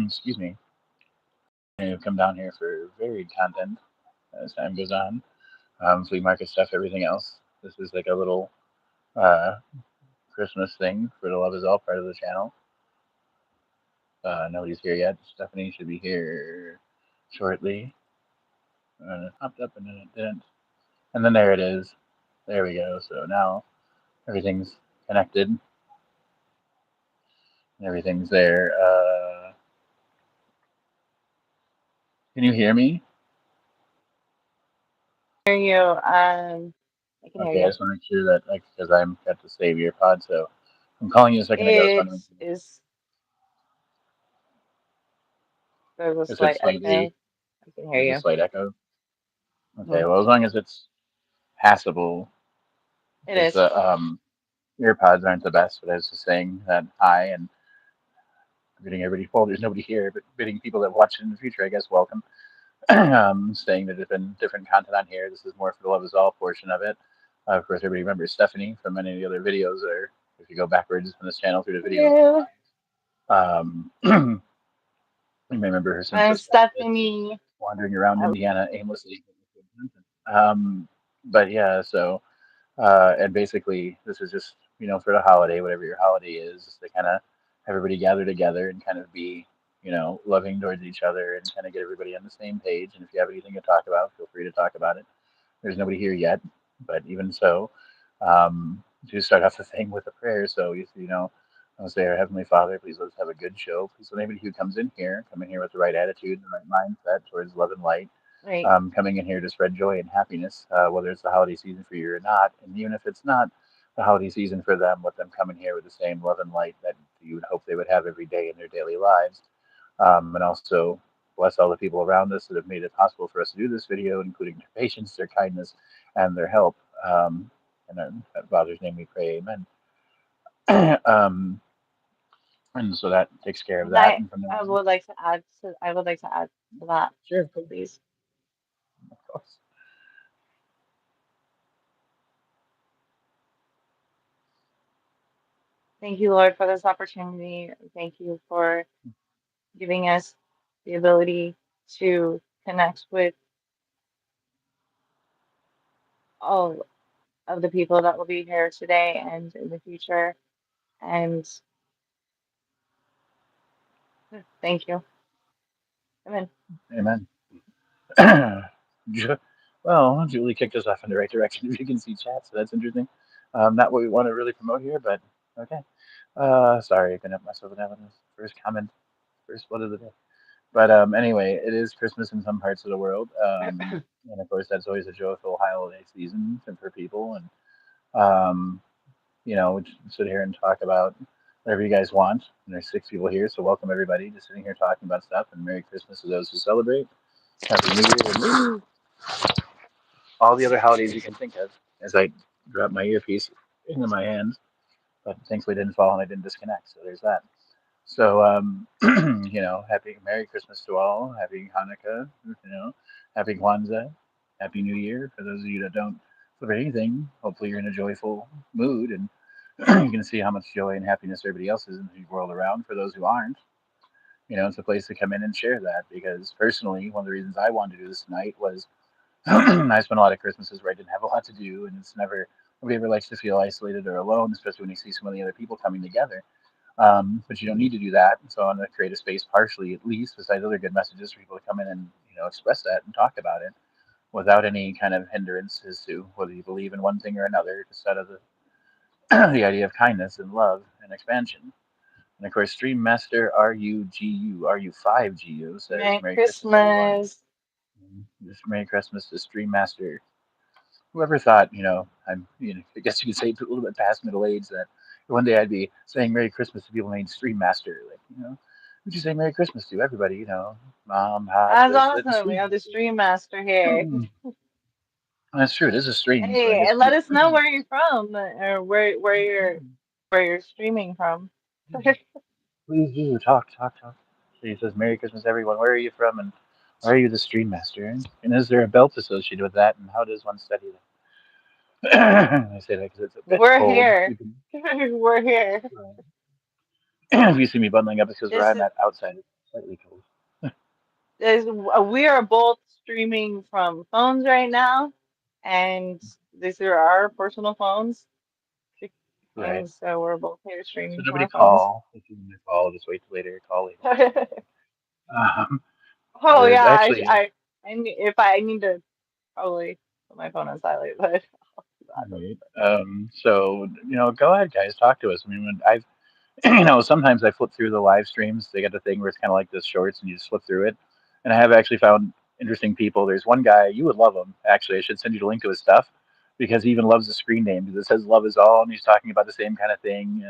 Excuse me. I've come down here for varied content as time goes on. Flea market stuff, everything else. This is like a little uh, Christmas thing for the Love Is All part of the channel. Nobody's here yet. Stephanie should be here shortly. And it popped up and then it didn't. And then there it is. There we go. So now everything's connected and everything's there. Can you hear me? Hear you. I can hear Okay, I you. just want to make sure that, like, because I'm got to save your pod, so I'm calling you a second ago. So I want to make It sure is there's a if slight it's going to be echo. I can hear there's a you. slight echo. Okay, Mhm. well, as long as it's passable, It because is. the earpods aren't the best. But I was just saying that hi and bidding everybody. Well, there's nobody here, but bidding people that watch it in the future, I guess, welcome. Saying that there's been different content on here. This is more for the Love Is All portion of it. Of course, everybody remembers Stephanie from many of the other videos, or if you go backwards in this channel through the videos. You. You may remember her since I'm a small kid, Stephanie. wandering around I, Indiana aimlessly. Um, but yeah, so and basically this is just for the holiday, whatever your holiday is, just to kind of everybody gather together and kind of be loving towards each other and kind of get everybody on the same page. And if you have anything to talk about, feel free to talk about it. There's nobody here yet, but even so, to start off the thing with a prayer. So I'll say, Our Heavenly Father, please let us have a good show. Please let anybody who comes in here come in here with the right attitude and the right mindset towards love and light. right. Coming in here to spread joy and happiness, whether it's the holiday season for you or not. And even if it's not the holiday season for them, let them come in here with the same love and light that you would hope they would have every day in their daily lives. And also bless all the people around us that have made it possible for us to do this video, including their patience, their kindness, and their help. In our Father's name we pray, amen. um, and so that takes care of And that. And from there I on, would like to add to I would like to add to that, sure, please. of course. Thank you, Lord, for this opportunity. Thank you for giving us the ability to connect with all of the people that will be here today and in the future. And thank you. Amen. Amen. Well, Julie kicked us off in the right direction. If you can see chat, so that's interesting. Not what we want to really promote here, but okay. Sorry, I couldn't help myself with that one. First comment, first blood of the day. But anyway, it is Christmas in some parts of the world, and of course that's always a joyful holiday season for people. And um, we sit here and talk about whatever you guys want. And there's 6 people here, so welcome everybody. Just sitting here talking about stuff. And Merry Christmas to those who celebrate. Happy New Year, and all the other holidays you can think of. As I drop my earpiece into my hand, but thankfully it didn't fall and I didn't disconnect. So there's that. So, happy Merry Christmas to all. Happy Hanukkah, happy Kwanzaa, Happy New Year. For those of you that don't celebrate anything, hopefully you're in a joyful mood and you can see how much joy and happiness everybody else is in the world around. For those who aren't, it's a place to come in and share that because personally, one of the reasons I wanted to do this tonight was I spent a lot of Christmases where I didn't have a lot to do, and it's never nobody ever likes to feel isolated or alone, especially when you see some of the other people coming together. But you don't need to do that. And so I want to create a space, partially at least, besides other good messages, for people to come in and express that and talk about it without any kind of hindrances to whether you believe in one thing or another. Just out of the the idea of kindness and love and expansion. And of course, Stream Master RUGU 5GU says Merry Merry Christmas, everyone. Christmas. Just Merry Christmas to Stream Master. Whoever thought, I guess you could say a little bit past middle age that one day I'd be saying Merry Christmas to people named Stream Master. Like, who'd you say Merry Christmas to? Everybody, mom, That's hospice, the awesome. We Stream have the Master. Stream Master here. Hmm. That's true. It is a stream, so I Hey, guess and let people. us know where you're from or where you're streaming from. Please do talk, talk, talk. So he says, "Merry Christmas, everyone. Where are you from, and are you the Stream Master? And is there a belt associated with that? And how does one study that?" I say that because it's a bit We're cold. here. We're here. If you see me bundling up, it's because where This I'm is at outside it's slightly cold. this we are both streaming from phones right now, and these are our personal phones, Right. and so we're both here So streaming from nobody our phones. call. If you want to call, just wait till later. Call later. Um, Oh there's yeah, actually if I need to probably put my phone on silent, but I'll do that. right. So go ahead, guys, talk to us. I mean, when I've sometimes I flip through the live streams. They got the thing where it's kind of like the shorts, and you just flip through it. And I have actually found interesting people. There's one guy you would love him. Actually, I should send you the link to his stuff because he even loves the screen name because it says "Love is all," and he's talking about the same kind of thing.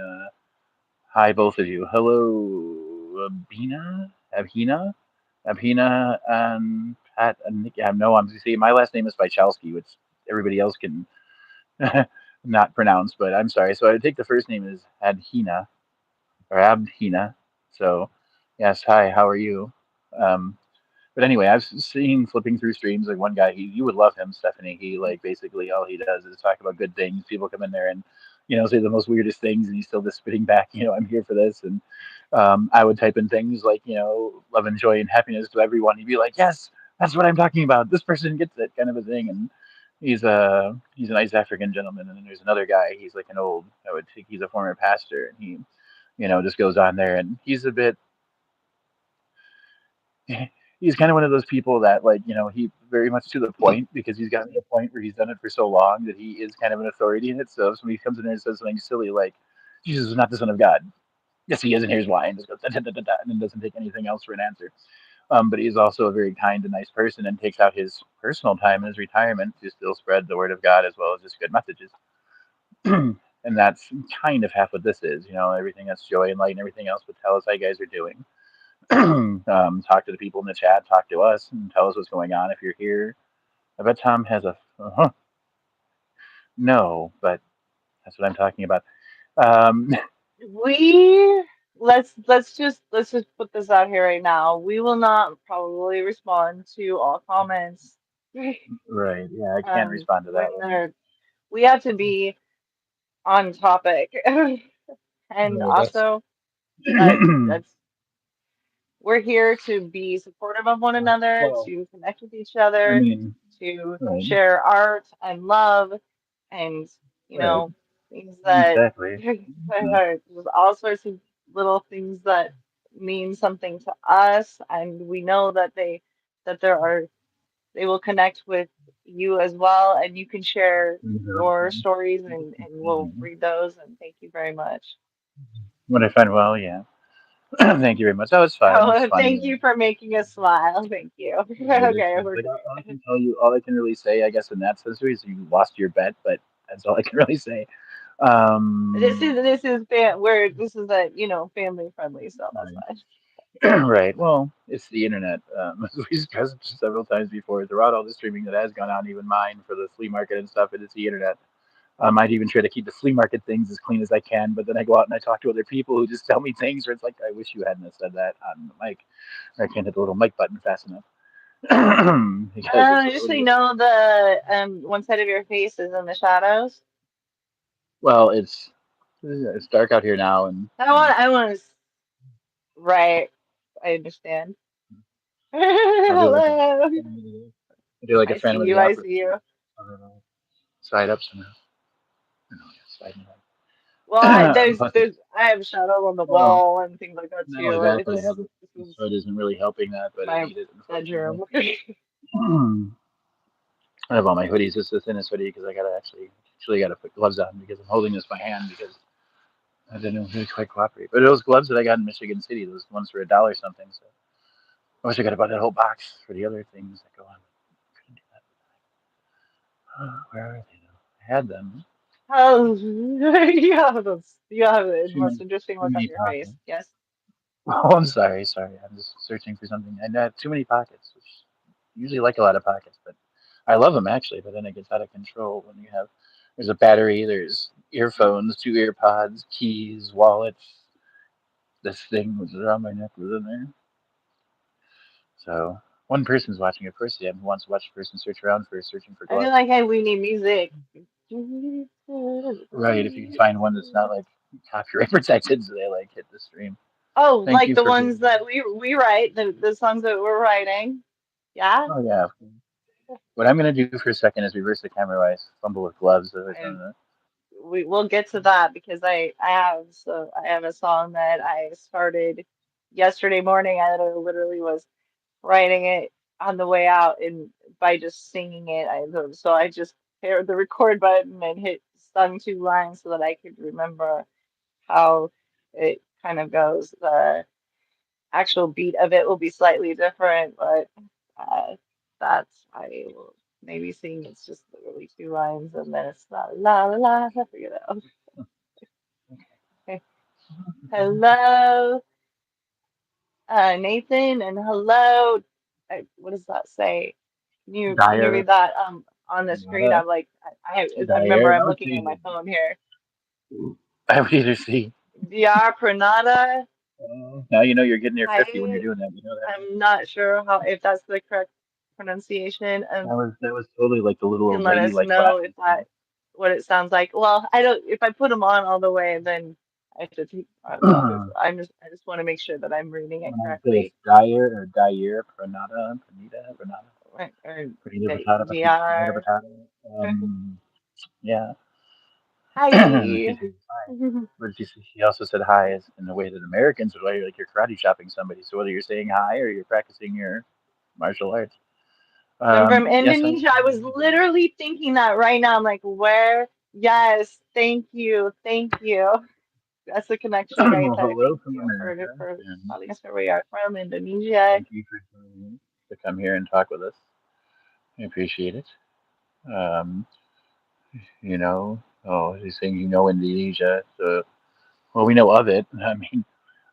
Hi, both of you. Hello, Abhina, and Pat, and Nick. I have no, I'm see. My last name is Bichalski, which everybody else can not pronounce, but I'm sorry. So I take the first name as Adhina or Abhina. So, yes, hi, how are you? Um, but anyway, I've seen flipping through streams like one guy. You would love him, Stephanie. He like basically all he does is talk about good things. People come in there and say the most weirdest things, and he's still just spitting back. I'm here for this. And I would type in things like love and joy and happiness to everyone. He'd be like, yes, that's what I'm talking about. This person gets it, kind of a thing. And he's a nice African gentleman. And then there's another guy. He's like an old. I would think he's a former pastor, and he just goes on there, and he's a bit he's kind of one of those people that he very much to the point because he's gotten to the point where he's done it for so long that he is kind of an authority in it. So if somebody comes in there and says something silly like Jesus is not the son of God, yes he is, and here's why, and just goes da, da, da, da, da, and then doesn't take anything else for an answer. But he's also a very kind and nice person and takes out his personal time in his retirement to still spread the word of God as well as just good messages. And that's kind of half what this is, everything that's joy and light and everything else would tell us how you guys are doing. Talk to the people in the chat, talk to us, and tell us what's going on if you're here. I bet Tom has a no, but that's what I'm talking about. Um, We let's just put this out here right now. We will not probably respond to all comments. right, yeah, I can't respond to that When one. we have to be on topic, and Right, that's also that's we're here to be supportive of one another, well, to connect with each I other, mean, to right, share art and love, and you right, know things that exactly. Mhm. there's all sorts of little things that mean something to us, and we know that there are they will connect with you as well, and you can share your stories, and we'll read those. And thank you very much. What I find, well, yeah. Thank you very much. That was fun. It's Oh, funny. thank you for making us smile. Thank you. Right, it's Okay, just we're like good. all I can tell you, all I can really say, I guess, in that sense is you lost your bet, but that's all I can really say. Um, We're this is a family friendly, so that's fine. right. Well, it's the internet. As we discussed several times before, throughout all the streaming that has gone on, even mine for the flea market and stuff, it is the internet. I might even try to keep the flea market things as clean as I can, but then I go out and I talk to other people who just tell me things where it's like, I wish you hadn't have said that on the mic. Or I can't hit the little mic button fast enough because it's Just so so you odious. know, the one side of your face is in the shadows. Well, it's dark out here now, and I want to, right. I understand. I'll do like Hello. I do like a I see Phantom of you. the I Opera see you. side up somehow. No, yeah, side Well, up. Plus, I have shadow on the well, wall and things like that not only too. that, but I have This the is sweat isn't really helping that, but I my need it unfortunately. bedroom. I have all my hoodies. It's the thinnest hoodie because I gotta actually gotta put gloves on because I'm holding this by hand because I didn't really quite cooperate. But those gloves that I got in Michigan City, those ones for $1 something. So I wish I could have bought that whole box for the other things that go on. Couldn't do that. Where are they now? I had them. Oh, you have the Too most many, interesting too look on many your face. pockets. Yes. Oh, I'm sorry, sorry. I'm just searching for something. I have too many pockets, which usually like a lot of pockets, but I love them actually. But then it gets out of control when you have there's a battery, there's earphones, two ear pods, keys, wallets. This thing was around my neck was in there. So one person's watching. Of course, yeah, who wants to watch a person search around for searching for I feel gloves? like, hey, we need music. Right. If you can find one that's not like copyright protected, so they like hit the stream. Oh, Thank like you the for ones being. that we write, the songs that we're writing. Yeah. Oh yeah. What I'm gonna do for a second is reverse the camera wise, fumble with gloves. So I I don't we will get to that because I have a song that I started yesterday morning. I literally was writing it on the way out and by just singing it. I just hit the record button and hit sung two lines so that I could remember how it kind of goes. The actual beat of it will be slightly different, but that's I will maybe sing. It's just literally two lines and then it's la la la. I forget it. Okay. Hello, Nathan, and hello. What does that say? Can you Dire, read that on the screen? Pranada, I'm like I remember Dire. I'm Let's looking at see. my phone here. I would either see. Dr. Pranada. Now you know you're getting your 50 when you're Hi. doing that. You know that, right? I'm not sure how if that's the correct pronunciation. That was totally like the little You can old let lady us like know if laughing that what it sounds like. Well, I don't. If I put them on all the way, then I should. thing. I just want to make sure that I'm reading it When I say it's correctly. Dire or Dire, Pranada, Pranita, Pranada, Or Pranita Batata, Pranita DR. Batata. Yeah. She Hi. says hi. But she also said hi as in the way that Americans would like you're karate chopping somebody. So whether you're saying hi or you're practicing your martial arts. I'm from Yes, I am Indonesia. I from was Indonesia. literally thinking that right now. I'm like, where? Yes, thank you, thank you. That's the connection right Well, there. hello Thank from you America, for and telling us where we are from, Indonesia. thank you for joining me to come here and talk with us. I appreciate it. Um, you know, oh, he's saying Indonesia. So, well, we know of it. I mean,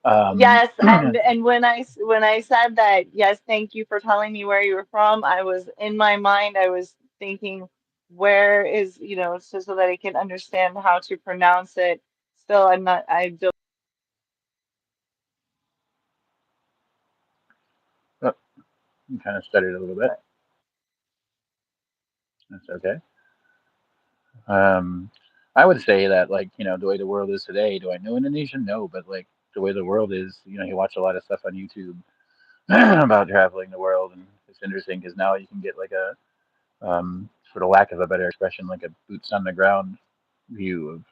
um, Yes, and when I said that, yes, thank you for telling me where you were from, I was in my mind, I was thinking, where is, so that I can understand how to pronounce it. Still, I don't. oh, you kind of stuttered a little bit. That's okay. Um, I would say that, like, the way the world is today, do I know Indonesian? No, but like the way the world is, you watch a lot of stuff on YouTube about traveling the world, and it's interesting because now you can get like for the lack of a better expression, like a boots on the ground view of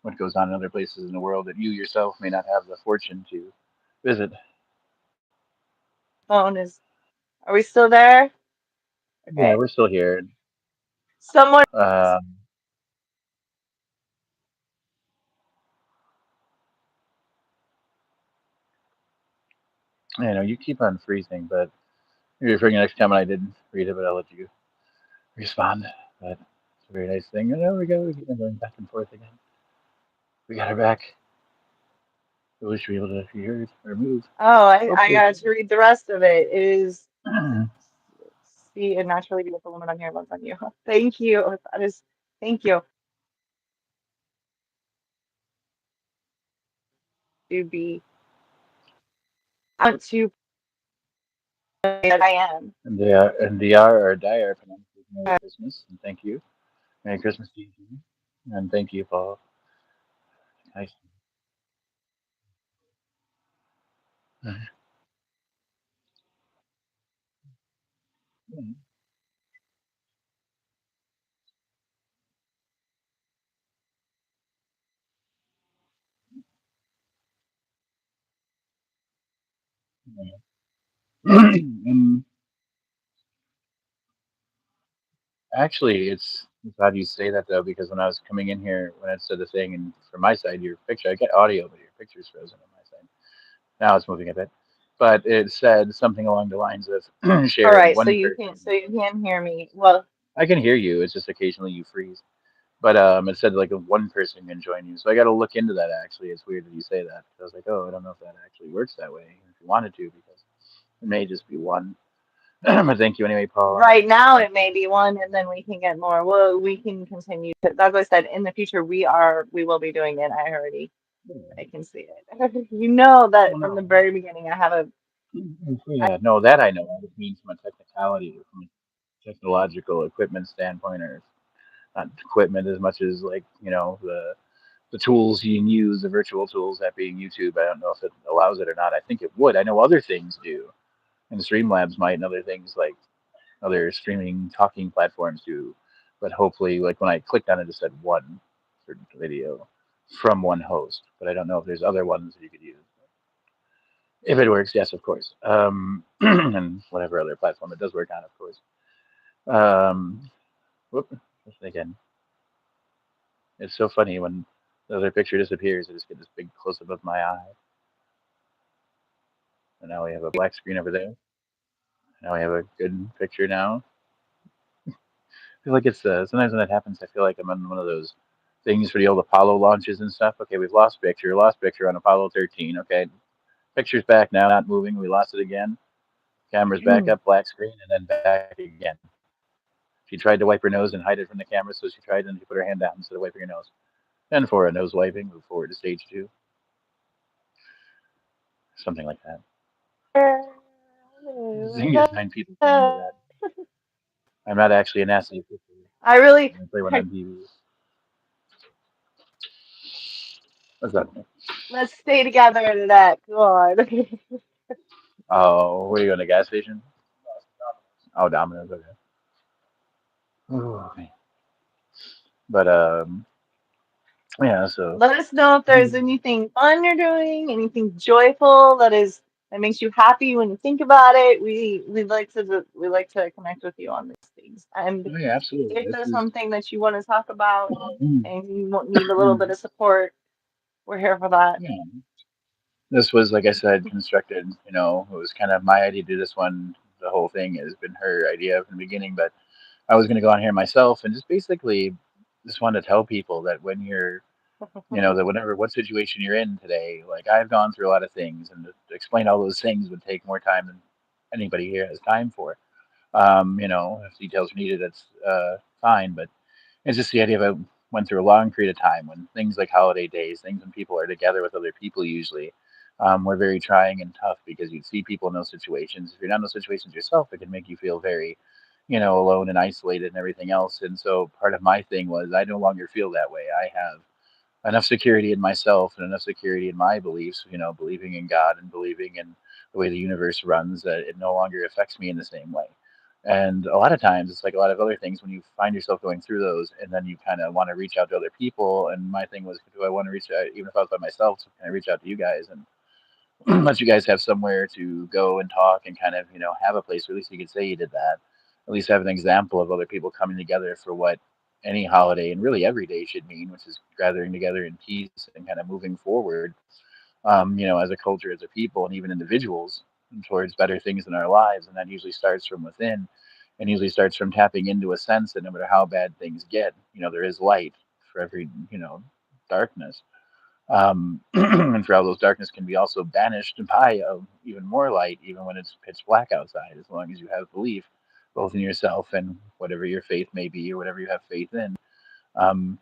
what goes on in other places in the world that you yourself may not have the fortune to visit. Phone is, are we still there? Yeah, Okay. we're still here. Someone, Um, you keep on freezing, but maybe for next time I didn't read it, but I'll let you respond. But it's a very nice thing. And there we go. We keep on going back and forth again. We got her back. I wish we were able to hear it or move. oh, I Hopefully. got to read the rest of it. It is see a naturally beautiful woman on here loves on you. Thank you. That is, thank you to be, I want to that I am. And DR or Dyer pronounces Merry Christmas and thank you. Merry Christmas to you. And thank you, Paul. Nice. And actually, it's odd you say that though, because when I was coming in here, when I said the thing, and from my side, your picture, I get audio, but your picture's frozen on my side. Now it's moving a bit, but it said something along the lines of All shared right, one person. so you can hear me. Well, I can hear you. It's just occasionally you freeze. But it said like a one person can join you, so I got to look into that. Actually, it's weird that you say that. I was like, oh, I don't know if that actually works that way. If you wanted to, because it may just be one. But thank you anyway, Paul, and right now thank it may be one, and then we can get more. Well, we can continue to, as I said, in the future we will be doing it. you. I can see it. You know that Well, from the no. very beginning, I have a. Yeah, no, that I know. I just mean from a technicality, from a technological equipment standpoint, or not equipment as much as like the the tools you can use, the virtual tools, that being YouTube. I don't know if it allows it or not. I think it would. I know other things do, and Streamlabs might, and other things like other streaming talking platforms do. But hopefully, like when I clicked on it, it said one certain video from one host. But I don't know if there's other ones that you could use. If it works, yes, of course. And whatever other platform it does work on, of course. Um, whoop, again, it's so funny when the other picture disappears. I just get this big close up of my eye. And now we have a black screen over there. Now we have a good picture now. I feel like it's sometimes when that happens, I feel like I'm on one of those things for the old Apollo launches and stuff. Okay, we've lost picture on Apollo 13. Okay, picture's back now, not moving. We lost it again. Camera's back up, black screen, and then back again. She tried to wipe her nose and hide it from the camera, so she tried, and she put her hand down instead of wiping her nose. And for a nose wiping, move forward to stage two, something like that. Zing is 9 people are into that. I'm not actually an athlete. I really, I play one I, on TV. What's that? let's stay together in that. Come on. Oh, where are you going? The gas station? Oh, Domino's. Okay. Ooh, okay. But yeah. So Let us know if there's anything fun you're doing, anything joyful that makes you happy when you think about it. We like to connect with you on these things. And oh yeah, absolutely. if This there's is something that you want to talk about and you need a little bit of support, we're here for that. yeah. This was like I said, constructed. You know, it was kind of my idea to do this one. The whole thing has been her idea from the beginning, but I was going to go on here myself and just basically just want to tell people that when you're, you know, that whenever what situation you're in today, like I've gone through a lot of things, and to explain all those things would take more time than anybody here has time for. You know, if details are needed, that's fine. But it's just the idea of I went through a long period of time when things like holiday days, things when people are together with other people usually, were very trying and tough because you'd see people in those situations. If you're not in those situations yourself, it can make you feel very, you know, alone and isolated and everything else. And so part of my thing was I no longer feel that way. I have enough security in myself and enough security in my beliefs, you know, believing in God and believing in the way the universe runs, that it no longer affects me in the same way. And a lot of times, it's like a lot of other things when you find yourself going through those, and then you kind of want to reach out to other people. And my thing was, do I want to reach out, even if I was by myself, so can I reach out to you guys and let you guys have somewhere to go and talk and kind of, you know, have a place where at least you could say you did that. At least have an example of other people coming together for what any holiday and really every day should mean, which is gathering together in peace and kind of moving forward, you know, as a culture, as a people, and even individuals towards better things in our lives. And that usually starts from within and usually starts from tapping into a sense that no matter how bad things get, you know, there is light for every, you know, darkness. And for all those darkness can be also banished by even more light, even when it's pitch black outside, as long as you have belief both in yourself and whatever your faith may be or whatever you have faith in. Um,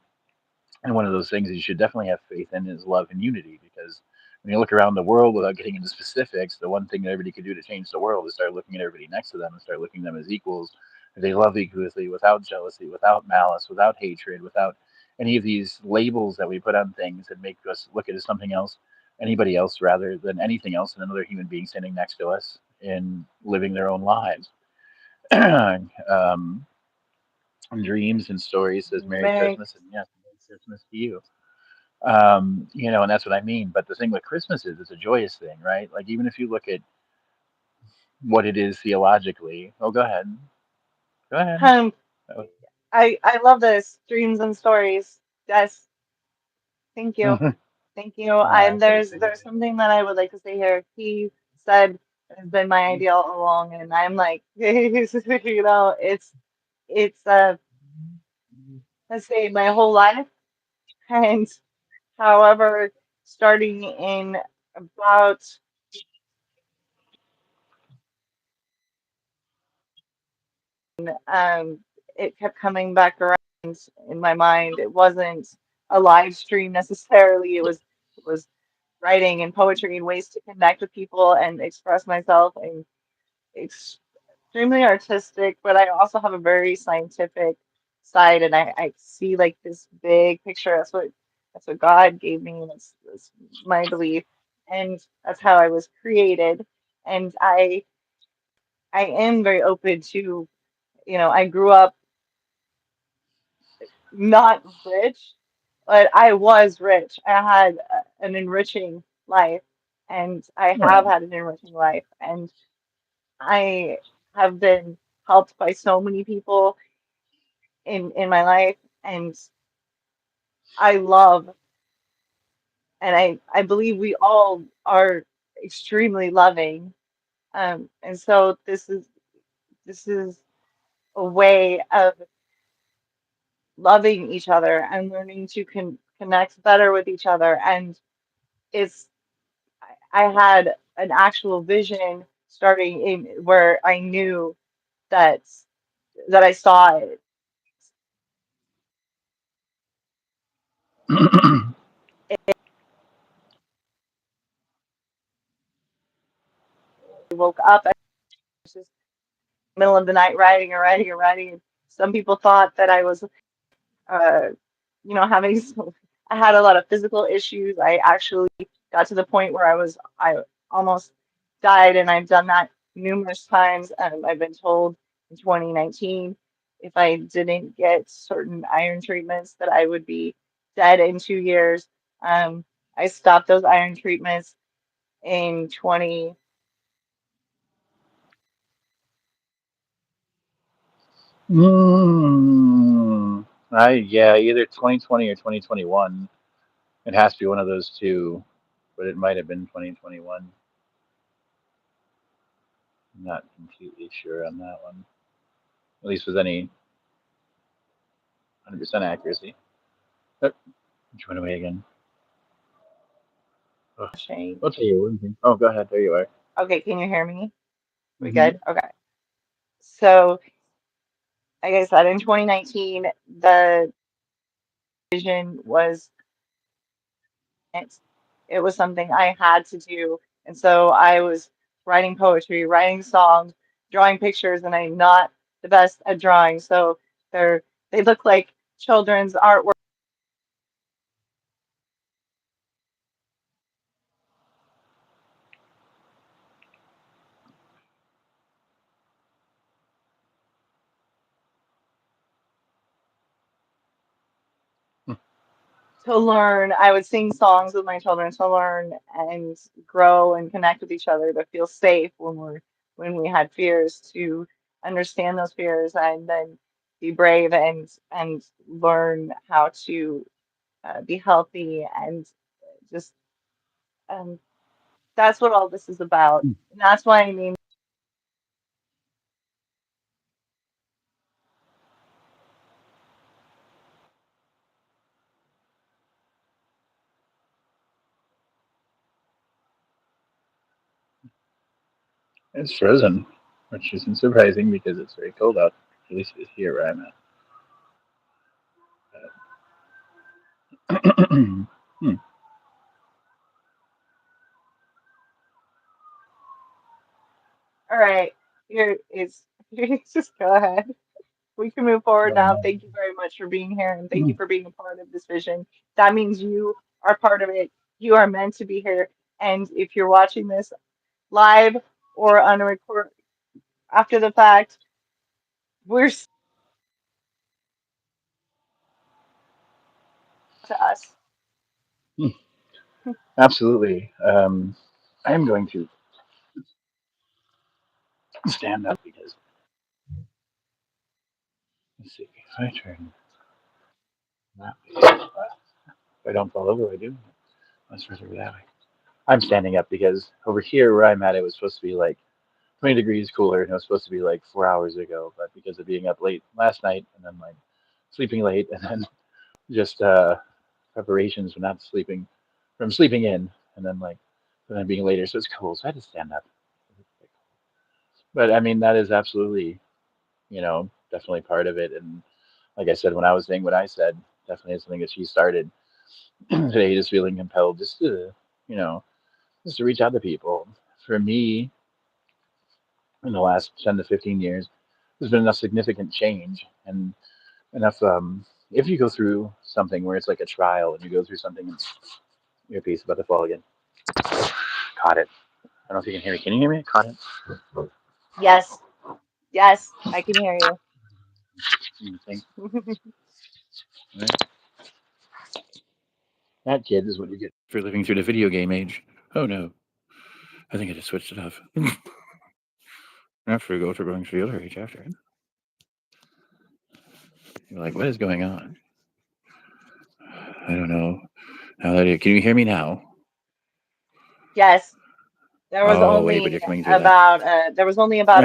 and one of those things you should definitely have faith in is love and unity, because when you look around the world without getting into specifics, the one thing that everybody could do to change the world is start looking at everybody next to them and start looking at them as equals. They love equally without jealousy, without malice, without hatred, without any of these labels that we put on things that make us look at it as something else, anybody else rather than anything else, and another human being standing next to us and living their own lives. And dreams and stories says Merry Merry. Christmas, and yes, Merry Christmas to you. You know, and that's what I mean. But the thing with Christmas is it's a joyous thing, right? Like even if you look at what it is theologically. Oh, go ahead. Go ahead. Um, I love this dreams and stories. Yes, thank you. Thank you. And Thanks. there's something that I would like to say here. He said has been my idea all along, and I'm like, you know, it's let's say my whole life, and however, starting in about um, it kept coming back around in my mind. It wasn't a live stream necessarily. It was writing and poetry and ways to connect with people and express myself and extremely artistic, but I also have a very scientific side and I see like this big picture. That's what That's what God gave me. That's my belief, and that's how I was created. And I am very open to, I grew up not rich, but I was rich. I had an enriching life, and I have Right. had an enriching life, and I have been helped by so many people in my life, and I love, and I believe we all are extremely loving. And so this is a way of loving each other and learning to connect better with each other. And it's I had an actual vision starting in where I knew that that I saw it. I woke up and it was just middle of the night writing and writing and writing. And some people thought that I was uh, having I had a lot of physical issues. I actually got to the point where I almost died, and I've done that numerous times. I've been told in 2019 if I didn't get certain iron treatments that I would be dead in 2 years. I stopped those iron treatments in 20. Mm, yeah, either 2020 or 2021. It has to be one of those two, but it might have been 2021. I'm not completely sure on that one. At least with any 100% accuracy. Oh, which went away again. Oh, Shane. I'll tell you one thing. Oh, go ahead. There you are. Okay, can you hear me? We Hmm. good? Okay. So, like I said, in 2019, the vision was it. It was something I had to do. And so I was writing poetry, writing songs, drawing pictures, and I'm not the best at drawing. So they look like children's artwork to learn. I would sing songs with my children to learn and grow and connect with each other, to feel safe when we had fears, to understand those fears and then be brave and learn how to be healthy and just um, that's what all this is about. And that's why I mean, It's frozen, which isn't surprising because it's very cold out. At least it's here where I'm at. Hmm. all right, here is just go ahead. We can move forward Go now. ahead. Thank you very much for being here and thank you for being a part of this vision. That means you are part of it. You are meant to be here. And if you're watching this live or on a record after the fact, we're to us. Hmm. Absolutely. I am going to stand up because, let's see, if I turn that way, if I don't fall over, I do. Let's start over that way. I'm standing up because over here where I'm at, it was supposed to be like 20 degrees cooler, and it was supposed to be like 4 hours ago. But because of being up late last night and then like sleeping late and then just preparations for not sleeping, from sleeping in and then like and then being later, so it's cool. So I had to stand up. But I mean, that is absolutely, definitely part of it. And like I said, when I was saying what I said, definitely is something that she started today, just feeling compelled just to, you know, just to reach out to people. For me, in the last 10 to 15 years, there's been enough significant change and enough. if you go through something where it's like a trial and you go through something and your piece about to fall again, caught it. I don't know if you can hear me. Can you hear me? Caught it. Yes, yes, I can hear you. Thing. Right. That kid is what you get for living through the video game age. Oh no, I think I just switched it off. After we go to going to the other age after it, you're like, what is going on? I don't know how that is. Can you hear me now? Yes, there was Oh wait, but only you're coming through that. about I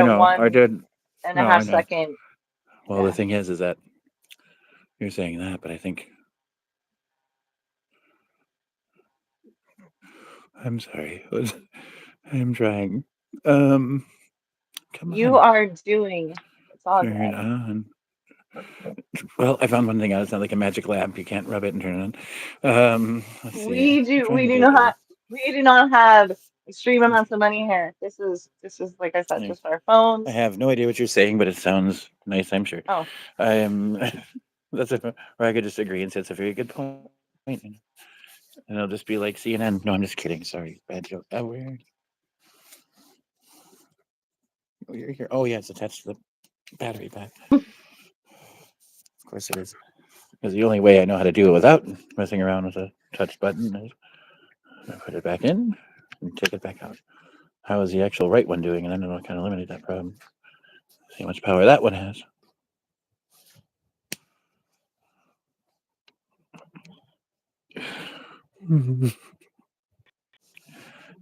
a know. I one did. and a No, half I know. second. Well, the Yeah. thing is that you're saying that, but I think I'm sorry. I'm trying. Um, come You on, are doing, it's all turn good. on. Well, I found one thing out. It's not like a magic lamp. You can't rub it and turn it on. Let's see. I'm trying We to do go through. not have extreme amounts of money here. This is like I said, I just our phones. have no idea what you're saying, but it sounds nice. I'm sure. Oh, I am. That's a. Or I could just agree and say it's a very good point. And it'll just be like CNN. No, I'm just kidding. Sorry, bad joke. Oh, where? Oh, you're here. Oh, yeah, it's attached to the battery pack. Of course it is. Because the only way I know how to do it without messing around with a touch button is I put it back in and take it back out. How is the actual right one doing? And then it'll kind of eliminate that problem. See how much power that one has.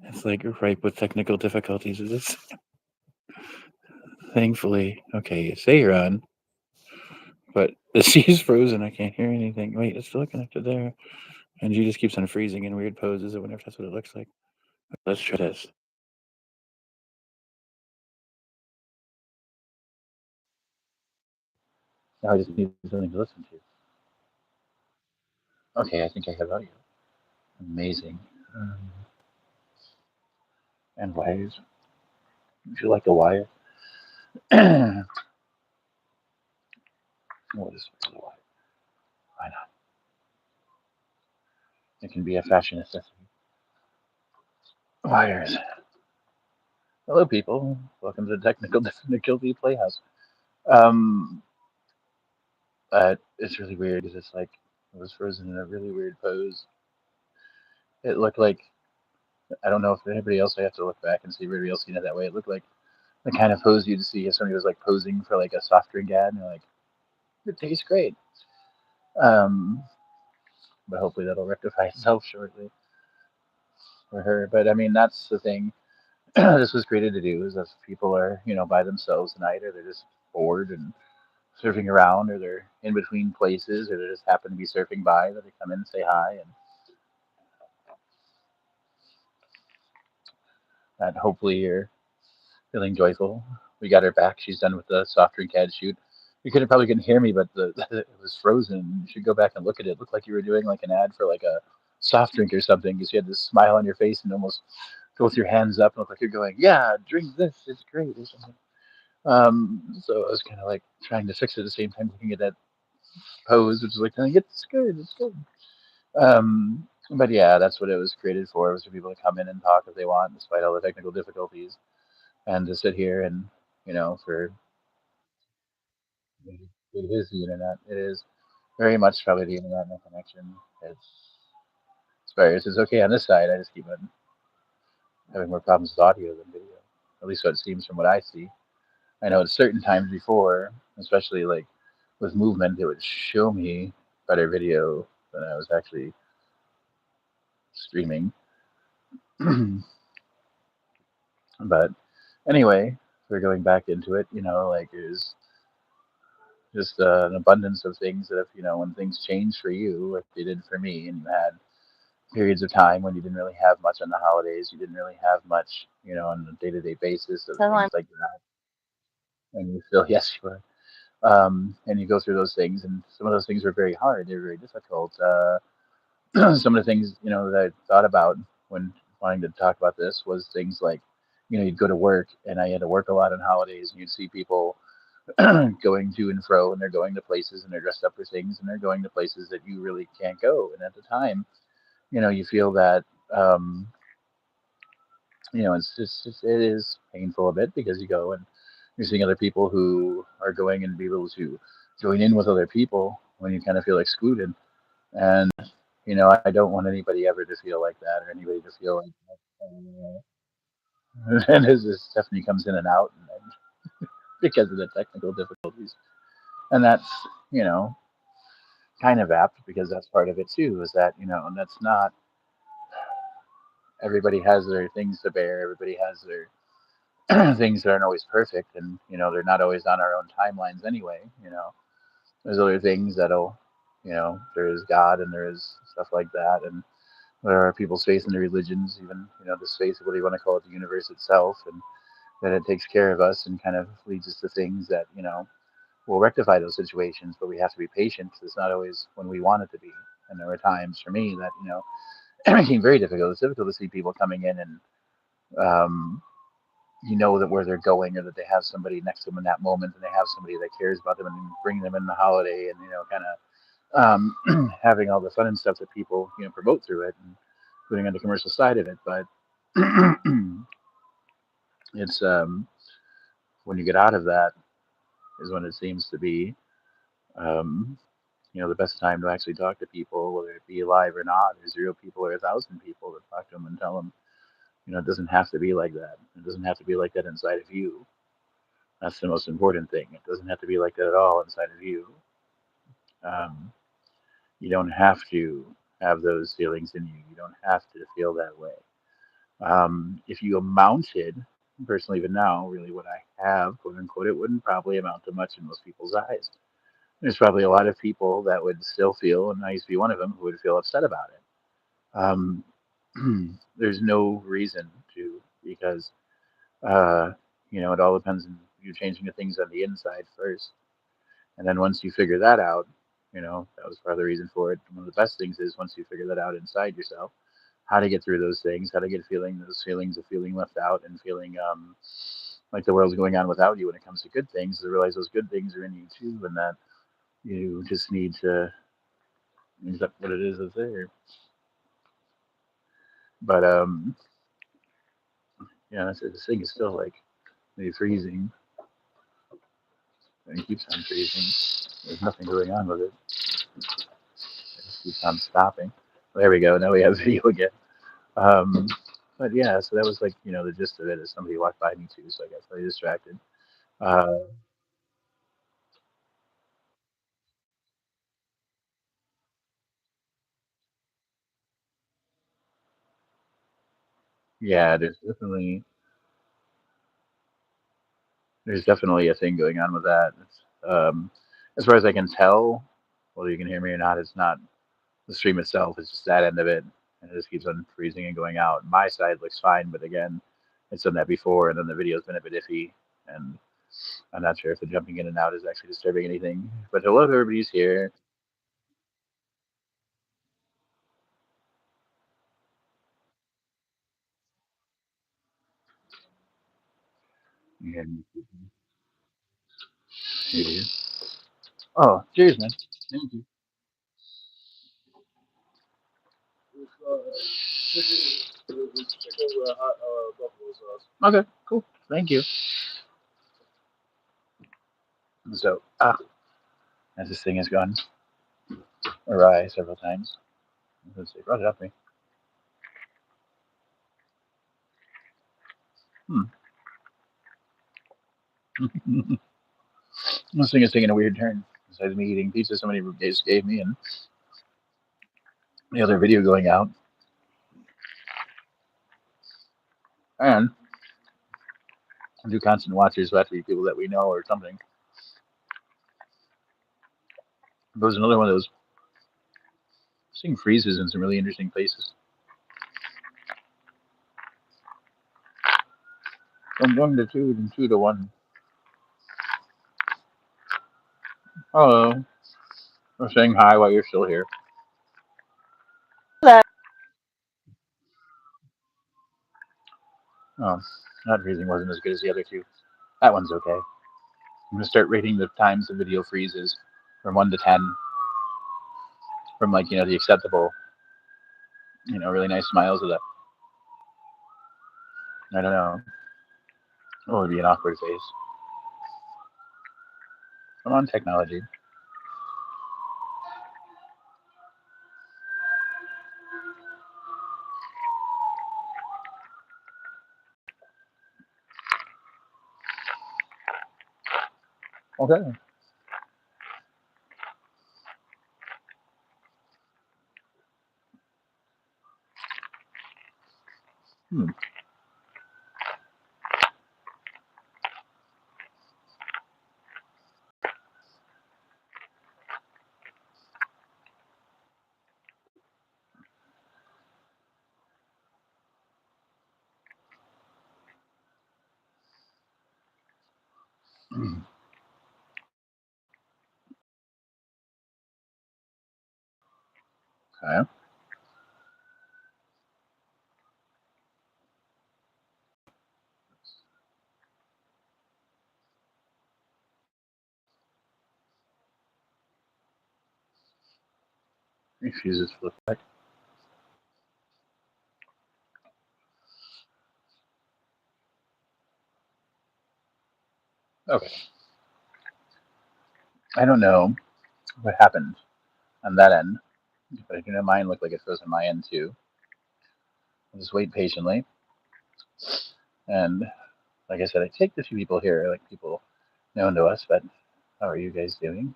It's like ripe with technical difficulties. Is this? Thankfully, okay. Say you're on, but the sea's frozen. I can't hear anything. Wait, it's still connected there, and she just keeps on freezing in weird poses. I wonder if that's what it looks like. Let's try this. Now I just need something to listen to. Okay, I think I have audio. Amazing. Um, and wires. Would you like a wire? What is a wire? Why not? It can be a fashion accessory. Wires. Hello, people. Welcome to the Technical Difficulty Playhouse. Um, it's really weird because it's like it was frozen in a really weird pose. It looked like I don't know if anybody else. I have to look back and see if anybody else seen it that way. It looked like the kind of pose you'd see if somebody was like posing for like a soft drink ad, and they're like, "It tastes great." Um, but hopefully that'll rectify itself shortly for her. But I mean, that's the thing. This was created to do is if people are by themselves tonight, or they're just bored and surfing around, or they're in between places, or they just happen to be surfing by, that they come in and say hi, and hopefully you're feeling joyful. We got her back. She's done with the soft drink ad shoot. You could have probably couldn't hear me, but it was frozen. You should go back and look at it. It looked like you were doing like an ad for like a soft drink or something, because you had this smile on your face and almost go with your hands up and look like you're going, "Yeah, drink this. It's great," or something. So I was kind of like trying to fix it at the same time, looking at that pose, which is like, it's good, it's good. But yeah, that's what it was created for. Was for people to come in and talk if they want, despite all the technical difficulties, and to sit here and for it is the internet. It is very much probably the internet and the connection. It's various. It's okay on this side. I just keep on having more problems with audio than video. At least what it seems from what I see. I know at certain times before, especially like with movement, it would show me better video than I was actually streaming. But anyway, we're going back into it. Like there's just an abundance of things that if when things change for you, like they did for me, and you had periods of time when you didn't really have much on the holidays, you didn't really have much, on a day-to-day basis of so things I'm like that, and you feel yes, you are. And you go through those things, and some of those things were very hard. They were very difficult. Some of the things that I thought about when wanting to talk about this was things like, you'd go to work, and I had to work a lot on holidays, and you'd see people going to and fro, and they're going to places, and they're dressed up for things, and they're going to places that you really can't go. And at the time, you feel that, um, it is painful a bit because you go and you're seeing other people who are going and be able to join in with other people when you kind of feel excluded. And I don't want anybody ever to feel like that, or anybody to feel like that. And as Stephanie comes in and out, and because of the technical difficulties, and that's you know kind of apt because that's part of it too. Is that and that's not everybody has their things to bear. Everybody has their things that aren't always perfect, and they're not always on our own timelines anyway. There's other things that'll, there is God and there is stuff like that, and there are people's faith in the religions, even this faith, what do you want to call it, the universe itself, and that it takes care of us and kind of leads us to things that will rectify those situations. But we have to be patient because it's not always when we want it to be. And there were times for me that it became very difficult. It's difficult to see people coming in and um, that where they're going, or that they have somebody next to them in that moment, and they have somebody that cares about them and bring them in the holiday, and kind of having all the fun and stuff that people promote through it, and putting on the commercial side of it. But it's when you get out of that is when it seems to be um, the best time to actually talk to people, whether it be alive or not, or 0 people or 1,000 people, to talk to them and tell them it doesn't have to be like that. It doesn't have to be like that inside of you. That's the most important thing. It doesn't have to be like that at all inside of you. Um, you don't have to have those feelings in you. You don't have to feel that way. If you amounted, personally, even now, really what I have, quote unquote, it wouldn't probably amount to much in most people's eyes. There's probably a lot of people that would still feel, and I used to be one of them, who would feel upset about it. Um, there's no reason to, because, uh, it all depends on you changing the things on the inside first. And then once you figure that out, that was part of the reason for it. One of the best things is once you figure that out inside yourself, how to get through those things, how to get feeling those feelings of feeling left out and feeling like the world's going on without you when it comes to good things, to realize those good things are in you too, and that you just need to accept what it is that's there. But yeah, this thing is still like maybe freezing, and it keeps on freezing. There's nothing going on with it. It just keeps on stopping. There we go. Now we have video again. Um, but yeah, so that was like the gist of it. Is somebody walked by me too, so I got really distracted. Uh, yeah, there's definitely a thing going on with that. As far as I can tell, whether you can hear me or not, it's not the stream itself. It's just that end of it, and it just keeps on freezing and going out. My side looks fine, but again, it's done that before, and then the video's been a bit iffy, and I'm not sure if the jumping in and out is actually disturbing anything. But hello, everybody's here. And oh, cheers, man. Thank you. Okay, cool. Thank you. So, as this thing has gone awry several times, let's see, brought it up me. Hmm. This thing is taking a weird turn. Besides me eating pizza somebody just gave me, and the other video going out, and do constant watchers who have to be people that we know or something. But it was another one of those. Seeing freezes in some really interesting places. From 1 to 2 and 2 to 1. Hello. I'm saying hi while you're still here. Hello. Oh, that freezing wasn't as good as the other two. That one's okay. I'm gonna start rating the times the video freezes from 1 to 10, from like the acceptable, really nice smiles of that. I don't know. What would be an awkward face? Come on, technology. Okay. Hmm. Okay. Refuses to look back. Okay. I don't know what happened on that end, but I do know mine looked like it froze on my end too. I'll just wait patiently. And like I said, I take the few people here, like people known to us, but how are you guys doing?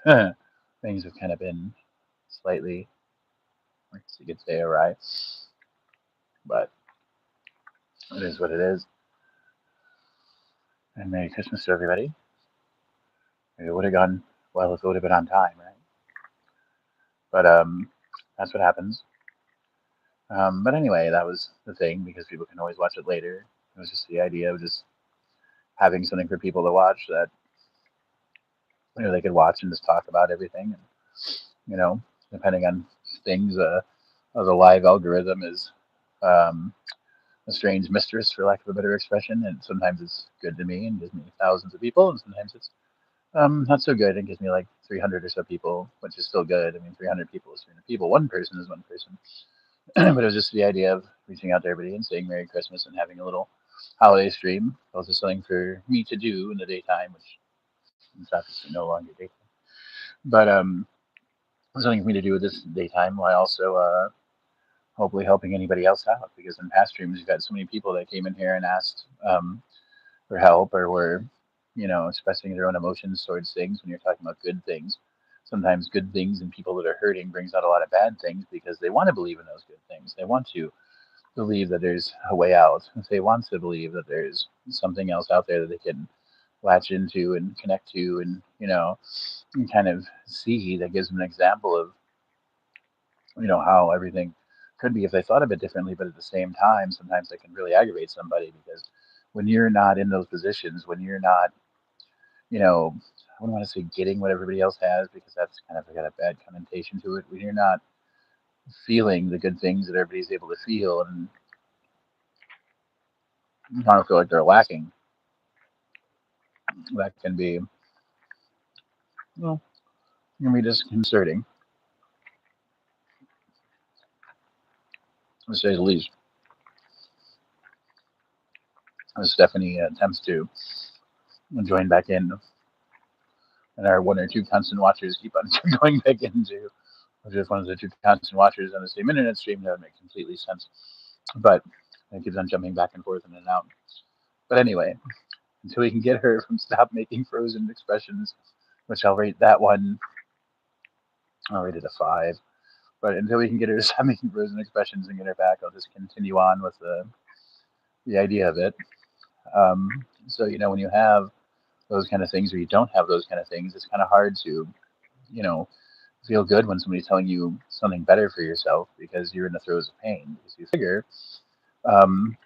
Things have kind of been slightly, I guess you could say, awry, but it is what it is. And Merry Christmas to everybody. It would have gone well if it would have been on time, right? But that's what happens. But anyway, that was the thing because people can always watch it later. It was just the idea of just having something for people to watch that they could watch and just talk about everything. And you know, depending on things, the live algorithm is um, a strange mistress, for lack of a better expression. And sometimes it's good to me and gives me thousands of people, and sometimes it's not so good and gives me like 300 or so people, which is still good. I mean, 300 people is 300 people. One person is one person. But it was just the idea of reaching out to everybody and saying Merry Christmas and having a little holiday stream. It was just something for me to do in the daytime, which is obviously no longer daytime. But something for me to do with this daytime while also hopefully helping anybody else out. Because in past streams, we've had so many people that came in here and asked for help or were, expressing their own emotions towards things when you're talking about good things. Sometimes good things and people that are hurting brings out a lot of bad things because they want to believe in those good things. They want to believe that there's a way out. If they want to believe that there's something else out there that they can latch into and connect to and, and kind of see that gives them an example of, how everything could be if they thought of it differently. But at the same time, sometimes they can really aggravate somebody because when you're not in those positions, when you're not, I don't want to say getting what everybody else has because that's kind of got a bad connotation to it. When you're not feeling the good things that everybody's able to feel and I don't feel like they're lacking, that can be, well, can be disconcerting, to say the least. As Stephanie attempts to join back in, and our one or two constant watchers keep on going back into, which is one of the two constant watchers on the same internet stream. That would make completely sense. But it keeps on jumping back and forth in and out. But anyway, until we can get her from stop making frozen expressions, which I'll rate that one, I'll rate it a 5. But until we can get her to stop making frozen expressions and get her back, I'll just continue on with the idea of it. So, when you have those kind of things or you don't have those kind of things, it's kind of hard to, you know, feel good when somebody's telling you something better for yourself because you're in the throes of pain. Because you figure, um,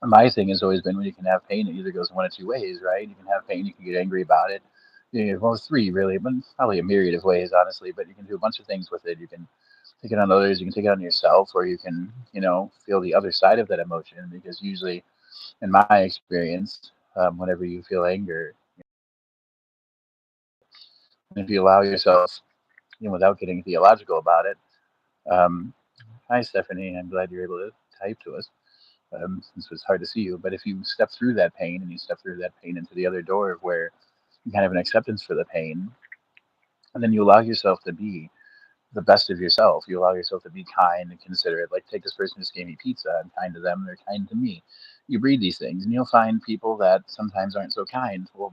my thing has always been when you can have pain, it either goes one of two ways, right? You can have pain, you can get angry about it. Well, three really, but probably a myriad of ways, honestly. But you can do a bunch of things with it. You can take it on others, you can take it on yourself, or you can, feel the other side of that emotion. Because usually, in my experience, whenever you feel anger, And if you allow yourself, without getting theological about it, um, hi Stephanie, I'm glad you're able to type to us. Since it's hard to see you, but if you step through that pain and you step through that pain into the other door of where you kind of an acceptance for the pain, and then you allow yourself to be the best of yourself. You allow yourself to be kind and considerate. Like, take this person who just gave me pizza. I'm kind to them. They're kind to me. You breed these things, and you'll find people that sometimes aren't so kind. Well,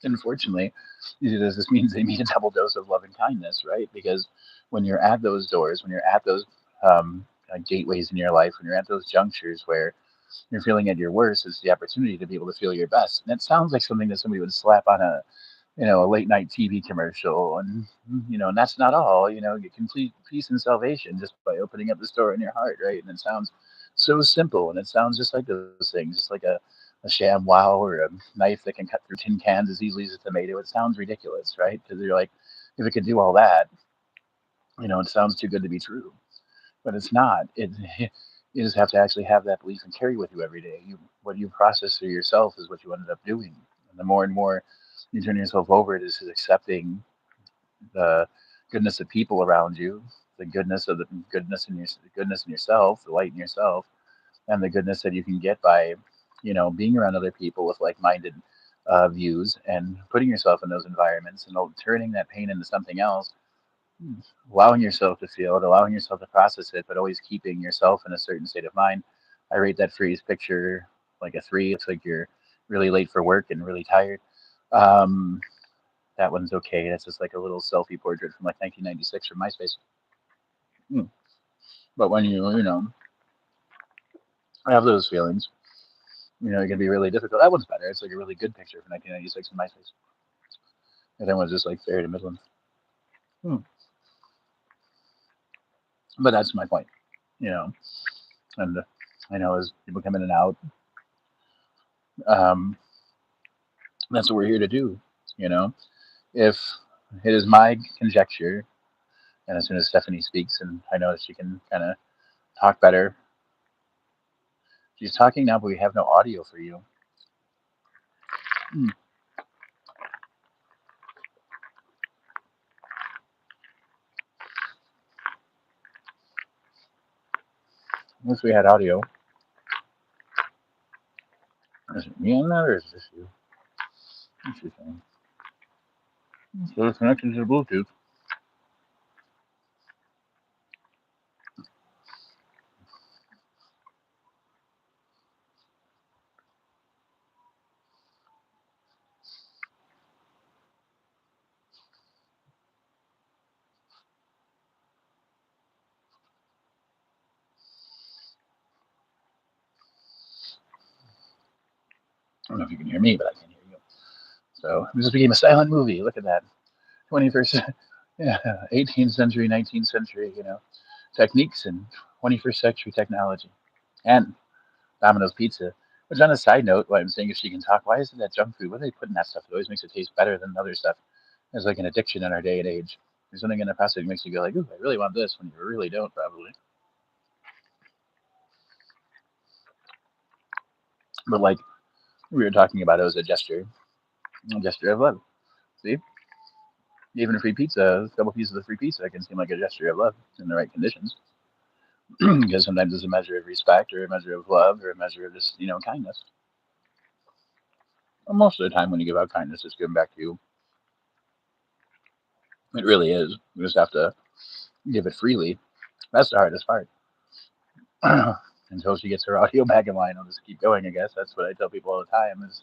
unfortunately, this means they need a double dose of love and kindness, right? Because when you're at those doors, when you're at those gateways in your life, when you're at those junctures where you're feeling at your worst, it's the opportunity to be able to feel your best. And it sounds like something that somebody would slap on a late night TV commercial, and and that's not all. Get complete peace and salvation just by opening up the store in your heart, right? And it sounds so simple, and it sounds just like those things, just like a sham wow or a knife that can cut through tin cans as easily as a tomato. It sounds ridiculous, right? Because you're like, if it could do all that, it sounds too good to be true, but it's not. You just have to actually have that belief and carry with you every day. What you process through yourself is what you ended up doing, and more you turn yourself over to just accepting the goodness of people around you, the goodness of the goodness in yourself, the light in yourself, and the goodness that you can get by, being around other people with like-minded views and putting yourself in those environments and turning that pain into something else, allowing yourself to feel it, allowing yourself to process it, but always keeping yourself in a certain state of mind. I rate that freeze picture like a three. It's like you're really late for work and really tired. Um, that one's okay. That's just like a little selfie portrait from like 1996 from MySpace. Hmm. But when you have those feelings, it can be really difficult. That one's better. It's like a really good picture from 1996 from MySpace. And that one's just like fair to Midland. Hmm. But that's my point, you know. And I know as people come in and out, um, that's what we're here to do. You know, if it is my conjecture, and as soon as Stephanie speaks, and I know that she can kind of talk better, she's talking now, but we have no audio for you. Hmm. Once we had audio, is it me on that or is this you? Interesting. So it's connected to the Bluetooth. I don't know if you can hear me, but I can hear you. So this became a silent movie. Look at that. 21st, yeah, 18th century, 19th century, techniques and 21st century technology. And Domino's Pizza. Which, on a side note, what I'm saying, if she can talk, why isn't that junk food? What are they putting in that stuff? It always makes it taste better than other stuff. It's like an addiction in our day and age. There's something in the process that makes you go like, "Ooh, I really want this," when you really don't, probably. But like we were talking about, it was a gesture of love. See, even a free pizza, a couple pieces of free pizza can seem like a gesture of love in the right conditions, because sometimes it's a measure of respect or a measure of love or a measure of just kindness. Well, most of the time, when you give out kindness, it's given back to you. It really is. You just have to give it freely. That's the hardest part. Until she gets her audio back in line, I'll just keep going. I guess that's what I tell people all the time. Is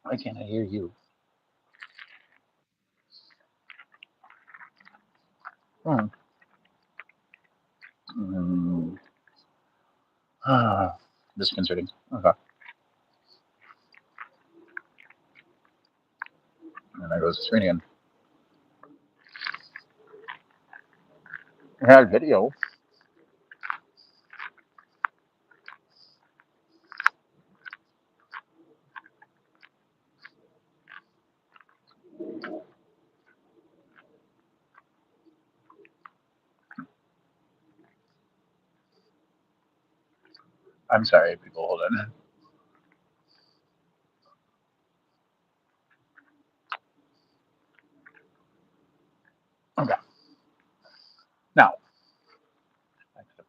why can't I hear you? Hmm. Mm, disconcerting. Okay, and there goes the screen again. Yeah, video. I'm sorry, people. Hold on.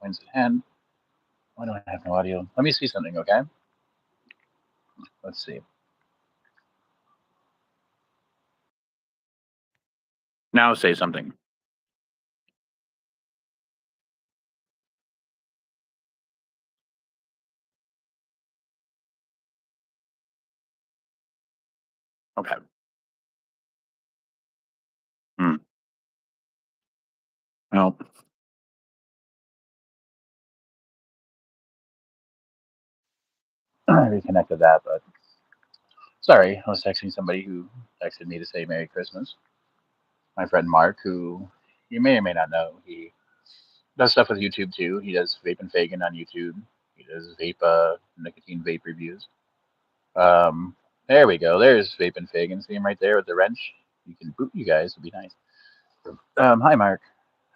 points at hand. Why do I have no audio? Let me see something, okay? Let's see. Now say something. Okay. Hmm. Well, I reconnected that, but sorry, I was texting somebody who texted me to say Merry Christmas. My friend Mark, who you may or may not know, he does stuff with YouTube too. He does Vape and Fagin on YouTube. He does vape, nicotine vape reviews. There we go. There's Vape and Fagin. See him right there with the wrench. You can boot you guys. It'd be nice. Hi, Mark.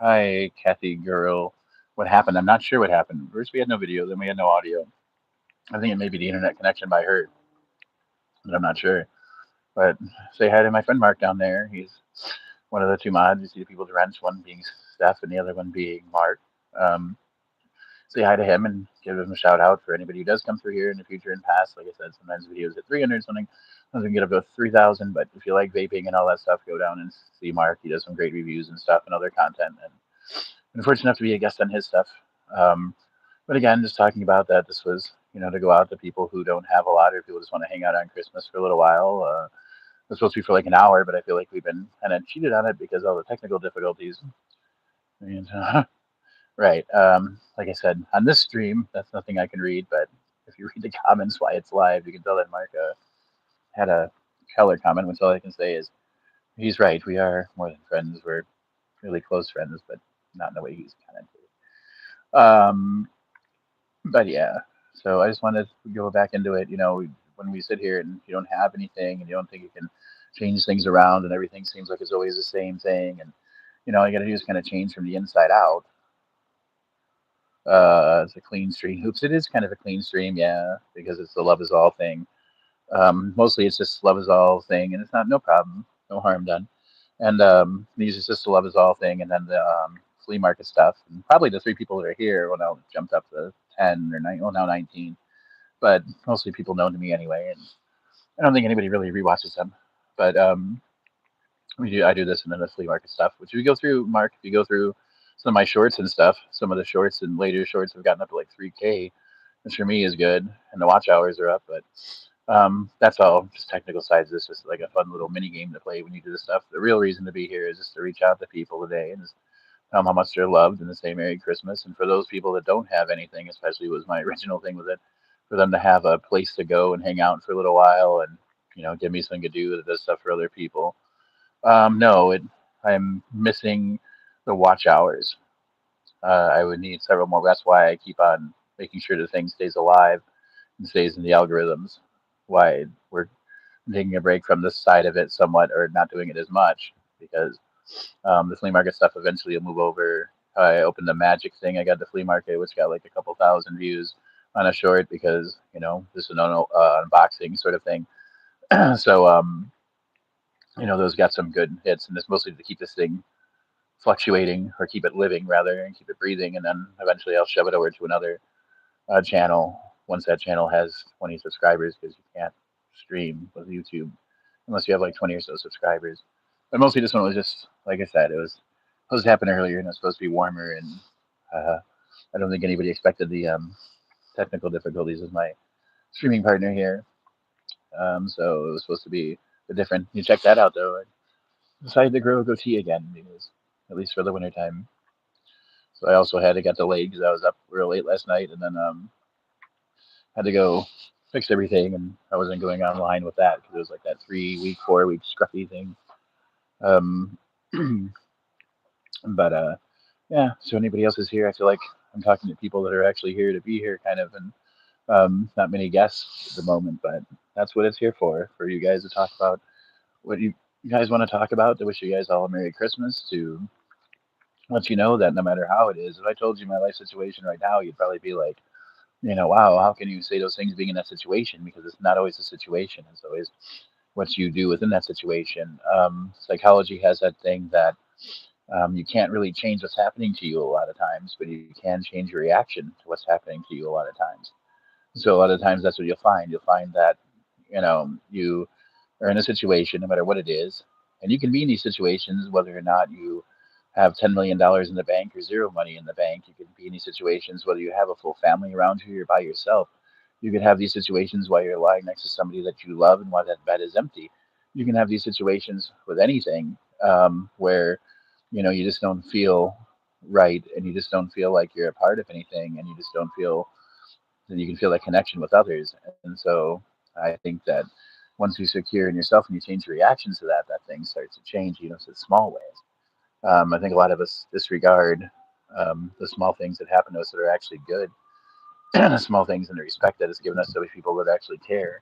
Hi, Kathy Girl. What happened? I'm not sure what happened. First, we had no video, then we had no audio. I think it may be the internet connection by her, but I'm not sure. But say hi to my friend Mark down there. He's one of the two mods. You see the people to wrench, one being Steph and the other one being Mark. Um, Say hi to him and give him a shout out for anybody who does come through here in the future and past. Like I said, sometimes videos hit 300 something, sometimes we can get up to 3,000. But if you like vaping and all that stuff, go down and see Mark. He does some great reviews and stuff and other content. And been fortunate enough to be a guest on his stuff. Um, but again, just talking about that, this was to go out to people who don't have a lot, or people just want to hang out on Christmas for a little while. It was supposed to be for like an hour, but I feel like we've been kind of cheated on it because of all the technical difficulties. And right. Like I said, on this stream, that's nothing I can read, but if you read the comments why it's live, you can tell that Mark had a color comment, which all I can say is he's right. We are more than friends. We're really close friends, but not in the way he's kind of. But yeah, so I just wanted to go back into it. When we sit here and you don't have anything and you don't think you can change things around and everything seems like it's always the same thing, and all you got to do is kind of change from the inside out. It's a clean stream. Oops, it is kind of a clean stream, yeah, because it's the Love is All thing. Mostly it's just Love is All thing, and it's not no problem, no harm done. And these is just the Love is All thing, and then the flea market stuff. And probably the three people that are here, well, now jumped up to 10 or 9, well, now 19. But mostly people known to me anyway, and I don't think anybody really rewatches them. But I do this and then the flea market stuff, which we go through. Mark, if you go through some of my shorts and stuff, some of the shorts and later shorts have gotten up to like 3K, which for me is good, and the watch hours are up. But that's all just technical sides. This is like a fun little mini game to play when you do this stuff. The real reason to be here is just to reach out to people today and just tell them how much they're loved and to say Merry Christmas. And for those people that don't have anything, especially was my original thing with it, for them to have a place to go and hang out for a little while and give me something to do that does stuff for other people. No, I'm missing the watch hours. I would need several more. That's why I keep on making sure the thing stays alive and stays in the algorithms. Why we're taking a break from this side of it somewhat, or not doing it as much, because the flea market stuff eventually will move over. I opened the magic thing. I got the flea market, which got like a couple thousand views on a short because this is an unboxing sort of thing. So those got some good hits, and it's mostly to keep this thing fluctuating or keep it living rather and keep it breathing, and then eventually I'll shove it over to another channel once that channel has 20 subscribers because you can't stream with YouTube unless you have like 20 or so subscribers. But mostly this one was just like I said, it was supposed to happen earlier and it was supposed to be warmer, and uh, I don't think anybody expected the technical difficulties with my streaming partner here. So it was supposed to be a different. You check that out though. I decided to grow a goatee again because at least for the winter time. So I also had to get delayed because I was up real late last night, and then had to go fix everything, and I wasn't going online with that because it was like that 3 week, 4 week scruffy thing. Um, but yeah, so anybody else is here, I feel like I'm talking to people that are actually here to be here, kind of, and not many guests at the moment, but that's what it's here for you guys to talk about what you guys want to talk about, to wish you guys all a Merry Christmas, to let you know that no matter how it is, if I told you my life situation right now, you'd probably be like, wow, how can you say those things being in that situation? Because it's not always the situation. It's always what you do within that situation. Psychology has that thing that You can't really change what's happening to you a lot of times, but you can change your reaction to what's happening to you a lot of times. So a lot of times that's what you'll find. You'll find that you are in a situation, no matter what it is, and you can be in these situations whether or not you have $10 million in the bank or zero money in the bank. You can be in these situations whether you have a full family around you or you're by yourself. You can have these situations while you're lying next to somebody that you love and while that bed is empty. You can have these situations with anything where you just don't feel right and you just don't feel like you're a part of anything and you just don't feel that you can feel that connection with others. And so I think that once you secure in yourself and you change your reactions to that, that thing starts to change, so small ways. I think a lot of us disregard the small things that happen to us that are actually good, the small things and the respect that is given us to people that actually care.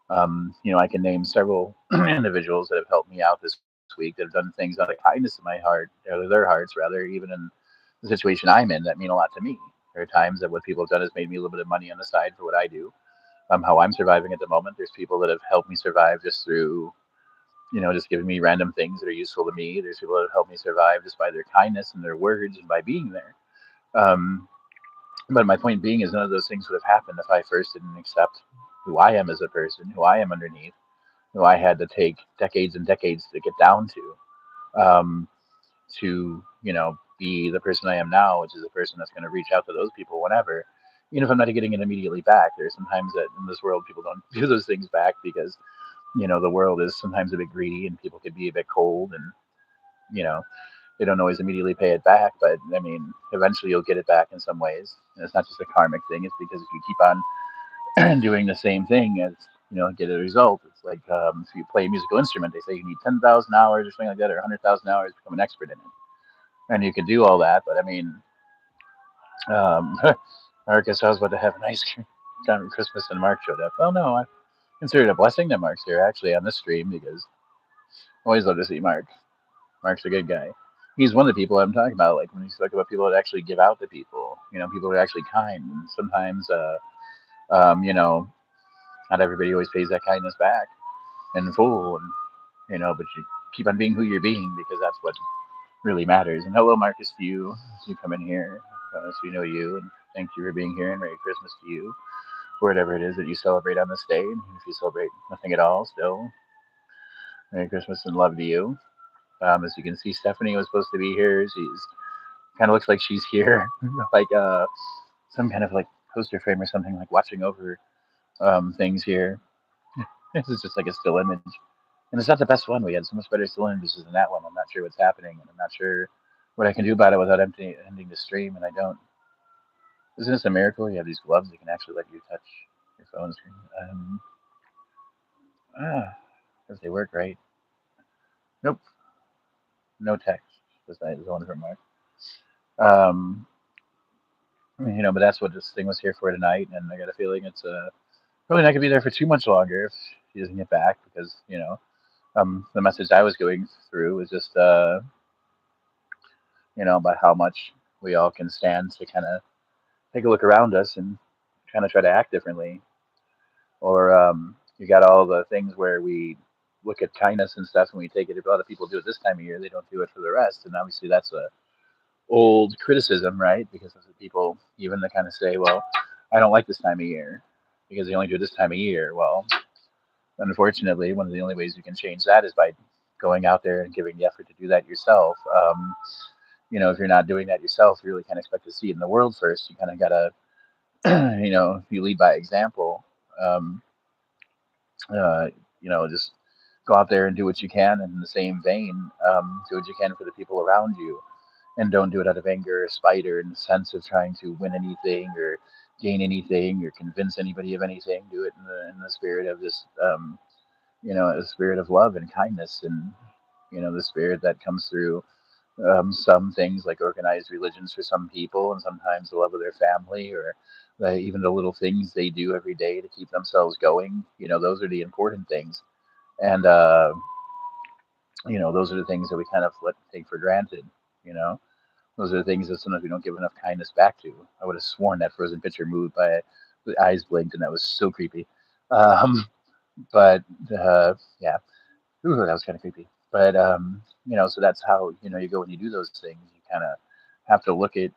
I can name several individuals that have helped me out this week that have done things out of kindness in my heart, or their hearts rather, even in the situation I'm in that mean a lot to me. There are times that what people have done has made me a little bit of money on the side for what I do, how I'm surviving at the moment. There's people that have helped me survive just through, just giving me random things that are useful to me. There's people that have helped me survive just by their kindness and their words and by being there. Um, but my point being is none of those things would have happened if I first didn't accept who I am as a person, who I am underneath, who I had to take decades and decades to get down um, to, be the person I am now, which is a person that's going to reach out to those people whenever. Even if I'm not getting it immediately back, there's sometimes that in this world people don't do those things back because, the world is sometimes a bit greedy and people could be a bit cold and, you know, they don't always immediately pay it back. But I mean, eventually you'll get it back in some ways. And it's not just a karmic thing, it's because if you keep on doing the same thing as, get a result. It's like if you play a musical instrument, they say you need 10,000 hours or something like that, or 100,000 hours to become an expert in it. And you can do all that, but I mean, um, Marcus, I was about to have an ice cream on Christmas and Mark showed up. Oh no, I consider it a blessing that Mark's here actually on this stream because I always love to see Mark. Mark's a good guy. He's one of the people I'm talking about. Like when you talk about people that actually give out to people, people that are actually kind. And sometimes, not everybody always pays that kindness back in full. And but you keep on being who you're being because that's what really matters. And hello, Marcus, to you as you come in here, so we know you, and thank you for being here. And Merry Christmas to you, or whatever it is that you celebrate on this day. And if you celebrate nothing at all, still Merry Christmas and love to you. As you can see, Stephanie was supposed to be here. She's kind of looks like she's here, like some kind of like poster frame or something, like watching over things here. This is just like a still image, and it's not the best one. We had so much better still images than that one. I'm not sure what's happening, and I'm not sure what I can do about it without ending the stream. And I don't. Isn't this a miracle? You have these gloves that can actually let you touch your phone screen. Ah, does they work right? Nope, no text. Besides the one from Mark. Um, but that's what this thing was here for tonight, and I got a feeling it's probably not gonna be there for too much longer if she doesn't get back because the message I was going through was just about how much we all can stand to kind of take a look around us and kind of try to act differently, or you got all the things where we look at kindness and stuff and we take it. If a lot of people do it this time of year, they don't do it for the rest, and obviously that's a old criticism, right? Because people even they kind of say, well, I don't like this time of year because they only do it this time of year. Well, unfortunately, one of the only ways you can change that is by going out there and giving the effort to do that yourself. If you're not doing that yourself, you really can't expect to see it in the world first. You kind of gotta, if you lead by example, um, uh, just go out there and do what you can. And in the same vein, do what you can for the people around you, and don't do it out of anger or spite or in the sense of trying to win anything or gain anything or convince anybody of anything. Do it in the spirit of just, a spirit of love and kindness, and the spirit that comes through some things like organized religions for some people, and sometimes the love of their family, or even the little things they do every day to keep themselves going. Those are the important things, and those are the things that we kind of let take for granted. You know, those are the things that sometimes we don't give enough kindness back to. I would have sworn that frozen picture moved by the eyes blinked, and that was so creepy. Um, but yeah, ooh, that was kind of creepy. But so that's how you go when you do those things. You kind of have to look at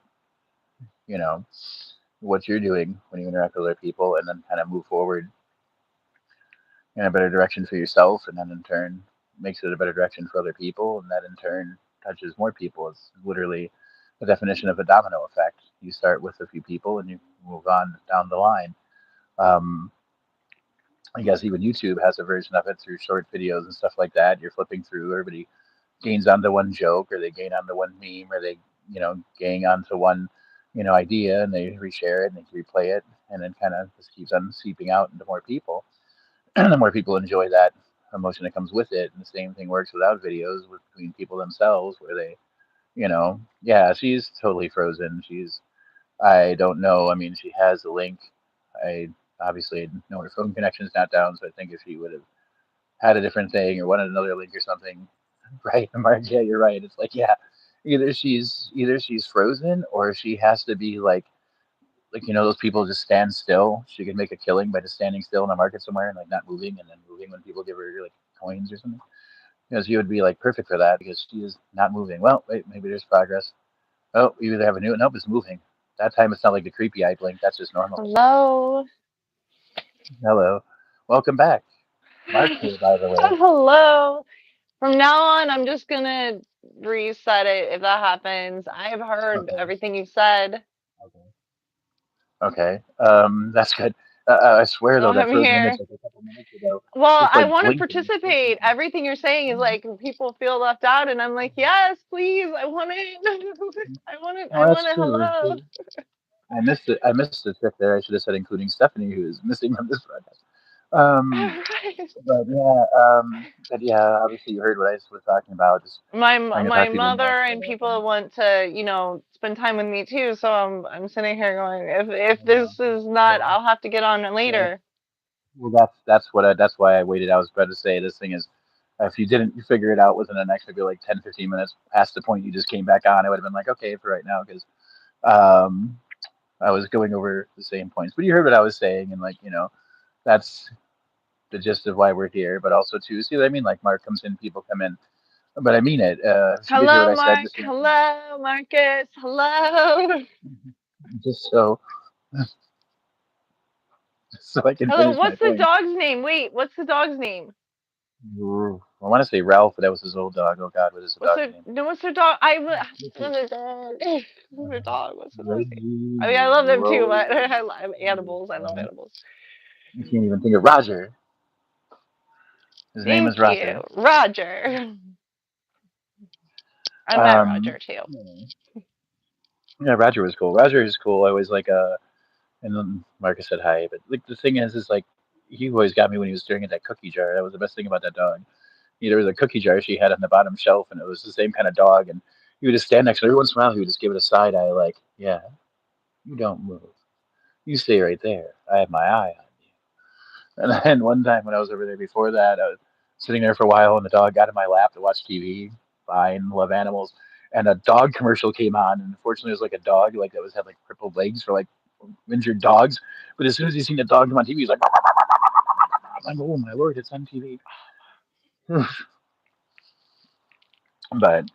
you know what you're doing when you interact with other people, and then kind of move forward in a better direction for yourself, and then in turn makes it a better direction for other people, and that in turn touches more people. It's literally the definition of a domino effect. You start with a few people, and you move on down the line. Um, I guess even YouTube has a version of it through short videos and stuff like that. You're flipping through, everybody gains onto one joke, or they gain onto one meme, or they, gang onto one, idea, and they reshare it and they replay it, and then kind of just keeps on seeping out into more people. And the more people enjoy that emotion that comes with it, and the same thing works without videos with between people themselves, where they, yeah, she's totally frozen. I don't know. I mean, she has a link. I obviously know her phone connection's not down, so I think if she would have had a different thing or wanted another link or something, right, Mark? Yeah, you're right. It's like, yeah, either she's frozen, or she has to be like those people just stand still. She could make a killing by just standing still in the market somewhere and like not moving, and then moving when people give her like coins or something. She would be like perfect for that because she is not moving. Well, wait, maybe there's progress. Oh, you either have a new. Nope, it's moving. That time it's not like the creepy eye blink. That's just normal. Hello. Hello, welcome back. Mark here, by the way. Hello. From now on, I'm just gonna reset it if that happens. I've heard Okay. everything you said, Okay. Okay. That's good. I swear so though, that I'm frozen image here. like a couple minutes ago Well, just I like want to blinked and participate. Everything you're saying is like people feel left out, and I'm like, yes, please, I want it. I want it. I oh, want that's it. true. That's Hello. true. I missed it. I missed the trick there. I should have said including Stephanie, who is missing from this broadcast. Um, but yeah, obviously you heard what I was talking about. Just trying to My talk people more mother into and it. people want to, spend time with me too. So I'm sitting here going, if Yeah. this is not, Well, I'll have to get on it well, later. well, that's why I waited. I was about to say this thing is, if you didn't figure it out within the next maybe like 10, 15 minutes past the point you just came back on, I would have been like, okay, for right now, because um, I was going over the same points. But you heard what I was saying, and that's the gist of why we're here. But also too, see what I mean? Like Mark comes in, people come in, but I mean it. If you did hear what Hello, I said, Mark. just Hello, Marcus. Hello. just so so I can Hello. finish my What's the point. dog's name? Wait, what's the dog's name? I want to say Ralph, but that was his old dog. Oh God, what is the What's dog's their name? no? What's their dog? I This love is their dog. Their dog. What's the dog's name? I Reggie mean, I love them too, Rose. but I love animals. I love animals. I can't even think of Roger. His name is Thank Roger. you, Roger. I met Um, Roger too. yeah, yeah, Roger was cool. Roger is cool. I was like, and then Marcus said hi, but like the thing is like he always got me when he was staring at that cookie jar. That was the best thing about that dog. There was a cookie jar she had on the bottom shelf, and it was the same kind of dog. And he would just stand next to her every once in a while. He would just give it a side eye, like, "Yeah, you don't move. You stay right there. I have my eye on you." And then one time when I was over there before that, I was sitting there for a while, and the dog got in my lap to watch TV. Fine, love animals. And a dog commercial came on, and unfortunately, it was like a dog like that was had like crippled legs for like injured dogs. But as soon as he seen the dog come on TV, he's like, I'm like, "Oh my lord, it's on TV." But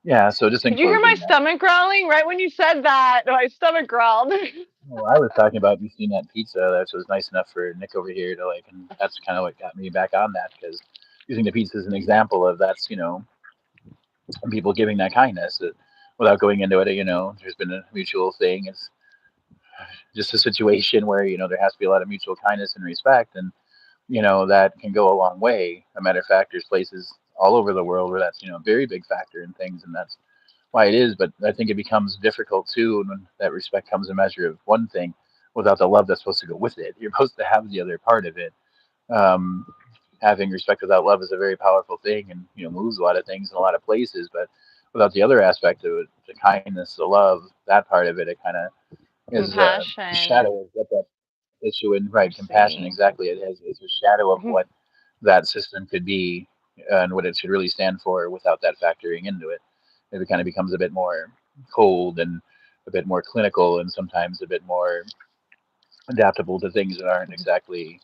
yeah, so just in Did you hear my closing, stomach growling right when you said that? My stomach growled. well, I was talking about you seen that pizza that was nice enough for Nick over here to like, and that's kind of what got me back on that because using the pizza as an example of that's people giving that kindness without going into it. There's been a mutual thing. It's just a situation where there has to be a lot of mutual kindness and respect, and that can go a long way. A matter of fact, there's places all over the world where that's a very big factor in things, and that's why it is. But I think it becomes difficult too when that respect comes a measure of one thing without the love that's supposed to go with it. You're supposed to have the other part of it. Um, Having respect without love is a very powerful thing, and moves a lot of things in a lot of places. But without the other aspect of it, the kindness, the love, that part of it, it kind of is a Compassion. shadow of what that issue and right compassion Mercy. exactly. It's a shadow of what that system could be and what it should really stand for without that factoring into it. It kind of becomes a bit more cold and a bit more clinical and sometimes a bit more adaptable to things that aren't exactly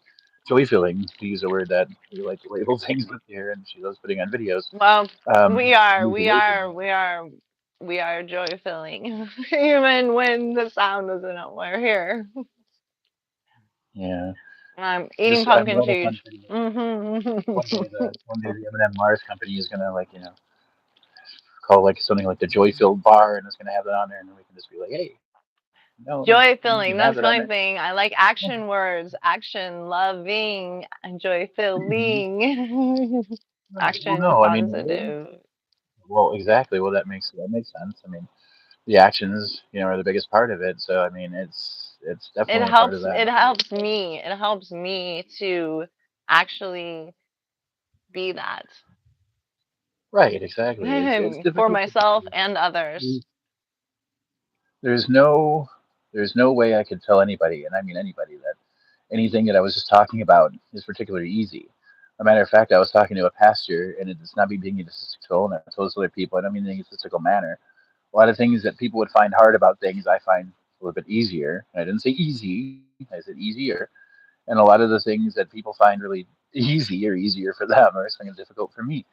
joy filling, to use a word that we like to label things with here, and she loves putting on videos. Well, we are, Move we away from are, that. we are, we are joy filling, even when the sound isn't. We're here. Yeah, I'm eating just I'm pumpkin almost seeds. on pretty. Hmm. One day the M&M Mars company is gonna like call like something like the joy filled bar, and it's gonna have that on there, and then we can just be like, hey, no, Joy you can filling. have That's that on my there. thing. I like action words. Action, loving, joy Mhm. filling. Right. Well, Action, no, I mean, positive. well, exactly. Well, that makes sense. I mean, the actions, are the biggest part of it. So, I mean, it's It definitely a part of helps. that. It helps me. It helps me to actually be that Right. Exactly. It's for difficult myself because and others. there's there's no there's no way I could tell anybody, and I mean anybody, that anything that I was just talking about is particularly easy. A matter of fact, I was talking to a pastor, and it's not me being egotistical, and I told other people, I don't mean in an egotistical manner. A lot of things that people would find hard about things, I find a little bit easier. And I didn't say easy, I said easier. And a lot of the things that people find really easy or easier for them are something difficult for me.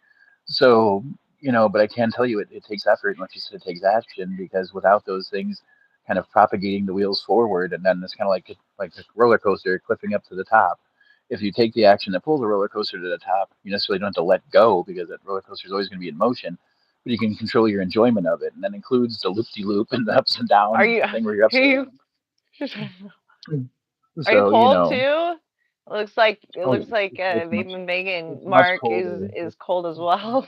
So, but I can tell you it takes effort, and like you said, it takes action, because without those things kind of propagating the wheels forward, and then it's kind of like a roller coaster clipping up to the top. If you take the action that pulls the roller coaster to the top, you necessarily don't have to let go, because that roller coaster is always going to be in motion, but you can control your enjoyment of it, and that includes the loop de loop and the ups and Are downs and you? the thing where you're Are upside you? down. Are you So, cold too? It oh, looks like they've been it's making much Mark colder. is cold as well.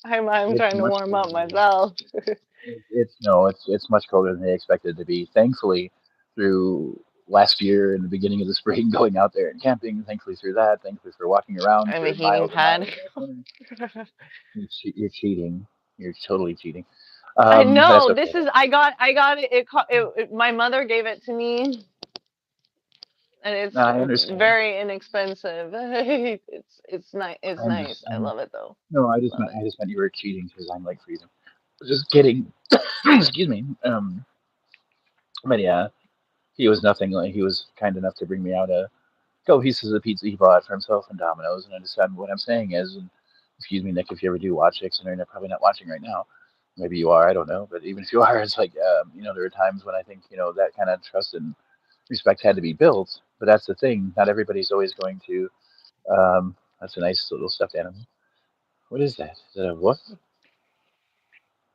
I'm It's trying to much warm up colder. myself. It's no, it's much colder than they expected it to be. Thankfully, through last year and the beginning of the spring, going out there and camping. Thankfully through that. Thankfully for walking around I'm a for heating miles and miles pad. in that winter. You're cheating. You're totally cheating. I But that's know okay this is though. I got it, my mother gave it to me and No, it's I understand. very inexpensive. It's nice. It's I nice. I understand. love it though. No, Love it. I just meant you were cheating because I'm like freezing. Just kidding. Excuse me. But yeah, he was nothing like he was kind enough to bring me out a couple pieces of pizza he bought for himself and Domino's, and I decided what I'm saying is, and excuse me, Nick, if you ever do watch it, and you're probably not watching right now. Maybe you are, I don't know. But even if you are, it's like, there are times when I think, that kind of trust and respect had to be built. But that's the thing. Not everybody's always going to. That's a nice little stuffed animal. What is that? Is that a wolf?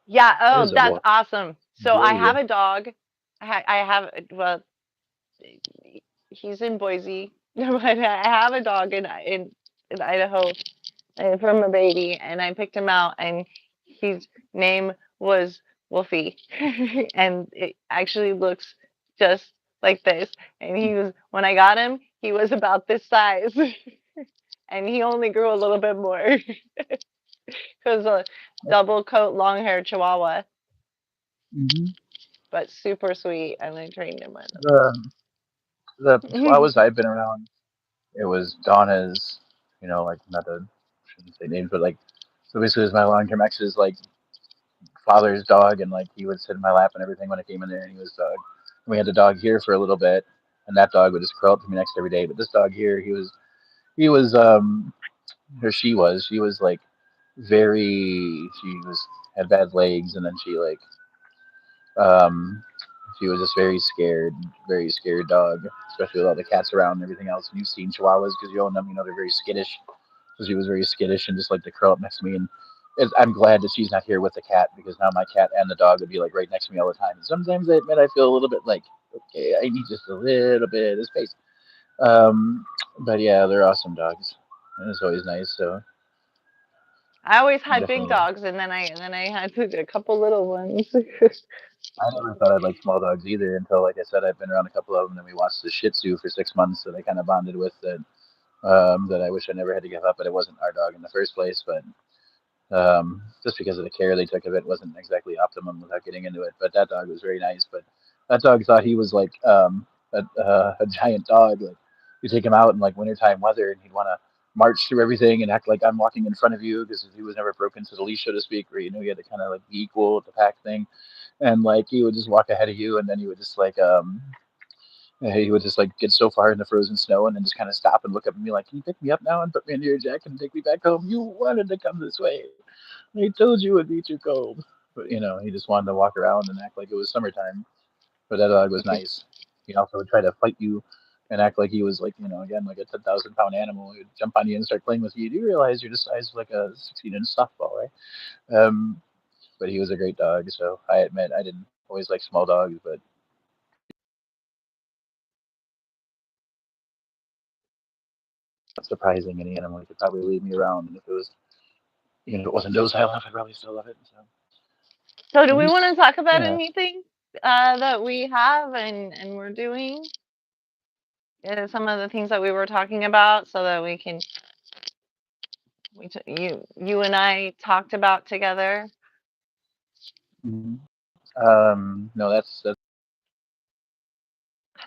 Yeah. That Oh, is a that's wolf. awesome. So I have Very. a dog. I have well, he's in Boise, but I have a dog in Idaho from a baby, and I picked him out, and his name was Wolfie, and it actually looks just like this. And he was when I got him, he was about this size, and he only grew a little bit more because a double coat, long hair Chihuahua, Hmm. but super sweet, and I trained him. I The the love Chihuahuas him. I've been around, it was Donna's, like not a shouldn't say names, but like so basically it was my long term ex's like father's dog, and like he would sit in my lap and everything when I came in there, and he was dog. And we had the dog here for a little bit, and that dog would just curl up to me next every day. But this dog here, he was or she was like she was had bad legs, and then um she was just very scared dog, especially with all the cats around and everything else. And you've seen Chihuahuas because you own them, they're very skittish. So she was very skittish and just like to curl up next to me. And I'm glad that she's not here with the cat, because now my cat and the dog would be like right next to me all the time. And sometimes I admit I feel a little bit like, okay, I need just a little bit of space. Um, but yeah, they're awesome dogs, and it's always nice. So I always had big definitely, dogs, and then I had a couple little ones. I never thought I'd like small dogs either until, like I said, I've been around a couple of them, and we watched the Shih Tzu for 6 months that I kind of bonded with, that I wish I never had to give up, but it wasn't our dog in the first place. But just because of the care they took of it wasn't exactly optimum without getting into it. But that dog was very nice. But that dog thought he was like a giant dog. Like you take him out in like wintertime weather, and he'd want to march through everything and act like I'm walking in front of you, because he was never broken to the leash, so to speak, where he had to kind of like be equal with the pack thing. And like he would just walk ahead of you, and then he would just like He would just like get so far in the frozen snow and then just kind of stop and look up at me like, "Can you pick me up now and put me into your jacket and take me back home? You wanted to come this way. I told you it would be too cold." But he just wanted to walk around and act like it was summertime. But that dog was nice. He also would try to fight you and act like he was like, again, like a 10,000 pound animal. He'd jump on you and start playing with you. Do you realize you're the size of like a 16-inch softball, right? But he was a great dog. So I admit I didn't always like small dogs, but surprising any animal he could probably leave me around. And if it was, if it wasn't docile enough, I'd probably still love it. So So, do at we want to least, talk about yeah. anything that we have and we're doing? Some of the things that we were talking about, so that we can you and I talked about together. Mm-hmm. No, that's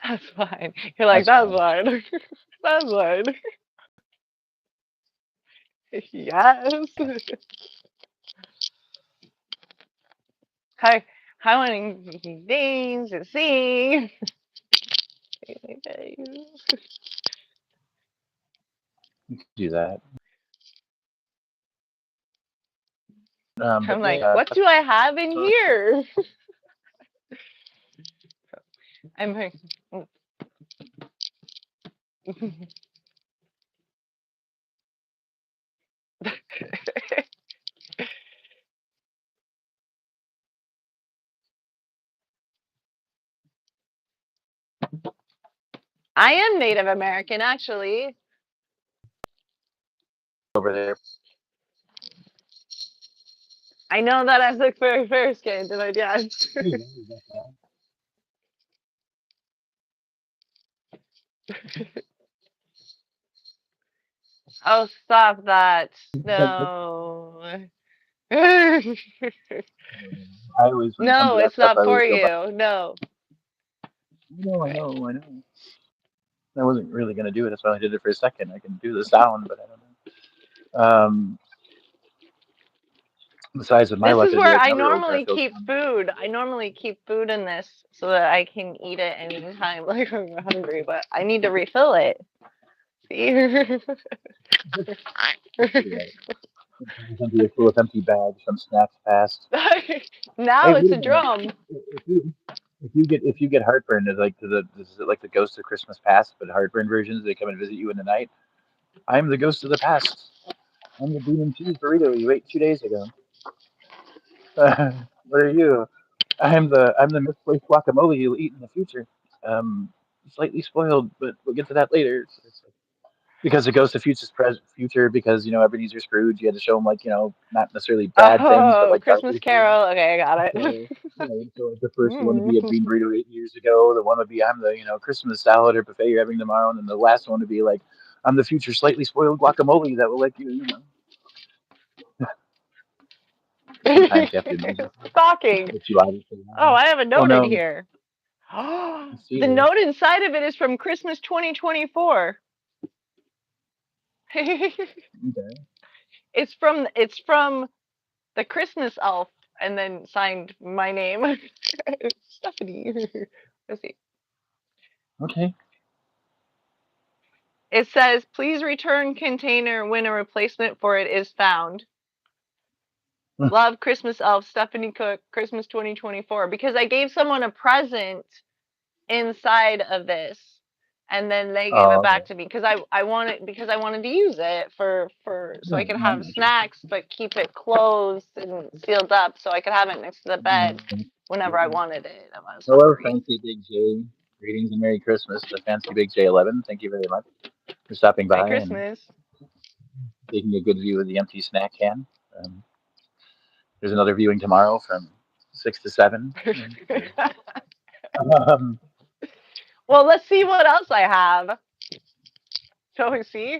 That's fine. You're like, that's that's fine. fine. That's fine. Yes. Hi, I want to dance and sing. You could do that. I'm But yeah, like, what do I have in so here? I'm like, I am Native American, actually. over there. I know that as a very fair skinned, and I yes. Oh, stop that. No. No, I always, when it comes to that it's stuff, I not always for go back. you. No. I know, I know. I wasn't really gonna do it. That's why I did it for a second. I can do the sound, but I don't know. The size of my This luck is is the where right I number of normally Garfield keep county. food. I normally keep food in this so that I can eat it anytime like I'm hungry, but I need to refill it. See? Do that. Sometimes empty it full of empty bags from snacks past. Now Hey, it's wait a a minute. drum. If you get heartburn, is like is it like the ghost of Christmas past, but heartburn versions? They come and visit you in the night. I'm the ghost of the past. I'm the bean and cheese burrito you ate 2 days ago. What are you? I'm the misplaced guacamole you'll eat in the future. Um, Slightly spoiled, but we'll get to that later. It's like, because it goes to future because Ebenezer Scrooge. You had to show him like not necessarily bad things, but Oh, like Christmas darker things. Carol. Okay, I got it. So so like the first one would be a bean burrito 8 years ago. The one would be I'm the Christmas salad or buffet you're having tomorrow, and then the last one would be like I'm the future slightly spoiled guacamole that will like sometimes you have to imagine things Stalking. that you obviously Oh, know. I have a Well, note in no, here. let's The see. note inside of it is from Christmas 2024. Okay. It's from the Christmas elf, and then signed my name, Stephanie. Let's see. Okay. It says, "Please return container when a replacement for it is found. Love, Christmas elf, Stephanie Cook, Christmas 2024." Because I gave someone a present inside of this, and then they gave it Oh, back okay. to me because I wanted to use it for so Yeah, I could no, I have got you. snacks but keep it closed and sealed up so I could have it next to the bed whenever I wanted it. I was Hello, hungry. Fancy Big J. Greetings and Merry Christmas to Fancy Big J11. Thank you very much for stopping Merry by and Christmas. taking a good view of the empty snack can. Um, there's another viewing tomorrow from 6 to 7. Um, Well, let's see what else I have. Shall we see?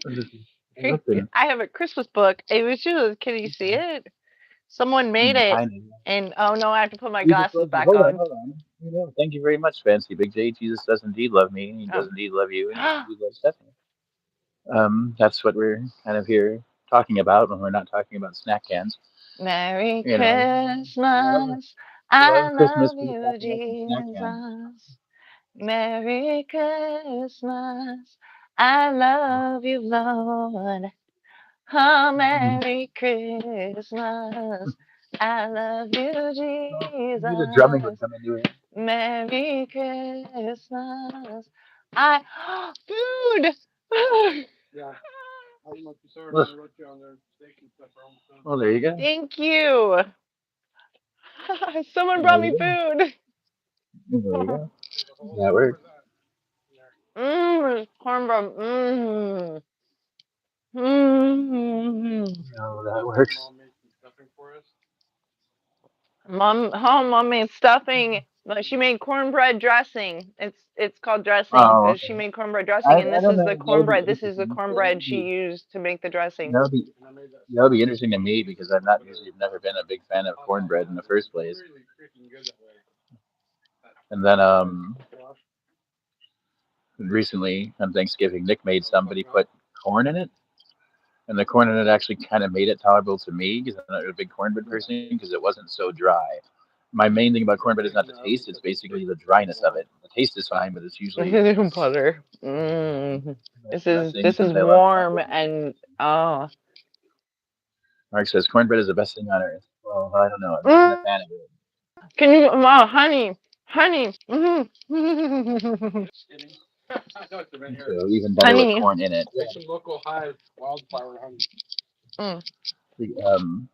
listen, I have a Christmas book. It was just, can you see it? Someone made it, kind of. and oh no, I have to put my Jesus glasses loves you. back Hold on, on. hold on. Thank you very much, Fancy Big J. Jesus does indeed love me, and he does Oh. indeed love you, and he does indeed love Stephanie. That's what we're kind of here talking about when we're not talking about snack cans. Merry You know, love, Christmas. I love Christmas love when we're you, talking about some snack cans. Jesus. Merry Christmas. I love you, Lord. Oh, Merry Christmas. I love you, Well, I knew the drumming would Jesus. come into it. Merry Christmas. I food. Ugh. Well, there you go. Thank you. Someone There brought you me go. food. There you go. That works. Cornbread. Mmm. No, that works. Mom made stuffing. Like she made cornbread dressing. It's called dressing Oh, because she okay. made cornbread dressing, and I this don't is know. the That would be cornbread. This is the interesting. That cornbread would she be used to make the dressing. that would be that would be interesting to me because I'm not usually never been a big fan of cornbread in the first place. And then recently on Thanksgiving, Nick made somebody put corn in it, and the corn in it actually kind of made it tolerable to me because I'm not a big cornbread person because it wasn't so dry. My main thing about cornbread is not the taste; it's basically the dryness of it. The taste is fine, but it's usually the Butter. dressing This since is I love warm dressing. and oh. Mark says cornbread is the best thing on earth. Well, I don't know. I've never been a Mm, fan of it. can you? Wow, honey. So even better with Honey. corn in it. Mm. Um,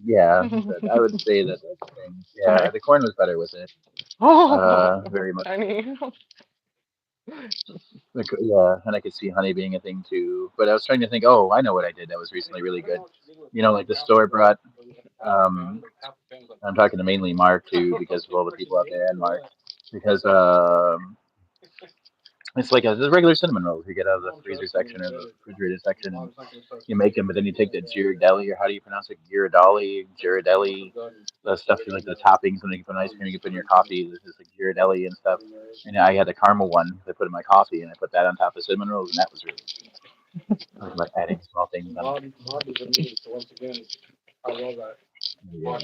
yeah, but I would say that that's the thing. Yeah, Sorry. the corn was better with it. Oh, Very much so. honey. Yeah, and I could see honey being a thing too. But I was trying to think. Oh, I know what I did. That was recently really good. Like the store brought. Um, I'm talking to mainly Mark too because of all the people out there and Mark because it's like the regular cinnamon rolls you get out of the freezer section or the refrigerator section, and you make them. But then you take the Ghirardelli, or how do you pronounce it? Ghirardelli, the stuff like the toppings when you put ice cream, you can put in your coffee. This is like Ghirardelli and stuff. And I had the caramel one that I put in my coffee, and I put that on top of cinnamon rolls, and that was really good. I was like adding small things on. Yeah.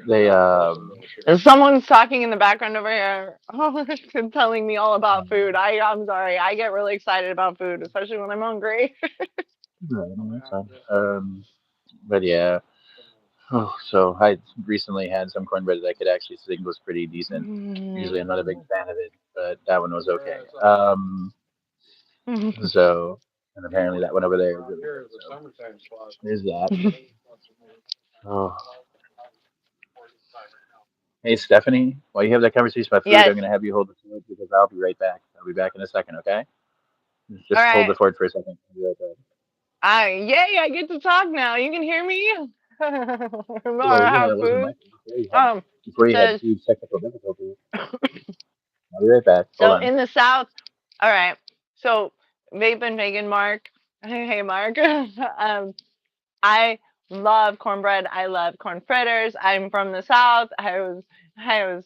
They If someone's talking in the background over here, and telling me all about food. I'm sorry. I get really excited about food, especially when I'm hungry. no, that's fine. But yeah. Oh, so I recently had some cornbread that I could actually think was pretty decent. Usually I'm not a big fan of it, but that one was okay. So, and apparently that one over there is really good. So there's that. Oh, hey Stephanie, while you have that conversation about food, I'm Yes. gonna have you hold the fort because I'll be right back. I'll be back in a second, okay? All Just hold the right. fort for a second. I'll be right back. Yay, I get to talk now. You can hear me? I Well, have it wasn't food. my fault Um, before you had says huge technical difficulties. I'll be right back. Hold so on. in the South. All right. So Vape and Megan Mark. Hey Mark. I love cornbread. I love corn fritters. I'm from the South. I was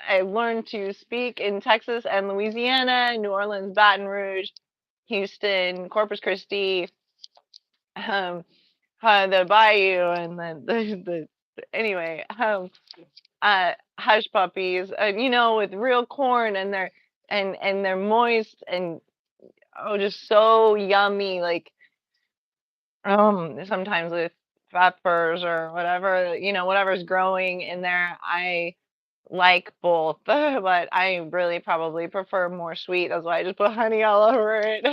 I learned to speak in Texas and Louisiana, New Orleans, Baton Rouge, Houston, Corpus Christi, um, the Bayou, and then anyway, hush puppies, with real corn, and they're moist and oh, just so yummy. Like sometimes with peppers or whatever, whatever's growing in there, I like both, but I really probably prefer more sweet. That's why I just put honey all over it.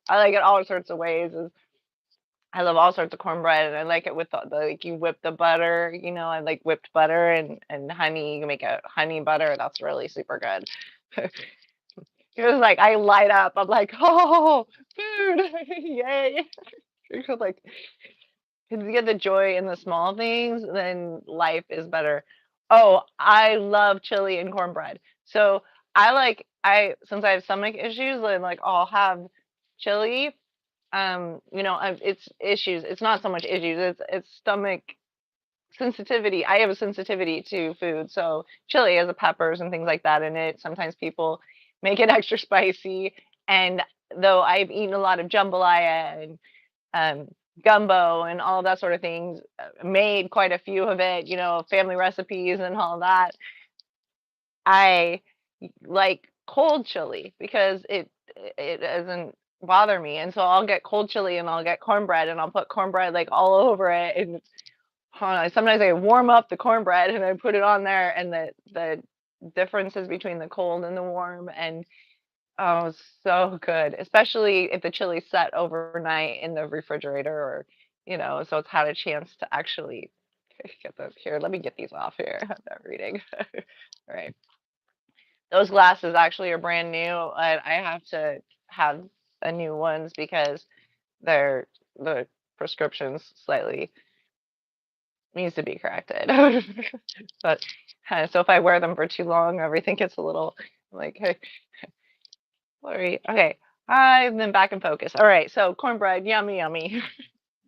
I like it all sorts of ways. I love all sorts of cornbread, and I like it with like you whip the butter. I like whipped butter and honey. You can make a honey butter. That's really super good. It was like I light up. I'm like, oh, food, yay! Because like, if you get the joy in the small things, then life is better. Oh, I love chili and cornbread. So since I have stomach issues, then like I'll have chili. It's issues. It's not so much issues. It's stomach sensitivity. I have a sensitivity to food, so chili has the peppers and things like that in it. Sometimes people make it extra spicy, and though I've eaten a lot of jambalaya and um, gumbo and all of that sort of things, made quite a few of it, family recipes and all that. like cold chili because it doesn't bother me. And so I'll get cold chili and I'll get cornbread and I'll put cornbread like all over it. And sometimes I warm up the cornbread and I put it on there, and the differences between the cold and the warm, and oh, so good, especially if the chili's set overnight in the refrigerator, or so it's had a chance to actually get those here. Let me get these off here. I'm not reading. All right. Those glasses actually are brand new, and I have to have a new ones because they're the prescription's slightly needs to be corrected. But so if I wear them for too long, everything gets a little like, hey, blurry. Okay, I've been back in focus. All right, so cornbread, yummy, yummy.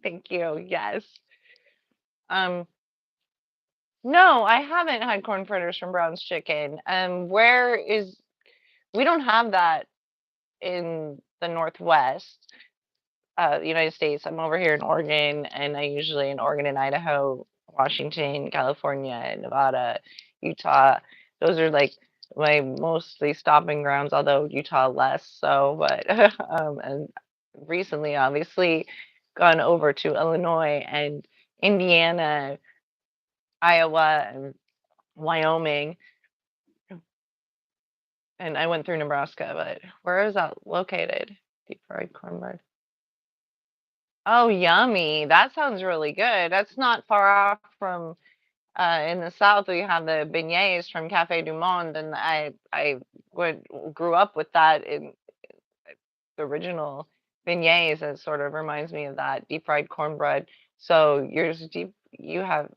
Thank you. Yes. Um, no, I haven't had corn fritters from Brown's Chicken. Where is we don't have that in the Northwest, United States. I'm over here in Oregon, and I usually in Oregon and Idaho, Washington, California, Nevada, Utah. Those are like my mostly stopping grounds, although Utah less so. But and recently, obviously, gone over to Illinois and Indiana, Iowa, and Wyoming, and I went through Nebraska. But where is that located? Deep fried cornbread. Oh, yummy. That sounds really good. That's not far off from in the South we have the beignets from Cafe du Monde, and I would grew up with that in the original beignets. It sort of reminds me of that deep fried cornbread. So yours deep you have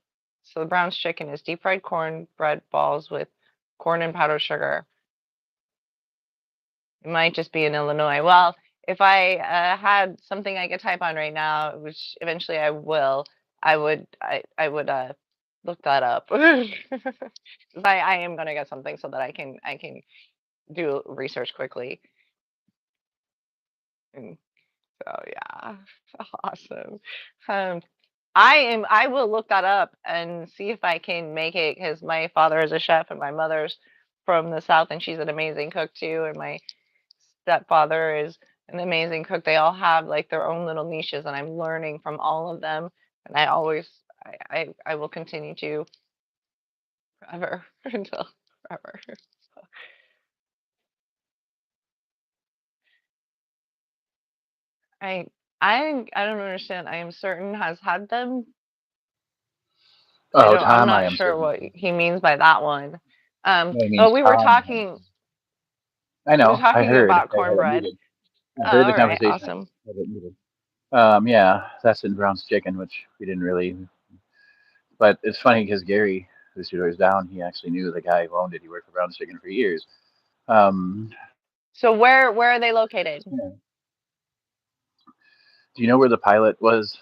so the Brown's Chicken is deep fried cornbread balls with corn and powdered sugar. It might just be in Illinois. Well, if I had something I could type on right now, which eventually I will, I would look that up. 'Cause I am gonna get something so that I can do research quickly. And so yeah, awesome. Um, I will look that up and see if I can make it because my father is a chef and my mother's from the South and she's an amazing cook too, and my stepfather is an amazing cook. They all have like their own little niches, and I'm learning from all of them. And I will continue to forever until forever. I I don't understand. I am certain has had them. Oh, I'm Tom, I not am sure certain. what he means by that one. No, he But means Tom. I we were know. I talking heard. about I had it cornbread. muted. I heard All the right, conversation. awesome. I had it muted. Yeah, that's in Brown's Chicken, which we didn't really. But it's funny because Gary, who's 2 doors down, he actually knew the guy who owned it. He worked for Brown's Chicken for years. Um, So where are they located? yeah. Do you know where the pilot was?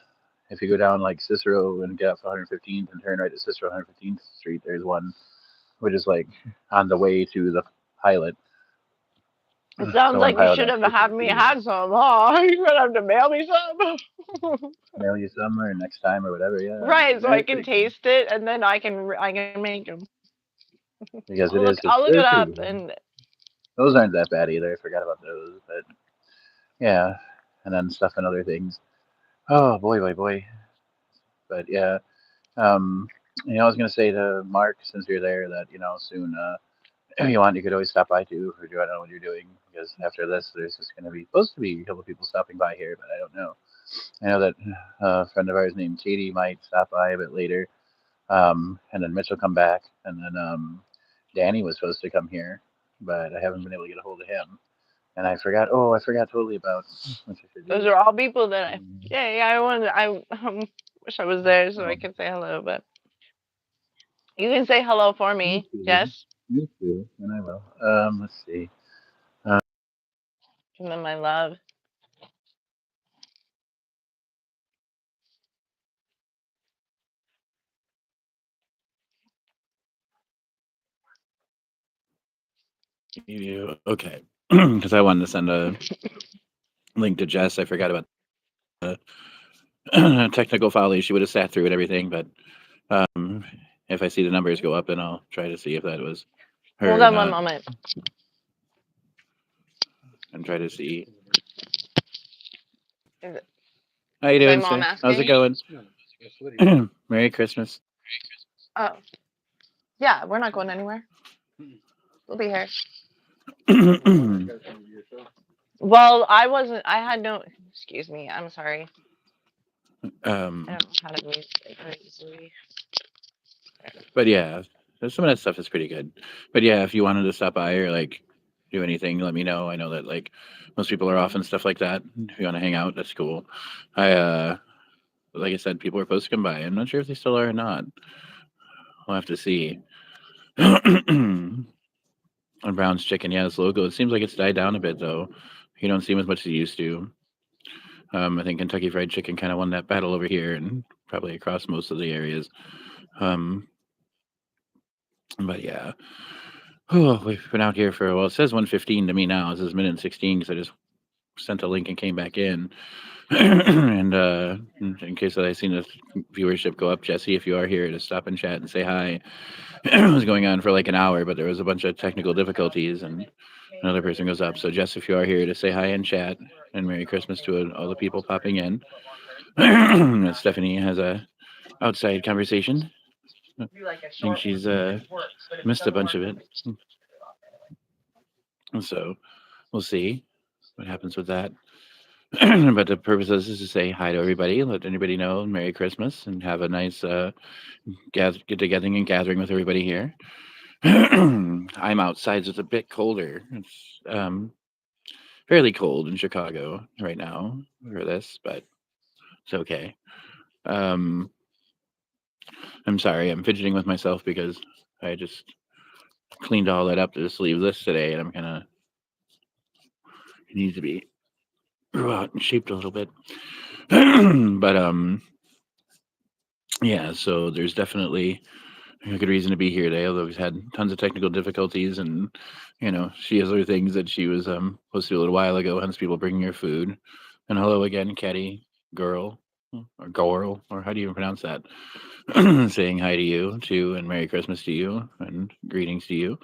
If you go down like Cicero and get off 115th and turn right at Cicero 115th Street, there's one which is like on the way to the pilot. It The sounds one like you pilot should on have had me 52. had some. Oh, you're gonna have to mail me some. Mail you some or next time or whatever. Yeah, Right, so I they're can pretty good taste it and then I can make them. because it is. I'll look They're it pretty up good. and Those aren't that bad either. I forgot about those, but yeah, and then stuff and other things. Oh boy, boy, boy. But yeah, um, I was gonna say to Mark since you're there that soon, if you want, you could always stop by too, or do I don't know what you're doing because after this, there's just gonna be supposed to be a couple of people stopping by here, but I don't know. I know that a friend of ours named Katie might stop by a bit later, and then Mitch will come back, and then Danny was supposed to come here, but I haven't been able to get a hold of him. And I forgot. Oh, I forgot totally about what I should those do. are all people that Um, yeah, I want wish I was there so I oh, could say hello, but you can say hello for me me. too. Yes. Me too. And I will. Let's see. And then my love. You okay? Because I wanted to send a link to Jess. I forgot about the technical folly. She would have sat through it everything, but if I see the numbers go up, then I'll try to see if that was. Hold or on one not, moment. and try to see. Is, How you is my doing, mom sir? How's it asking? going? Merry Christmas. Oh, yeah, we're not going anywhere. We'll be here. Well, I wasn't. I had no. Excuse me. I'm sorry. I um, don't know how to mute it very easily. but yeah, some of that stuff is pretty good. But yeah, if you wanted to stop by or like do anything, let me know. I know that like most people are off and stuff like that. If you want to hang out, that's cool. I like I said, people are supposed to come by. I'm not sure if they still are or not. We'll have to see. On Brown's Chicken, yeah, this logo. It seems like it's died down a bit though. You don't see him as much as you used to. I think Kentucky Fried Chicken kind of won that battle over here and probably across most of the areas. Um, but yeah, oh, we've been out here for, well, it says 1:15 to me now. This is minute and 16 because I just sent a link and came back in. And in case that I seen the viewership go up, Jesse, if you are here to stop and chat and say hi. It was going on for like an hour, but there was a bunch of technical difficulties and another person goes up. So, Jess, if you are here to say hi and chat and Merry Christmas to all the people popping in. Stephanie has a outside conversation. I think she's missed a bunch of it. So we'll see what happens with that. But the purpose of this is to say hi to everybody, let anybody know Merry Christmas, and have a nice get together and gathering with everybody here. I'm outside, so it's a bit colder. It's fairly cold in Chicago right now for this, but it's okay. Um, I'm sorry, I'm fidgeting with myself because I just cleaned all that up to just leave this today, and I'm gonna need to be shaped a little bit. But yeah. So there's definitely a good reason to be here today. Although we've had tons of technical difficulties, and she has other things that she was supposed to do a little while ago. Hence, people bringing her food. And hello again, Caddy girl or girl, or how do you pronounce that? Saying hi to you too, and Merry Christmas to you, and greetings to you.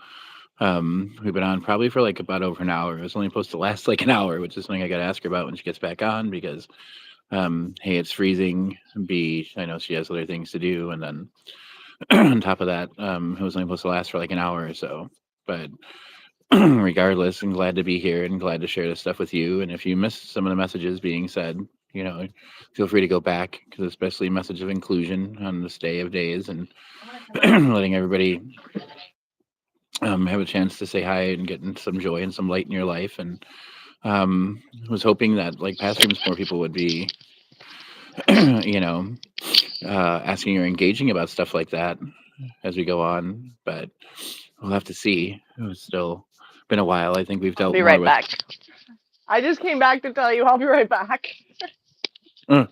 We've been on probably for like about over an hour. It was only supposed to last like an hour, which is something I got to ask her about when she gets back on because, hey, it's freezing. B, I know she has other things to do, and then on top of that, it was only supposed to last for like an hour or so. But regardless, I'm glad to be here and glad to share this stuff with you. And if you missed some of the messages being said, you know, feel free to go back because especially a message of inclusion on this day of days and letting everybody have a chance to say hi and getting some joy and some light in your life. And was hoping that like past streams, more people would be, you know, asking or engaging about stuff like that as we go on. But we'll have to see. It was still been a while. I think we've I'll dealt be more right with. back. I just came back to tell you I'll be right back. Uh,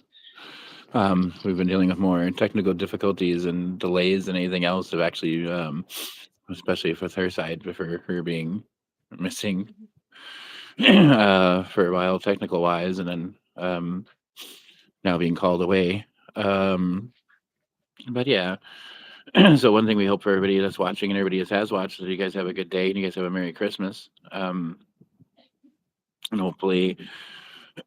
we've been dealing with more technical difficulties and delays than anything else. Of actually, especially with her side, with her being missing for a while, technical wise, and then now being called away. Um, but yeah, so one thing we hope for everybody that's watching and everybody that has watched is that you guys have a good day and you guys have a Merry Christmas. And hopefully,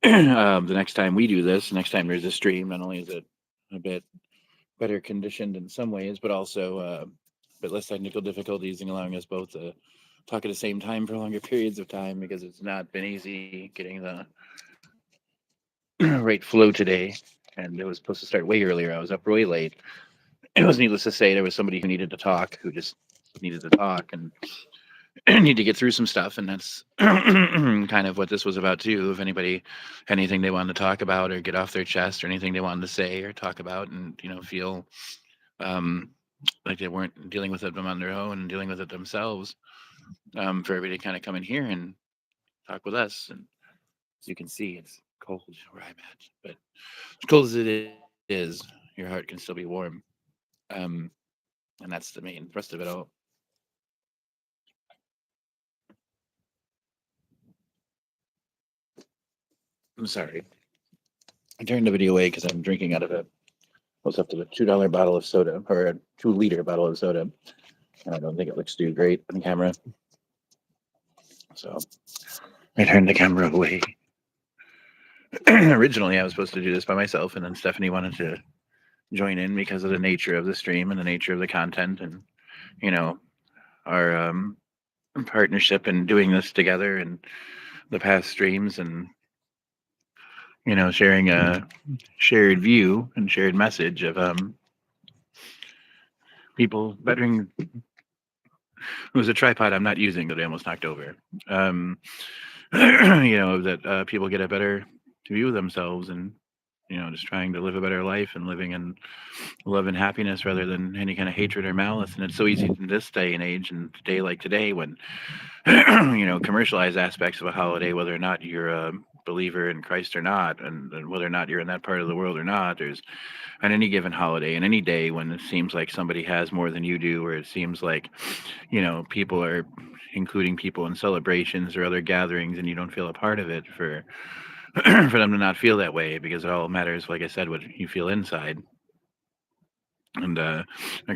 the next time we do this, next time there's a stream, not only is it a bit better conditioned in some ways, but also a bit less technical difficulties and allowing us both to talk at the same time for longer periods of time because it's not been easy getting the right flow today. And it was supposed to start way earlier. I was up way late. It was needless to say there was somebody who needed to talk, who just needed to talk and need to get through some stuff, and that's kind of what this was about too. If anybody anything they wanted to talk about or get off their chest or anything they wanted to say or talk about and feel um, like they weren't dealing with it on their own and dealing with it themselves, for everybody to kind of come in here and talk with us. And as you can see, it's cold where I'm at, but as cold as it is, your heart can still be warm. Um, and that's the main thrust of it all. I'm sorry. I turned the video away because I'm drinking out of a what's up to a $2 bottle of soda or a 2 liter bottle of soda. And I don't think it looks too great on camera. So I turned the camera away. Originally, I was supposed to do this by myself, and then Stephanie wanted to join in because of the nature of the stream and the nature of the content, and you know our partnership and doing this together and the past streams, and sharing a shared view and shared message of people bettering. It was a tripod I'm not using that I almost knocked over. Um, that people get a better view of themselves, and just trying to live a better life and living in love and happiness rather than any kind of hatred or malice. And it's so easy in this day and age, and day like today, when commercialized aspects of a holiday, whether or not you're a believer in Christ or not, and whether or not you're in that part of the world or not, there's on any given holiday and any day when it seems like somebody has more than you do, or it seems like people are including people in celebrations or other gatherings, and you don't feel a part of it, for for them to not feel that way, because it all matters, like I said, what you feel inside. And of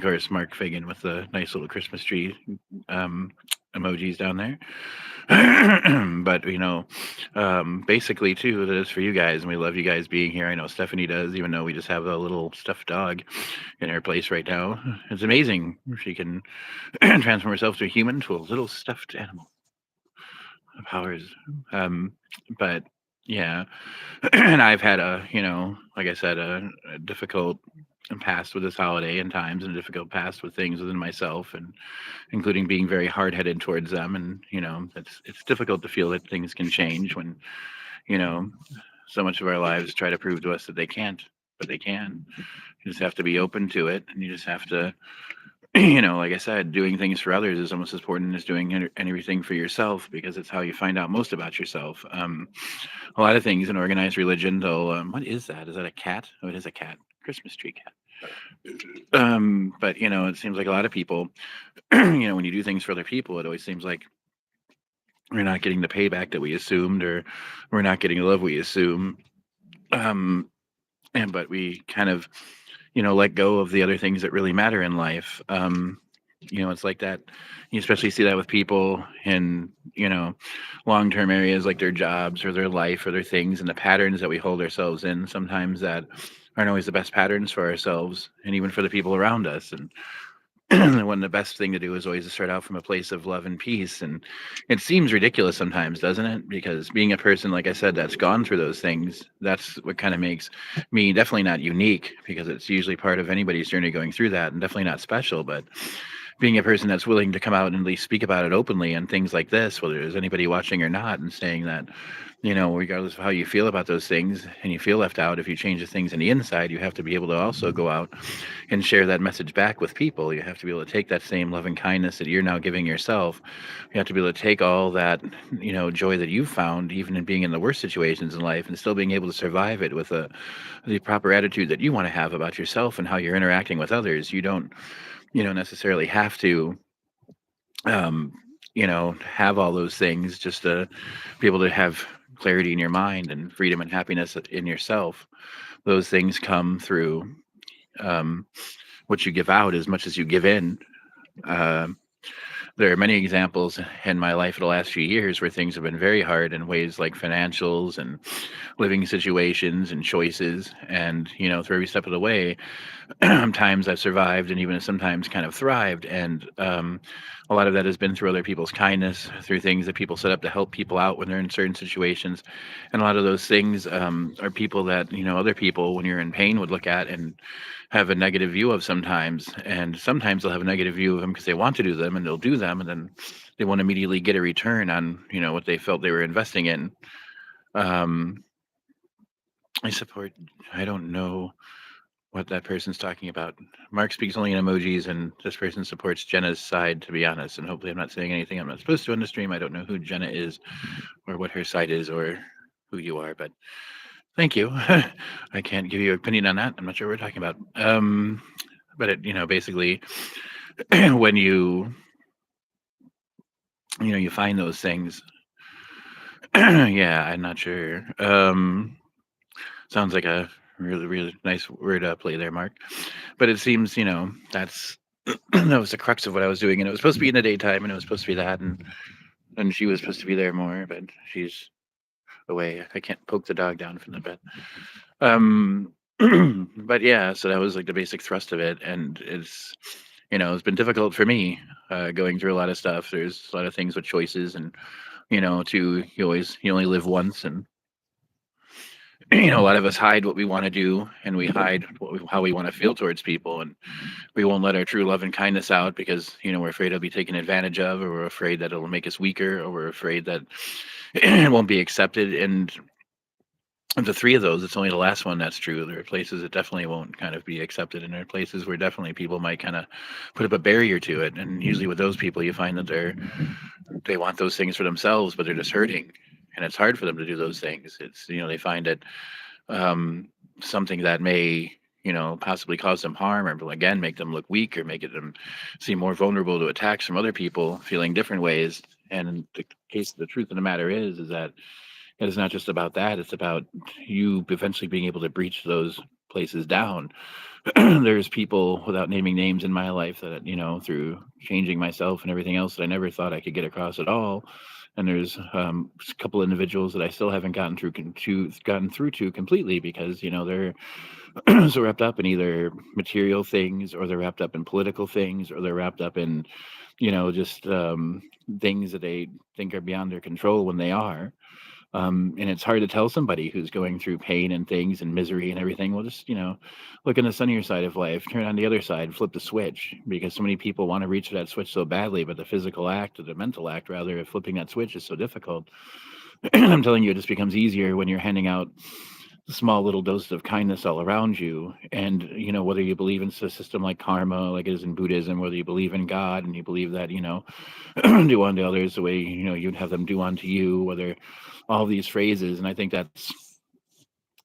course, Mark Fagan with the nice little Christmas tree um, emojis down there. But basically too, that is for you guys, and we love you guys being here. I know Stephanie does, even though we just have a little stuffed dog in her place right now. It's amazing. She can transform herself to a human, to a little stuffed animal. Powers. um but yeah. And I've had like I said, a difficult past with this holiday and times, and a difficult past with things within myself, and including being very hard-headed towards them. And it's difficult to feel that things can change when you know so much of our lives try to prove to us that they can't, but they can. You just have to be open to it, and you just have to like I said, doing things for others is almost as important as doing anything for yourself, because it's how you find out most about yourself. A lot of things in organized religion, though. What is that? Is that a cat? Oh, it is a cat. Christmas tree cat. But it seems like a lot of people, when you do things for other people, it always seems like we're not getting the payback that we assumed, or we're not getting the love we assume. Um, and but we kind of let go of the other things that really matter in life. It's like that. You especially see that with people in long-term areas, like their jobs or their life or their things, and the patterns that we hold ourselves in sometimes that aren't always the best patterns for ourselves and even for the people around us. And when the best thing to do is always to start out from a place of love and peace. And it seems ridiculous sometimes, doesn't it? Because being a person, like I said, that's gone through those things, that's what kind of makes me definitely not unique, because it's usually part of anybody's journey going through that, and definitely not special. But being a person that's willing to come out and at least speak about it openly and things like this, whether there's anybody watching or not, and saying that, regardless of how you feel about those things and you feel left out, if you change the things in the inside, you have to be able to also go out and share that message back with people. You have to be able to take that same love and kindness that you're now giving yourself. You have to be able to take all that, joy that you've found, even in being in the worst situations in life, and still being able to survive it with the proper attitude that you want to have about yourself and how you're interacting with others. You don't, necessarily have to, um, have all those things just to be able to have clarity in your mind and freedom and happiness in yourself. Those things come through um, what you give out as much as you give in. Um, there are many examples in my life in the last few years where things have been very hard in ways like financials and living situations and choices. And, through every step of the way, times I've survived and even sometimes kind of thrived. And a lot of that has been through other people's kindness, through things that people set up to help people out when they're in certain situations. And a lot of those things are people that, other people, when you're in pain, would look at and have a negative view of sometimes. And sometimes they'll have a negative view of them because they want to do them, and they'll do them. And then they won't immediately get a return on, what they felt they were investing in. Um, I support, I don't know what that person's talking about. Mark speaks only in emojis, and this person supports Jenna's side, to be honest. And hopefully, I'm not saying anything I'm not supposed to on the stream. I don't know who Jenna is, or what her side is, or who you are, but thank you. I can't give you an opinion on that. I'm not sure what we're talking about. But it, basically, when you find those things, yeah, I'm not sure. Sounds like a really, really nice word play there, Mark. But it seems, that's That was the crux of what I was doing, and it was supposed to be in the daytime, and it was supposed to be that, and she was supposed to be there more, but she's away. I can't poke the dog down from the bed. Um, but yeah, so that was like the basic thrust of it, and it's been difficult for me going through a lot of stuff. There's a lot of things with choices, and you only live once, and a lot of us hide what we want to do, and we hide how we want to feel towards people, and we won't let our true love and kindness out because we're afraid it'll be taken advantage of, or we're afraid that it'll make us weaker, or we're afraid that it won't be accepted. And of the three of those, it's only the last one that's true. There are places that definitely won't kind of be accepted, and there are places where definitely people might kind of put up a barrier to it. And usually with those people, you find that they want those things for themselves, but they're just hurting, and it's hard for them to do those things. It's they find it um, something that may possibly cause them harm, or again make them look weak, or make them seem more vulnerable to attacks from other people feeling different ways. And in the case, the truth of the matter is that it's not just about that. It's about you eventually being able to breach those places down. There's people, without naming names, in my life that through changing myself and everything else, that I never thought I could get across at all. And there's a couple individuals that I still haven't gotten through to completely, because they're so wrapped up in either material things, or they're wrapped up in political things, or they're wrapped up in just things that they think are beyond their control when they are. And it's hard to tell somebody who's going through pain and things and misery and everything, well, just, look on the sunnier side of life, turn on the other side, flip the switch, because so many people want to reach for that switch so badly, but the physical act, or the mental act rather, of flipping that switch is so difficult. I'm telling you, it just becomes easier when you're handing out small little doses of kindness all around you. And, whether you believe in a system like karma, like it is in Buddhism, whether you believe in God and you believe that, do unto others the way you'd have them do unto you, whether all these phrases. And I think that's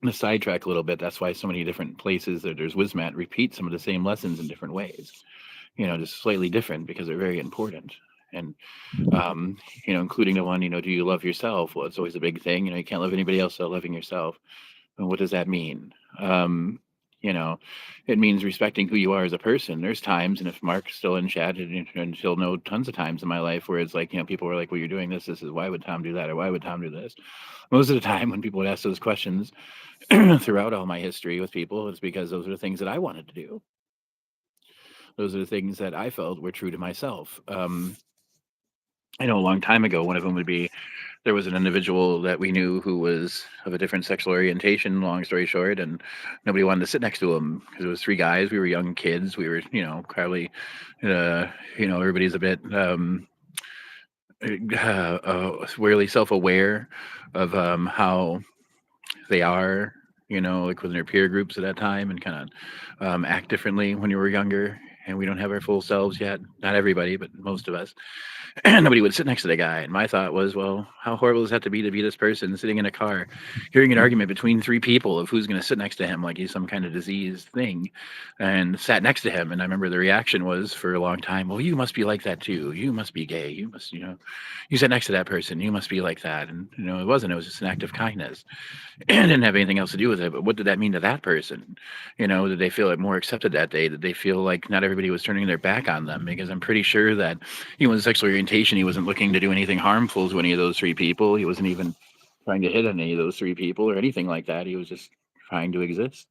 the sidetrack a little bit. That's why so many different places that there's Wismat repeat some of the same lessons in different ways, just slightly different, because they're very important. And um, including the one, do you love yourself? Well, it's always a big thing. You can't love anybody else without loving yourself. And what does that mean? You know, it means respecting who you are as a person. There's times, and if Mark's still in chat, and she'll know tons of times in my life where it's like, people were like, well, you're doing this. This is, why would Tom do that? Or why would Tom do this? Most of the time when people would ask those questions throughout all my history with people, it's because those are the things that I wanted to do. Those are the things that I felt were true to myself. I know a long time ago, one of them would be, there was an individual that we knew who was of a different sexual orientation, long story short, and nobody wanted to sit next to him because it was three guys. We were young kids. We were, probably, everybody's a bit really self-aware of how they are, like within their peer groups at that time, and kind of act differently when you were younger. And we don't have our full selves yet. Not everybody, but most of us. And nobody would sit next to the guy. And my thought was, well, how horrible does that to be this person sitting in a car, hearing an argument between three people of who's going to sit next to him like he's some kind of diseased thing, and sat next to him. And I remember the reaction was for a long time, well, you must be like that too. You must be gay. You must, you sat next to that person. You must be like that. And, it wasn't. It was just an act of kindness. And didn't have anything else to do with it. But what did that mean to that person? Did they feel it more accepted that day? Did they feel like not everybody was turning their back on them? Because I'm pretty sure that his sexual orientation, he wasn't looking to do anything harmful to any of those three people. He wasn't even trying to hit on any of those three people or anything like that. He was just trying to exist.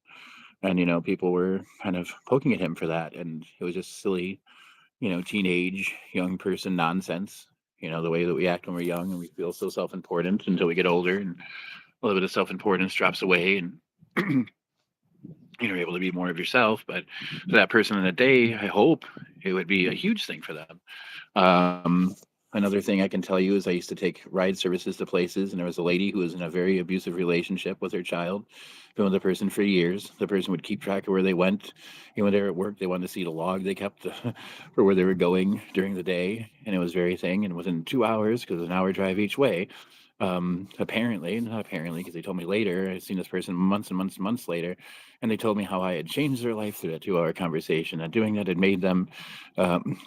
And, people were kind of poking at him for that. And it was just silly, teenage young person nonsense. The way that we act when we're young and we feel so self-important until we get older, and a little bit of self-importance drops away, and you're able to be more of yourself. But for that person in a day, I hope it would be a huge thing for them. Another thing I can tell you is I used to take ride services to places, and there was a lady who was in a very abusive relationship with her child, been with the person for years. The person would keep track of where they went. When they were at work, they wanted to see the log they kept for where they were going during the day, and it was very thing. And within 2 hours, because it's an hour drive each way, apparently, not apparently, because they told me later, I'd seen this person months and months and months later, and they told me how I had changed their life through that 2 hour conversation. And doing that had made them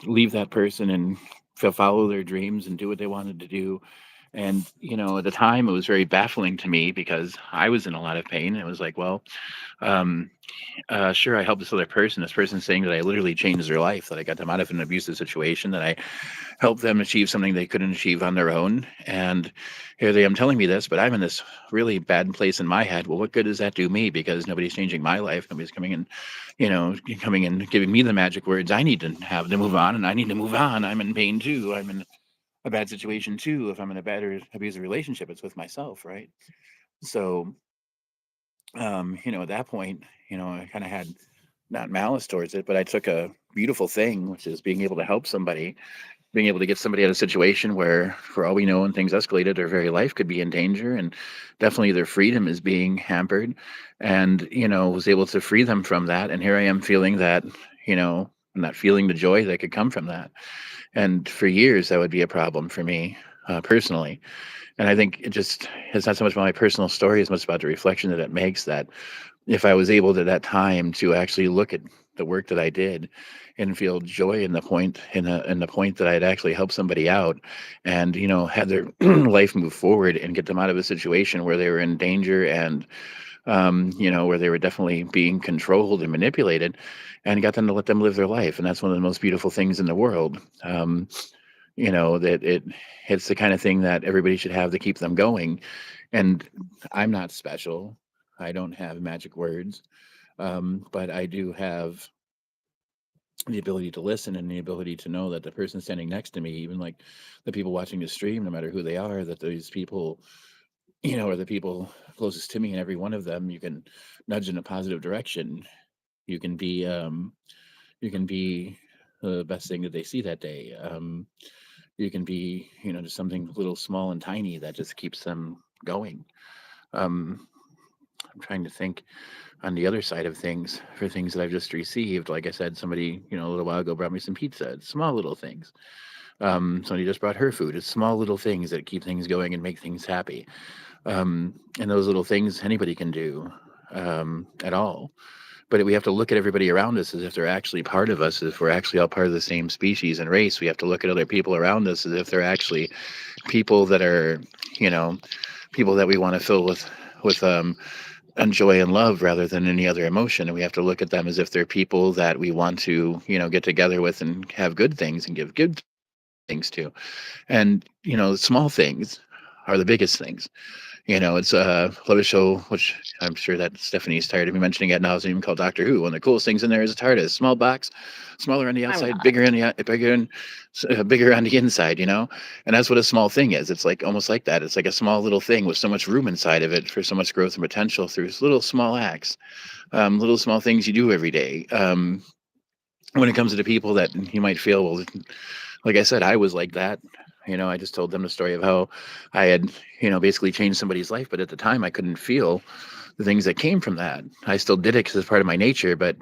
leave that person and follow their dreams and do what they wanted to do. And, at the time, it was very baffling to me because I was in a lot of pain. It was like, well, um, sure, I helped this other person. This person saying that I literally changed their life, that I got them out of an abusive situation, that I helped them achieve something they couldn't achieve on their own. And here they am telling me this, but I'm in this really bad place in my head. Well, what good does that do me? Because nobody's changing my life. Nobody's coming and giving me the magic words I need to have to move on. And I need to move on. I'm in pain too. I'm in a bad situation too. If I'm in a bad or abusive relationship, it's with myself, right? So, at that point, I kind of had not malice towards it, but I took a beautiful thing, which is being able to help somebody, being able to get somebody out of a situation where, for all we know, when things escalated, their very life could be in danger, and definitely their freedom is being hampered. And was able to free them from that. And here I am feeling that, I'm not feeling the joy that could come from that. And for years, that would be a problem for me personally. And I think it's not so much about my personal story as much about the reflection that it makes, that if I was able at that time to actually look at the work that I did and feel joy in the point that I'd actually helped somebody out, and had their life move forward and get them out of a situation where they were in danger, and where they were definitely being controlled and manipulated, and got them to let them live their life. And that's one of the most beautiful things in the world. That it's the kind of thing that everybody should have to keep them going. And I'm not special. I don't have magic words, but I do have the ability to listen and the ability to know that the person standing next to me, even like the people watching the stream, no matter who they are, that these people, are the people closest to me, and every one of them you can nudge in a positive direction. You can be, you can be the best thing that they see that day. You can be, just something little small and tiny that just keeps them going. Um, I'm trying to think on the other side of things, for things that I've just received. Like I said, somebody, a little while ago brought me some pizza. It's small little things. Somebody just brought her food. It's small little things that keep things going and make things happy. And those little things anybody can do at all. But we have to look at everybody around us as if they're actually part of us, as if we're actually all part of the same species and race. We have to look at other people around us as if they're actually people that are, you know, people that we want to fill with and joy and love rather than any other emotion. And we have to look at them as if they're people that we want to, get together with and have good things and give good things to. And, small things are the biggest things. It's Love a Show, which I'm sure that Stephanie's tired of me mentioning it now, nauseam, called Doctor Who. One of the coolest things in there is a TARDIS, small box, smaller on the I'm outside, not. bigger on the inside. And that's what a small thing is. It's like almost like that. It's like a small little thing with so much room inside of it for so much growth and potential through little small acts, little small things you do every day. When it comes to the people that you might feel, well, like I said, I was like that. I just told them the story of how I had, basically changed somebody's life, but at the time I couldn't feel the things that came from that. I still did it because it's part of my nature, but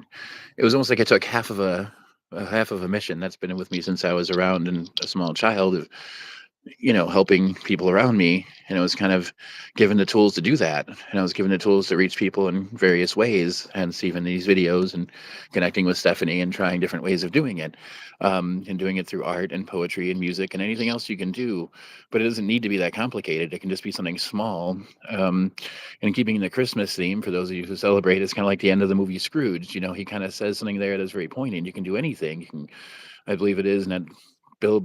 it was almost like I took half of a mission that's been with me since I was around and a small child, helping people around me. And I was kind of given the tools to do that. And I was given the tools to reach people in various ways, and even these videos and connecting with Stephanie and trying different ways of doing it, and doing it through art and poetry and music and anything else you can do. But it doesn't need to be that complicated. It can just be something small. And keeping the Christmas theme, for those of you who celebrate, it's kind of like the end of the movie Scrooge. He kind of says something there that's very poignant. You can do anything. You can, I believe it is, and that Bill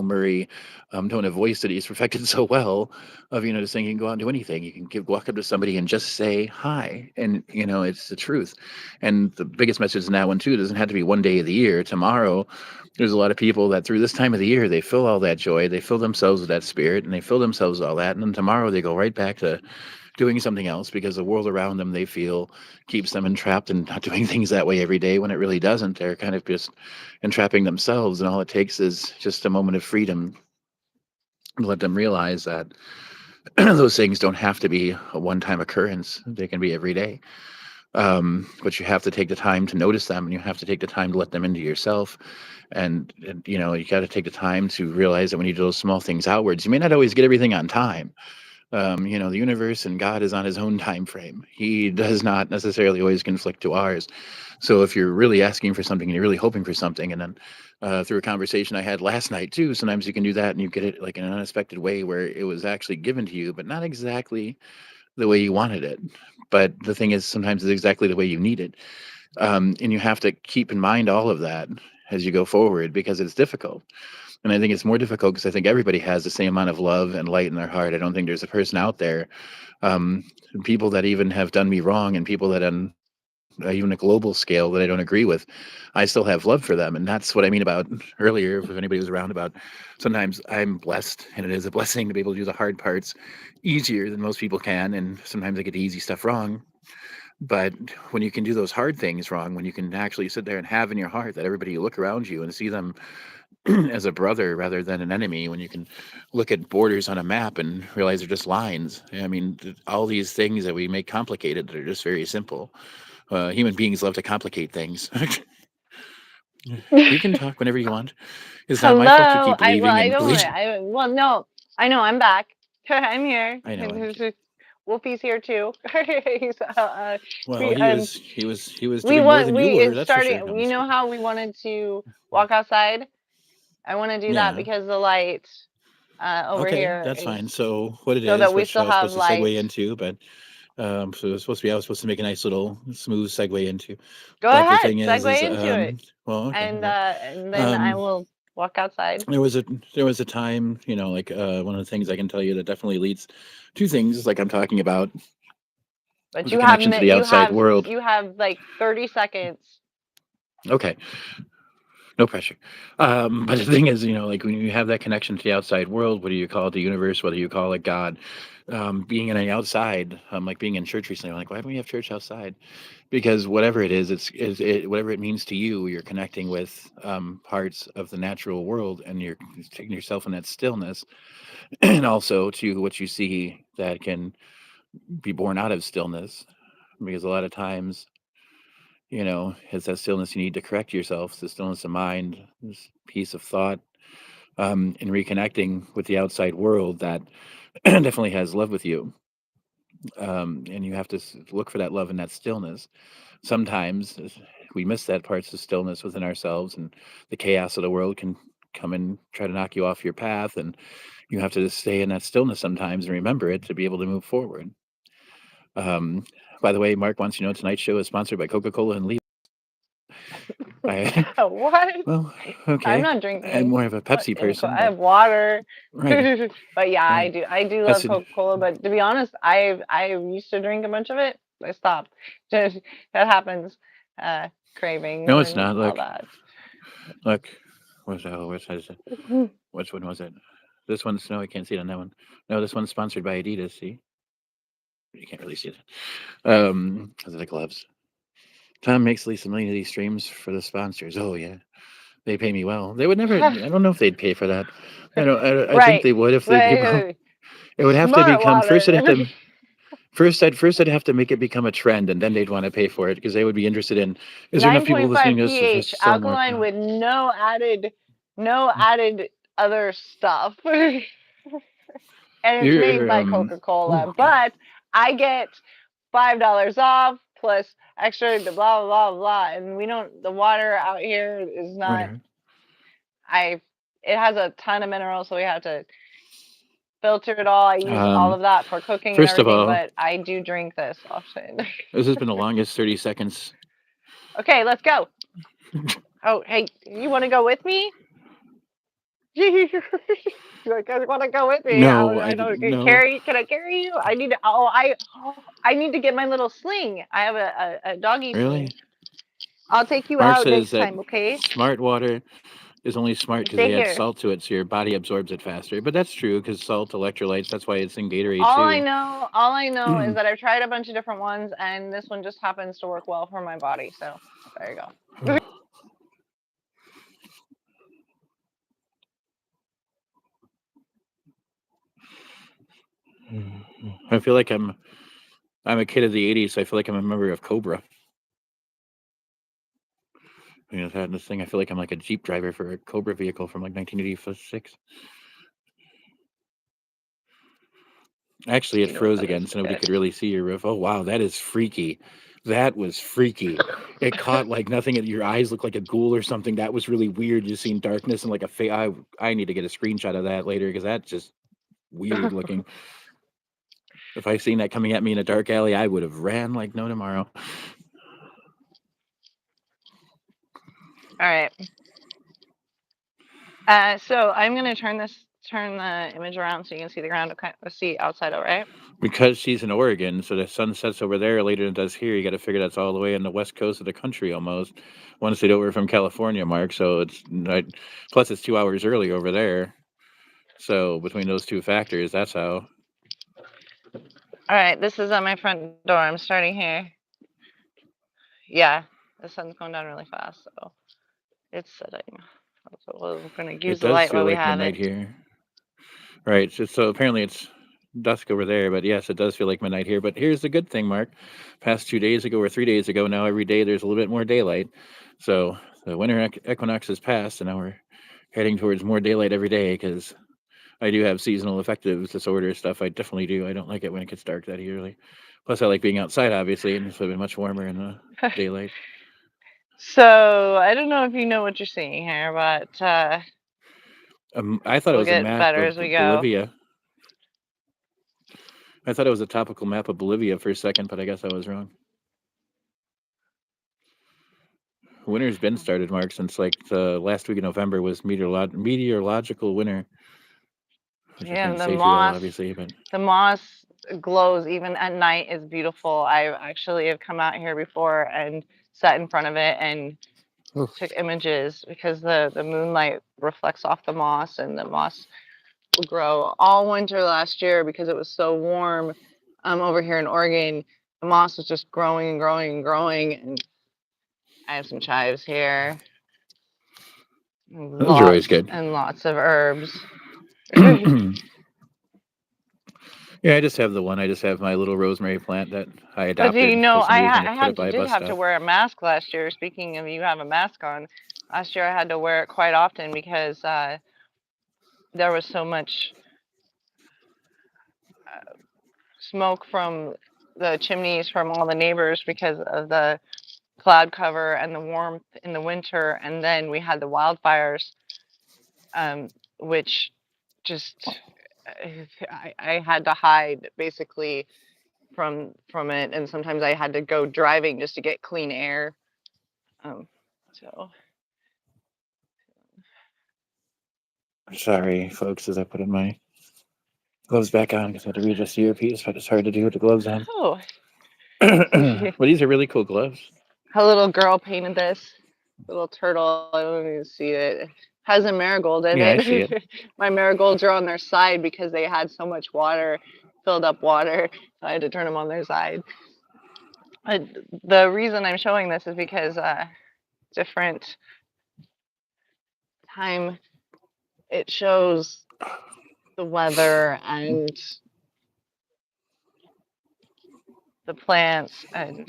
Murray, tone of voice that he's perfected so well, of just saying you can go out and do anything. You can walk up to somebody and just say hi, and it's the truth. And the biggest message in that one too, it doesn't have to be one day of the year. Tomorrow, there's a lot of people that through this time of the year they feel all that joy, they fill themselves with that spirit, and they fill themselves with all that, and then tomorrow they go right back to doing something else because the world around them they feel keeps them entrapped and not doing things that way every day, when it really doesn't. They're kind of just entrapping themselves, and all it takes is just a moment of freedom to let them realize that those things don't have to be a one-time occurrence. They can be every day. But you have to take the time to notice them, and you have to take the time to let them into yourself. And you got to take the time to realize that when you do those small things outwards, you may not always get everything on time, The universe and God is on his own time frame. He does not necessarily always conflict to ours. So if you're really asking for something and you're really hoping for something, and then through a conversation I had last night too, sometimes you can do that and you get it like in an unexpected way where it was actually given to you, but not exactly the way you wanted it. But the thing is, sometimes it's exactly the way you need it. And you have to keep in mind all of that as you go forward because it's difficult. And I think it's more difficult because I think everybody has the same amount of love and light in their heart. I don't think there's a person out there, um, people that even have done me wrong and people that on even a global scale that I don't agree with, I still have love for them. And that's what I mean about earlier, if anybody was around, about sometimes I'm blessed and it is a blessing to be able to do the hard parts easier than most people can. And sometimes I get the easy stuff wrong. But when you can do those hard things wrong, when you can actually sit there and have in your heart that everybody you look around you and see them as a brother rather than an enemy, when you can look at borders on a map and realize they're just lines. I mean, all these things that we make complicated that are just very simple. Human beings love to complicate things. You can talk whenever you want. It's not my fault you Hello. keep believing I in don't collision. well no. I know I'm back. I'm here. I know. And Wolfie's here too. He's Well, we he was doing more than you were. it's That's for sure. starting, No, I'm you just know kidding. how we wanted to walk outside? I want to do that Yeah. because the light over Okay, here that's is fine. So what it so that is, we which still I was have supposed to segue light. into, but so it's supposed to be I was supposed to make a nice little smooth segue into. Go But the ahead, thing is, segue into it. well, okay, here we go. And then I Um, will walk outside. there was a there was a time, like one of the things I can tell you that definitely leads to things like I'm talking about But with the connection to the outside world. you have like 30 seconds. Okay, no pressure. But the thing is, like when you have that connection to the outside world, whether you call it the universe, whether you call it God, being in the outside, like being in church recently, I'm like, why don't we have church outside? Because whatever it is, whatever it means to you, you're connecting with parts of the natural world, and you're taking yourself in that stillness, and also to what you see that can be born out of stillness. Because a lot of times, it's that stillness you need to correct yourself, the stillness of mind, this peace of thought, and reconnecting with the outside world that definitely has love with you. And you have to look for that love in that stillness. Sometimes we miss that parts of stillness within ourselves, and the chaos of the world can come and try to knock you off your path. And you have to stay in that stillness sometimes and remember it to be able to move forward. Um, by the way, Mark wants you to know tonight's show is sponsored by Coca-Cola and Lee. I What? Well, I'm okay. not I'm drinking more of a Pepsi person, I but have water. right, But yeah, right. I do That's love it. Coca-Cola, but to be honest, I used to drink a bunch of it. I stopped. Just that happens. Cravings No, it's and not. all Look, that. look. Which is it? Which one was it? This one's no, I can't see it on that one. No, this one's sponsored by Adidas. See, you can't really see it. Those are the gloves. Tom makes at least 1 million of these streams for the sponsors. Oh yeah, they pay me well. They would never. I don't know if they'd pay for that. I don't. I think Right. they would if they become. Right. It would have to Smart become first. I'd have water. to first I'd have to make it become a trend, and then they'd want to pay for it because they would be interested in. Is there enough people listening 9.5 to this to pH, sell more? alkaline with no added other stuff. And it's made You're by oh Coca-Cola, god. but I get $5 off plus extra blah blah blah blah. And we don't, the water out here is not, Whatever. I it has a ton of minerals, so we have to filter it all. I use all Um, of that for cooking and First of everything, all, but I do drink this often. this has been the longest 30 seconds. Okay, let's go. Oh, hey, you want to go with me? You guys want to go with me? No, I I don't didn't. No, can I carry you? I need to. I need to get my little sling. I have a doggy sling. really. I'll take you Mark out says next that time, okay? smart water is only smart because Stay they add here. salt to it, so your body absorbs it faster. But that's true because salt, electrolytes. That's why it's in Gatorade too. All I know is that I've tried a bunch of different ones, and this one just happens to work well for my body. So there you go. I feel like I'm a kid of the '80s, so I feel like I'm a member of Cobra. That this thing. I feel like I'm like a Jeep driver for a Cobra vehicle from like 1986. Actually, it You know what froze that is, again, but so nobody yes. could really see your roof. Oh wow, that is freaky. That was freaky. It caught like nothing. Your eyes looked like a ghoul or something. That was really weird. Just seeing darkness and like a I need to get a screenshot of that later because that's just weird looking. If I seen that coming at me in a dark alley, I would have ran like no tomorrow. All right. So I'm gonna turn the image around so you can see the ground. Okay, let's see outside. All right. Because she's in Oregon, so the sun sets over there later than it does here. You got to figure that's all the way on the west coast of the country almost. One state over from California, Mark. So it's right. Plus, it's 2 hours early over there. So between those two factors, that's how. All right. This is at my front door. I'm starting here. Yeah, the sun's going down really fast, so it's setting. So we're gonna use It the does light feel while we like have midnight it. here. Right. So apparently it's dusk over there, but yes, it does feel like midnight here. But here's the good thing, Mark. Past 2 days ago or 3 days ago, now every day there's a little bit more daylight. So the winter equinox has passed, and now we're heading towards more daylight every day because I do have seasonal affective disorder stuff. I definitely do. I don't like it when it gets dark that early. Plus, I like being outside, obviously, and it's been much warmer in the daylight. So I don't know if you know what you're seeing here, but I thought it we'll was a get map better of as we go. Bolivia. I thought it was a topical map of Bolivia for a second, but I guess I was wrong. Winter's been started, Mark, since like the last week of November was meteorological winter, which I Yeah, can't and say too well, obviously, but the moss glows even at night is beautiful. I actually have come out here before and sat in front of it and oof, took images because the moonlight reflects off the moss, and the moss will grow all winter last year because it was so warm over here in Oregon. The moss was just growing and growing and growing, and I have some chives here, those are always lots good. and lots of herbs. Yeah, I just have the one. I just have my little rosemary plant that I But you adopted know, for some reason. I put it by a did bus have to stop. wear a mask last year. Speaking of, you have a mask on. Last year I had to wear it quite often because there was so much uh, smoke from the chimneys from all the neighbors because of the cloud cover and the warmth in the winter. And then we had the wildfires, which just I had to hide basically from it, and sometimes I had to go driving just to get clean air. So Sorry, folks, as I put in my gloves back on because I had to readjust the earpiece, but it's hard to do with the gloves on. oh, Well, these are really cool gloves. a little girl painted this little turtle. I don't even see it. Has a marigold in Yeah, I see it. it. My marigolds are on their side because they had so much water, filled up water. So I had to turn them on their side. Uh, the reason I'm showing this is because different time it shows the weather and the plants, and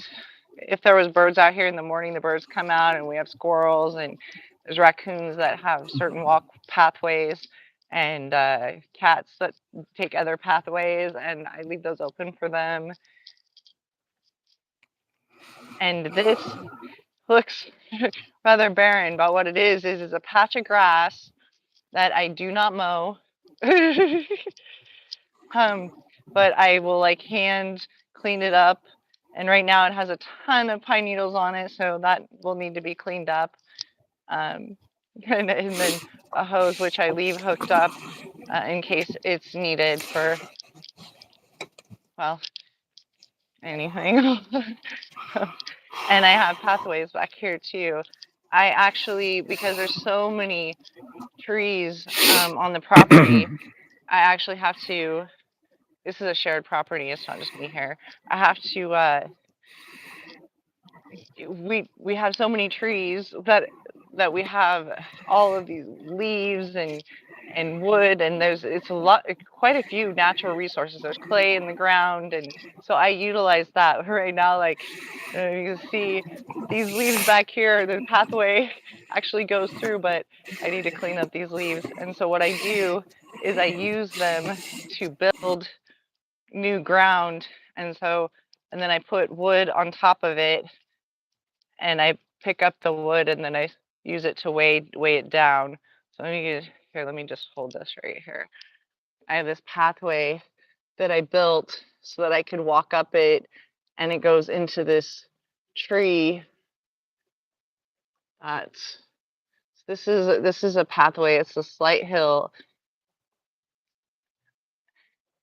if there was birds out here in the morning, the birds come out, and we have squirrels, and there's raccoons that have certain walk pathways, and cats that take other pathways, and I leave those open for them. And this looks rather barren, but what it is a patch of grass that I do not mow. um, but I will like hand clean it up. And right now it has a ton of pine needles on it, so that will need to be cleaned up. Um, and then a hose which I leave hooked up in case it's needed for, well, anything. And I have pathways back here too. I actually, because there's so many trees on the property, I actually have to. This is a shared property. It's not just me here. I have to we have so many trees that we have all of these leaves and wood, and there's it's a lot, quite a few natural resources. There's clay in the ground, and so I utilize that right now. Like you can see these leaves back here, the pathway actually goes through, but I need to clean up these leaves. And so what I do is I use them to build new ground, and then I put wood on top of it, and I pick up the wood, and then I use it to weigh it down. So let me just hold this right here. I have this pathway that I built so that I could walk up it, and it goes into this tree. That's this is a pathway. It's a slight hill,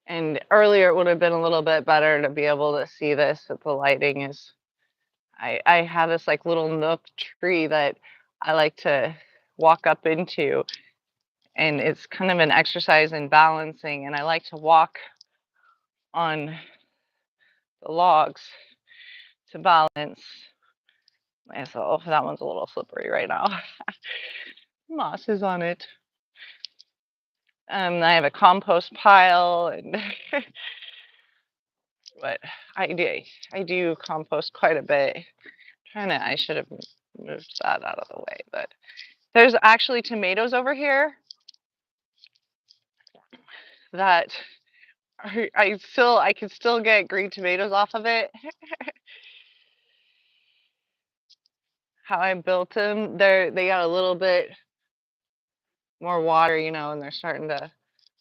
and earlier it would have been a little bit better to be able to see this, but the lighting is. I have this like little nook tree that I like to walk up into, and it's kind of an exercise in balancing, and I like to walk on the logs to balance myself. That one's a little slippery right now. Moss is on it. I have a compost pile, and but I do compost quite a bit. I should have moved that out of the way, but there's actually tomatoes over here that I can still get green tomatoes off of it. How I built them, they got a little bit more water, and they're starting to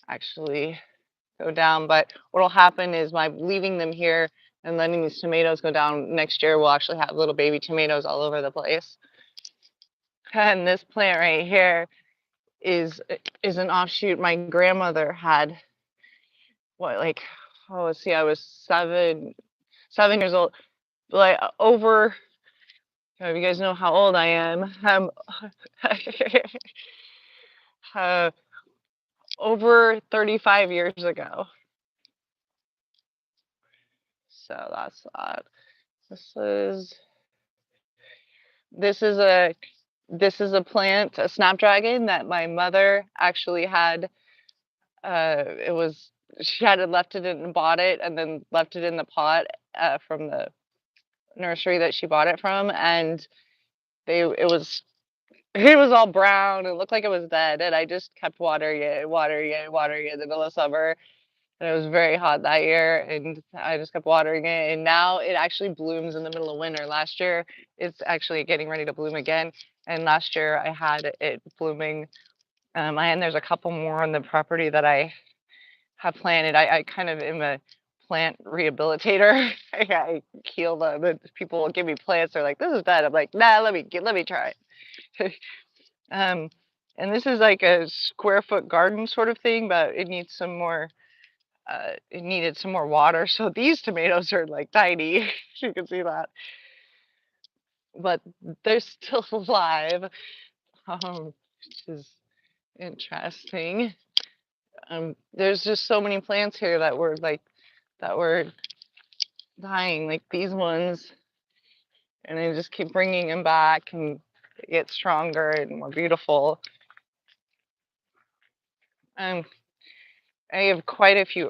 actually go down. But what'll happen is by leaving them here and letting these tomatoes go down, next year we'll actually have little baby tomatoes all over the place. And this plant right here is an offshoot. My grandmother had let's see, I was 7 years old. Like over, if you guys know how old I am, uh, over 35 years ago. So that's that. This is a plant, a snapdragon that my mother actually had. It was She had left it and bought it, and then left it in the pot from the nursery that she bought it from, and it was all brown. It looked like it was dead, and I just kept watering it, watering it, watering it in the middle of summer. And it was very hot that year, and I just kept watering it. And now it actually blooms in the middle of winter. Last year, it's actually getting ready to bloom again. And last year, I had it blooming. And there's a couple more on the property that I have planted. I kind of am a plant rehabilitator. I heal them, and people will give me plants. They're like, "This is bad." I'm like, "Nah, let me try it." um, and this is like a square foot garden sort of thing, but it needs some more. It needed some more water, so these tomatoes are like tiny. You can see that, but they're still alive, which is interesting. There's just so many plants here that were dying, like these ones, and I just keep bringing them back, and they get stronger and more beautiful. Um, I have quite a few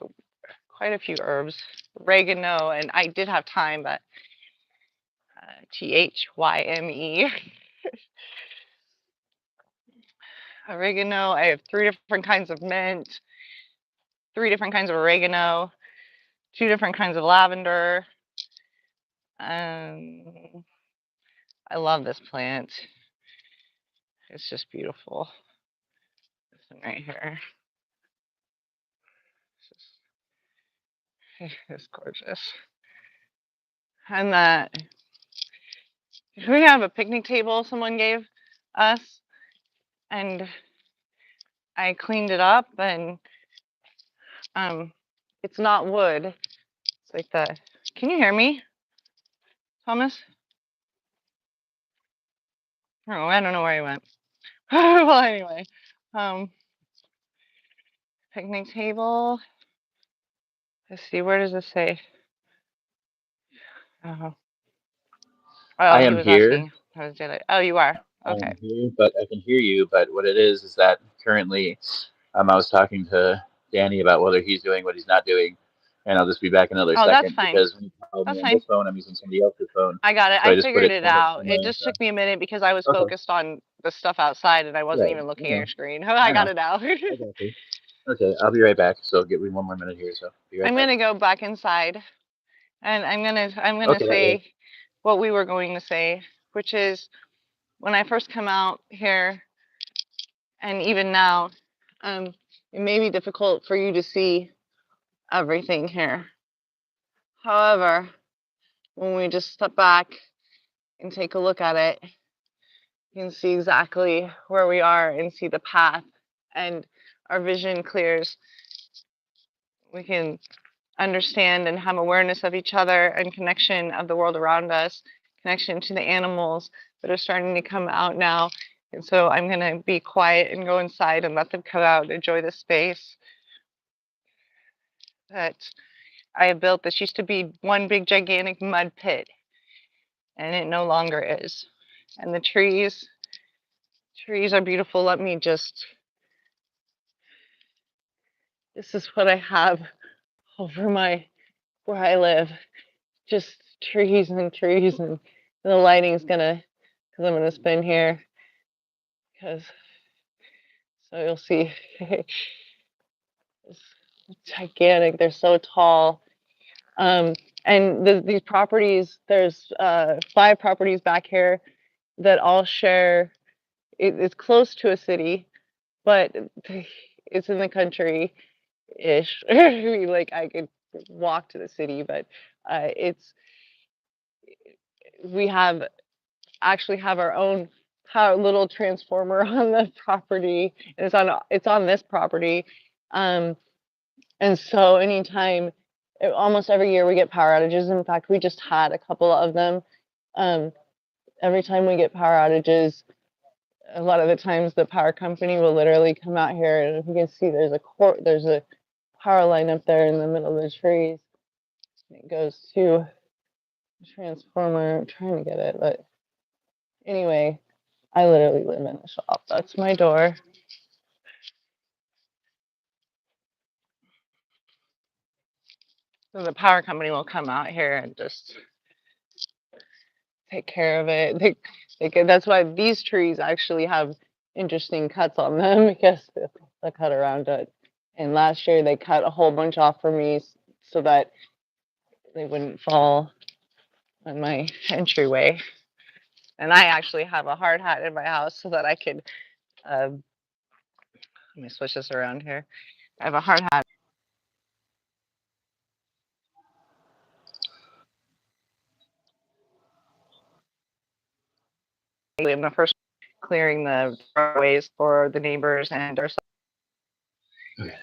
herbs, oregano, and I did have thyme, but thyme. Oregano. I have 3 different kinds of mint, 3 different kinds of oregano, 2 different kinds of lavender. Um, I love this plant. It's just beautiful. This one right here. It's gorgeous. And we have a picnic table someone gave us, and I cleaned it up, and it's not wood. It's like the. Can you hear me, Thomas? Oh, I don't know where he went. Well, anyway, picnic table. Let's see, where does it say? Oh, I he am was here. asking how was daylight. Oh, you are. I Okay. am here, but I can hear you. But what it is that currently, I was talking to Danny about whether he's doing what he's not doing, and I'll just be back another Oh, that's second fine. because when you called me That's on this fine. phone, I'm using somebody else's phone, I got it. so I I just put figured it it kind of out. It somewhere. just took me a minute because I was Okay, focused on the stuff outside and I wasn't right. even looking I at your know. screen. I I got know. it now. I got you. Okay, I'll be right back. So give me 1 more minute here. So be right I'm back. gonna go back inside and I'm gonna Okay. say what we were going to say, which is when I first come out here and even now, it may be difficult for you to see everything here. However, when we just step back and take a look at it, you can see exactly where we are and see the path, and our vision clears. We can understand and have awareness of each other and connection of the world around us, connection to the animals that are starting to come out now. And so I'm going to be quiet and go inside and let them come out and enjoy the space that I have built. This used to be one big gigantic mud pit, and it no longer is. And the trees are beautiful. Let me just, this is what I have over where I live. Just trees and trees, and the lighting's gonna, because I'm gonna spin here, because so you'll see it's gigantic. They're so tall. Um, and these properties, there's 5 properties back here that all share. It's close to a city, but it's in the country ish. I mean, like I could walk to the city, but it's we have actually have our own little transformer on the property, and it's on this property. Um, and so anytime, almost every year we get power outages. In fact, we just had a couple of them. Um, every time we get power outages, a lot of the times the power company will literally come out here, and if you can see, there's a power line up there in the middle of the trees. It goes to a transformer. I'm trying to get it, but anyway, I literally live in a shop. That's my door. So the power company will come out here and just take care of it. That's why these trees actually have interesting cuts on them because they cut around it. And last year they cut a whole bunch off for me so that they wouldn't fall on my entryway. And I actually have a hard hat in my house so that I could. Let me switch this around here. I have a hard hat in the first clearing the ways for the neighbors and ourselves. Okay.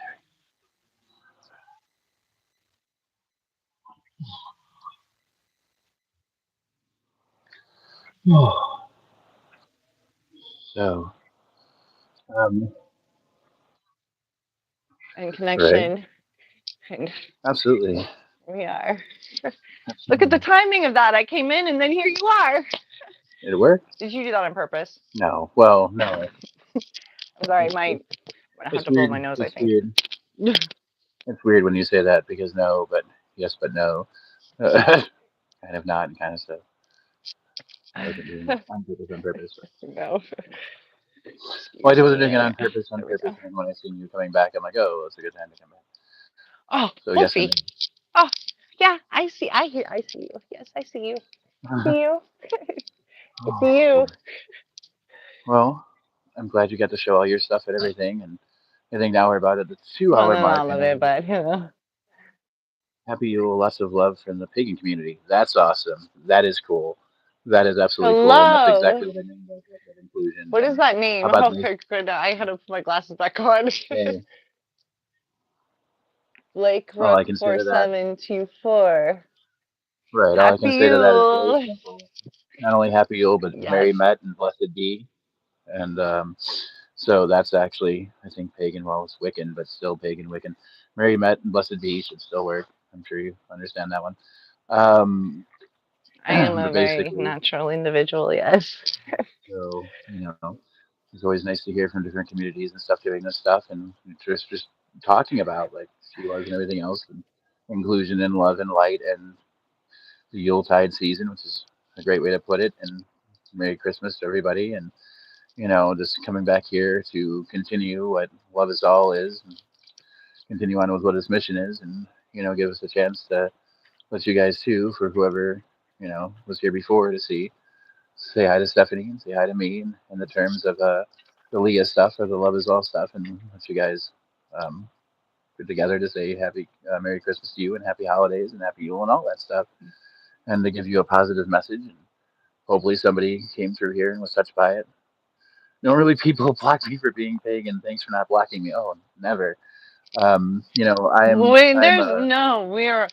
So, um, And right. connection. And Absolutely. we are. Look at the Absolutely. timing of that. I came in and then here you are. It worked? Did you do that on purpose? No. Well, no. I'm sorry, It's, I'm it's, gonna have it's to blow weird. my nose, I It's think. weird. It's weird when you say that because no, but yes, but no. Kind of not and kind of so. I wasn't doing it on purpose. But, No, well, I excuse wasn't doing me. it Yeah, on purpose. On there we purpose, go. and then when I seen you coming back, I'm like, oh, it's a good time to come back. Oh, So we'll yes and see. Oh, yeah, I see. I see you. Yes, I see you. no. See you. I Oh, see you. boy. Well, I'm glad you got to show all your stuff and everything, and I think now we're about at the two Well, hour not mark, all and of I it, but you know. happy Yule, lots of love from the pagan community. That's awesome. That is cool. That is absolutely cool, and that's Hello. exactly what I mean by that inclusion. What is And that how name? about Oh, this? good. I had to put my glasses back on. Hey, Blake all I Rook can say to that, 4724. right? All I can Happy say to that is very Yule. simple. Not only happy Yule, but Yes, Merry Met and Blessed Be. And so that's actually, I think, pagan. Well, it's Wiccan, but still pagan Wiccan. Merry Met and Blessed Be should still work. I'm sure you understand that one. Um, I am a but very basically, natural individual. Yes. so it's always nice to hear from different communities and stuff doing this stuff and just talking about like sea life and everything else and inclusion and love and light and the Yuletide season, which is a great way to put it. And Merry Christmas to everybody. And just coming back here to continue what Love Is All is. continue on with what his mission is, and give us a chance to let you guys too, for whoever was here before, to say hi to Stephanie and say hi to me, in the terms of the Leah stuff or the Love Is All stuff, and let you guys um, put together to say happy Merry Christmas to you and happy holidays and happy Yule and all that stuff, and to give you a positive message. And hopefully somebody came through here and was touched by it. Normally people block me for being pagan. Thanks for not blocking me. Oh, never. Wait, I'm there's no, we are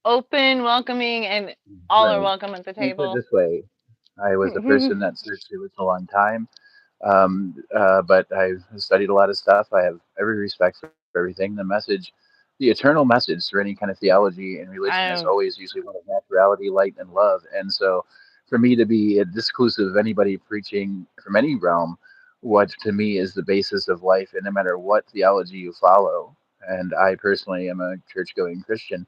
open, welcoming, and all are right. welcome at the Let me put it table. this way: I was a person that searched it for a long time, but I've studied a lot of stuff. I have every respect for everything. The eternal message through any kind of theology and religion is I'm always usually one of naturality, light, and love. And so, for me to be disclusive of anybody preaching from any realm, what to me is the basis of life, and no matter what theology you follow. And I personally am a church-going Christian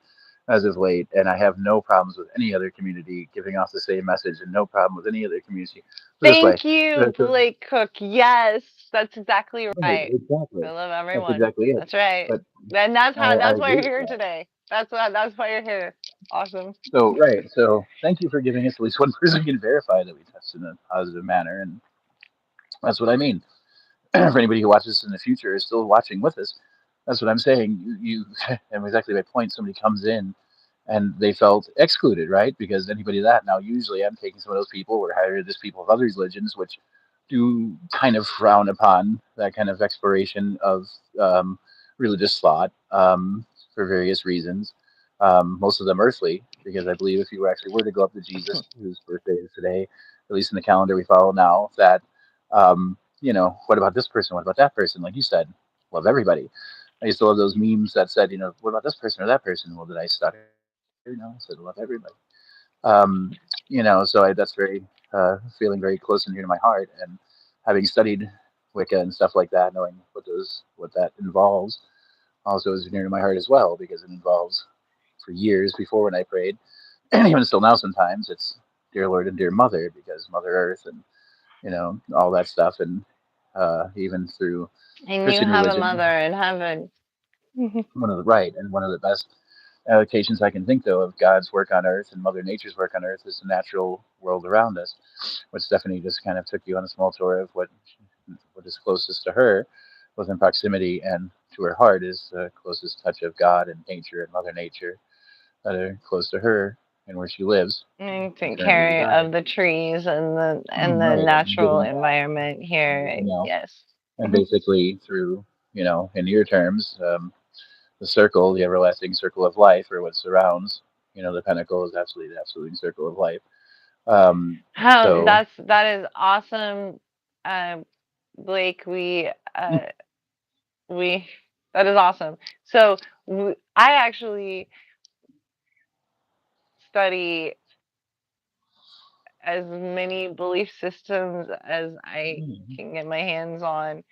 as of late, and I have no problems with any other community giving off the same message, and no problem with any other community. This way, Thank you, so Blake Cook. Yes, that's exactly right, right. exactly. I love That's everyone. exactly it. That's right. But And that's how I that's why agree you're with here that. today. That's why you're here. Awesome. So right. So thank you for giving us at least one person can verify that we touched in a positive manner, and that's what I mean. For anybody who watches in the future is still watching with us, that's what I'm saying. You and exactly my point. Somebody comes in and they felt excluded, right? Because anybody that now, usually I'm taking some of those people or hired as people of other religions, which do kind of frown upon that kind of exploration of um, religious thought, for various reasons. Most of them earthly, because I believe if you actually were to go up to Jesus, whose birthday is today, at least in the calendar we follow now, that what about this person? What about that person? Like you said, love everybody. I used to love those memes that said, what about this person or that person? Well, did I stutter? No, I said love everybody. So that's very feeling very close and near to my heart, and having studied Wicca and stuff like that, knowing what that involves, also is near to my heart as well, because it involves, for years before when I prayed, and even still now sometimes, it's dear Lord and dear Mother, because Mother Earth and all that stuff, and even through And you Christian have a religion, mother in heaven. one of the best allocations I can think, though, of God's work on Earth and Mother Nature's work on Earth is the natural world around us, which Stephanie just kind of took you on a small tour of what is closest to her, within proximity, and to her heart is the closest touch of God and nature and Mother Nature that are close to her and where she lives And and take currently care resides. of the trees and the Right, and natural giving back, environment here. Yes. and basically through, in your terms, the circle, the everlasting circle of life, or what surrounds, the pinnacle is absolutely the absolute circle of life. Um, How so, that is awesome, um, Blake. We that is awesome. So I actually study as many belief systems as I can get my hands on.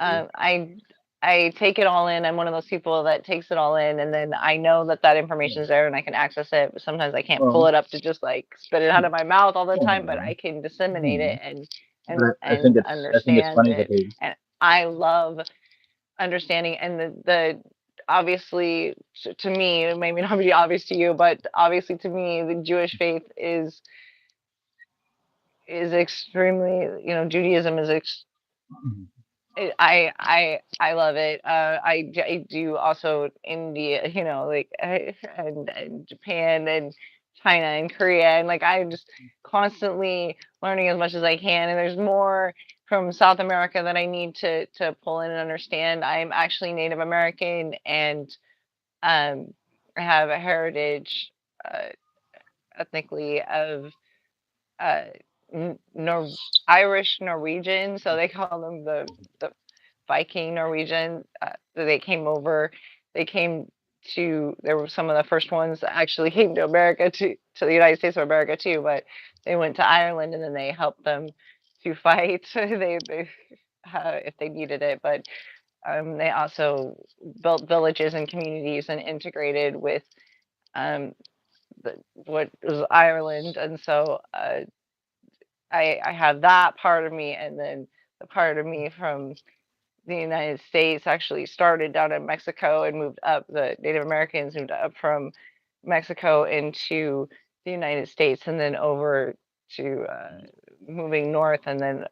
okay. Um, I I take it all in. I'm one of those people that takes it all in, and then I know that that information is there and I can access it. But sometimes I can't pull Well, it up to just like spit it out of my mouth all the time. But yeah, I can disseminate yeah. it and But and I think it's understand funny that it. they. And I love understanding and the obviously to me, it may not be obvious to you, but obviously to me, the Jewish faith is extremely, Judaism is I love it. I do also India, like and Japan and China and Korea, and like I'm just constantly learning as much as I can. And there's more from South America that I need to pull in and understand. I'm actually Native American, and um, I have a heritage uh, ethnically of uh, Nor Irish Norwegian, so they call them the Viking Norwegian. They came over. They came to. They were some of the first ones that actually came to America to the United States of America too. But they went to Ireland and then they helped them to fight. They if they needed it, but they also built villages and communities and integrated with um, what was Ireland, and so I have that part of me, and then the part of me from the United States actually started down in Mexico and moved up. The Native Americans moved up from Mexico into the United States and then over to moving north and then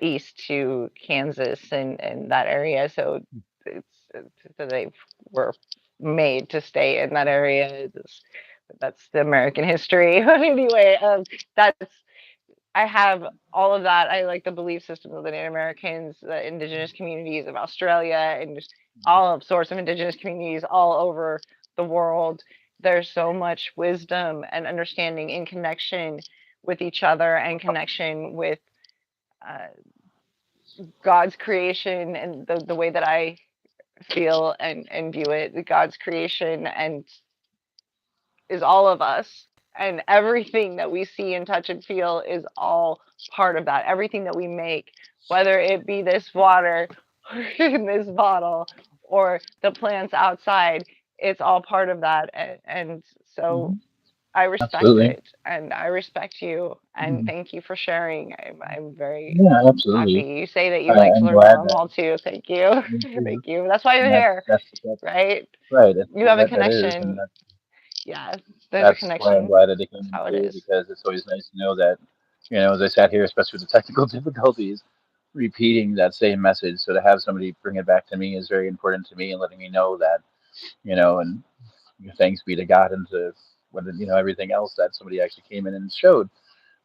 east to Kansas and that area. So so they were made to stay in that area. That's the American history. But anyway, that's I have all of that. I like the belief systems of the Native Americans, the indigenous communities of Australia, and just all sorts of indigenous communities all over the world. There's so much wisdom and understanding in connection with each other and connection with uh, God's creation and the way that I feel and view it. God's creation and is all of us. And everything that we see and touch and feel is all part of that. Everything that we make, whether it be this water in this bottle or the plants outside, it's all part of that. And so Hmm. I respect Absolutely. it and I respect you and Mhm. thank you for sharing. I'm very Yeah, absolutely. happy. You say that you like to I'm learn more. glad I'm that all too. Thank you. me too. Thank you. That's why you're And here, that's right? right. You have a That is, and connection. Yeah, there's a that's why I'm connection. glad that it came That's in how it too, is. because it's always nice to know that, as I sat here, especially with the technical difficulties, repeating that same message. So to have somebody bring it back to me is very important to me, and letting me know that, and thanks be to God, and to everything else, that somebody actually came in and showed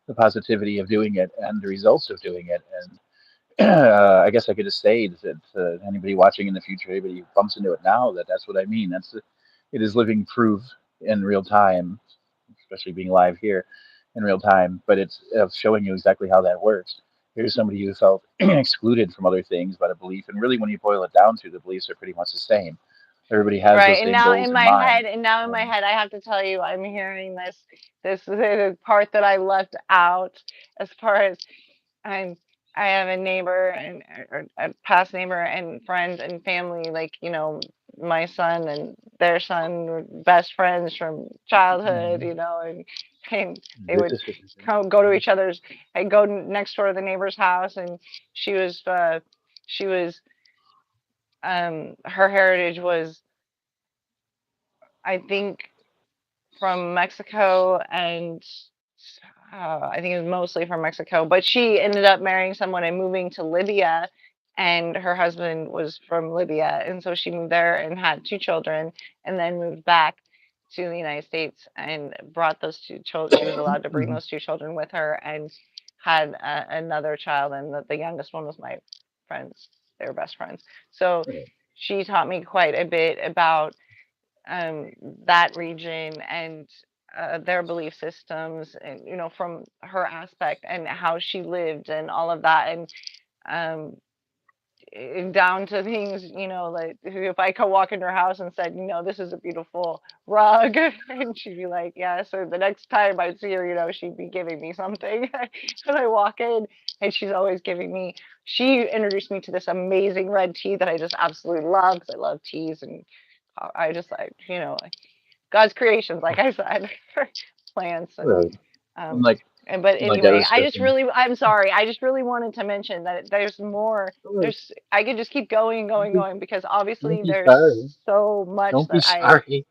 the positivity of doing it and the results of doing it. And I guess I could just say to anybody watching in the future, anybody who bumps into it now, that that's what I mean. It is living proof in real time, especially being live here in real time. But it's of showing you exactly how that works. Here's somebody who felt excluded from other things by a belief, and really, when you boil it down to, the beliefs are pretty much the same. Everybody has Right. those And same now goals in in my mind. head, And I have to tell you, I'm hearing this is the part that I left out as far as I'm I have a neighbor and or a past neighbor and friends and family, like, my son and their son were best friends from childhood, mhm, and they great would decision. go to each other's. I'd go next door to the neighbor's house, and she was uh, she was her heritage was, I think, from Mexico and I think it was mostly from Mexico, but she ended up marrying someone and moving to Libya, and her husband was from Libya, and so she moved there and had two children, and then moved back to the United States and brought those two children. She was allowed to bring Mhm. those two children with her and had another child, and the youngest one was my friends. They were best friends. So Right. she taught me quite a bit about um, that region and their belief systems, and from her aspect and how she lived and all of that, and um, down to things, like if I could walk into her house and said, this is a beautiful rug, and she'd be like, yes. Or the next time I'd see her, she'd be giving me something. And I walk in, and she's always giving me. She introduced me to this amazing red tea that I just absolutely love because I love teas, and I just like, God's creations, like I said, plants Right. And um like but I anyway, was discussing. I'm sorry. I just really wanted to mention that there's more. Right. I could just keep going and going and going because Don't obviously be there's sorry. so much Don't be that sorry.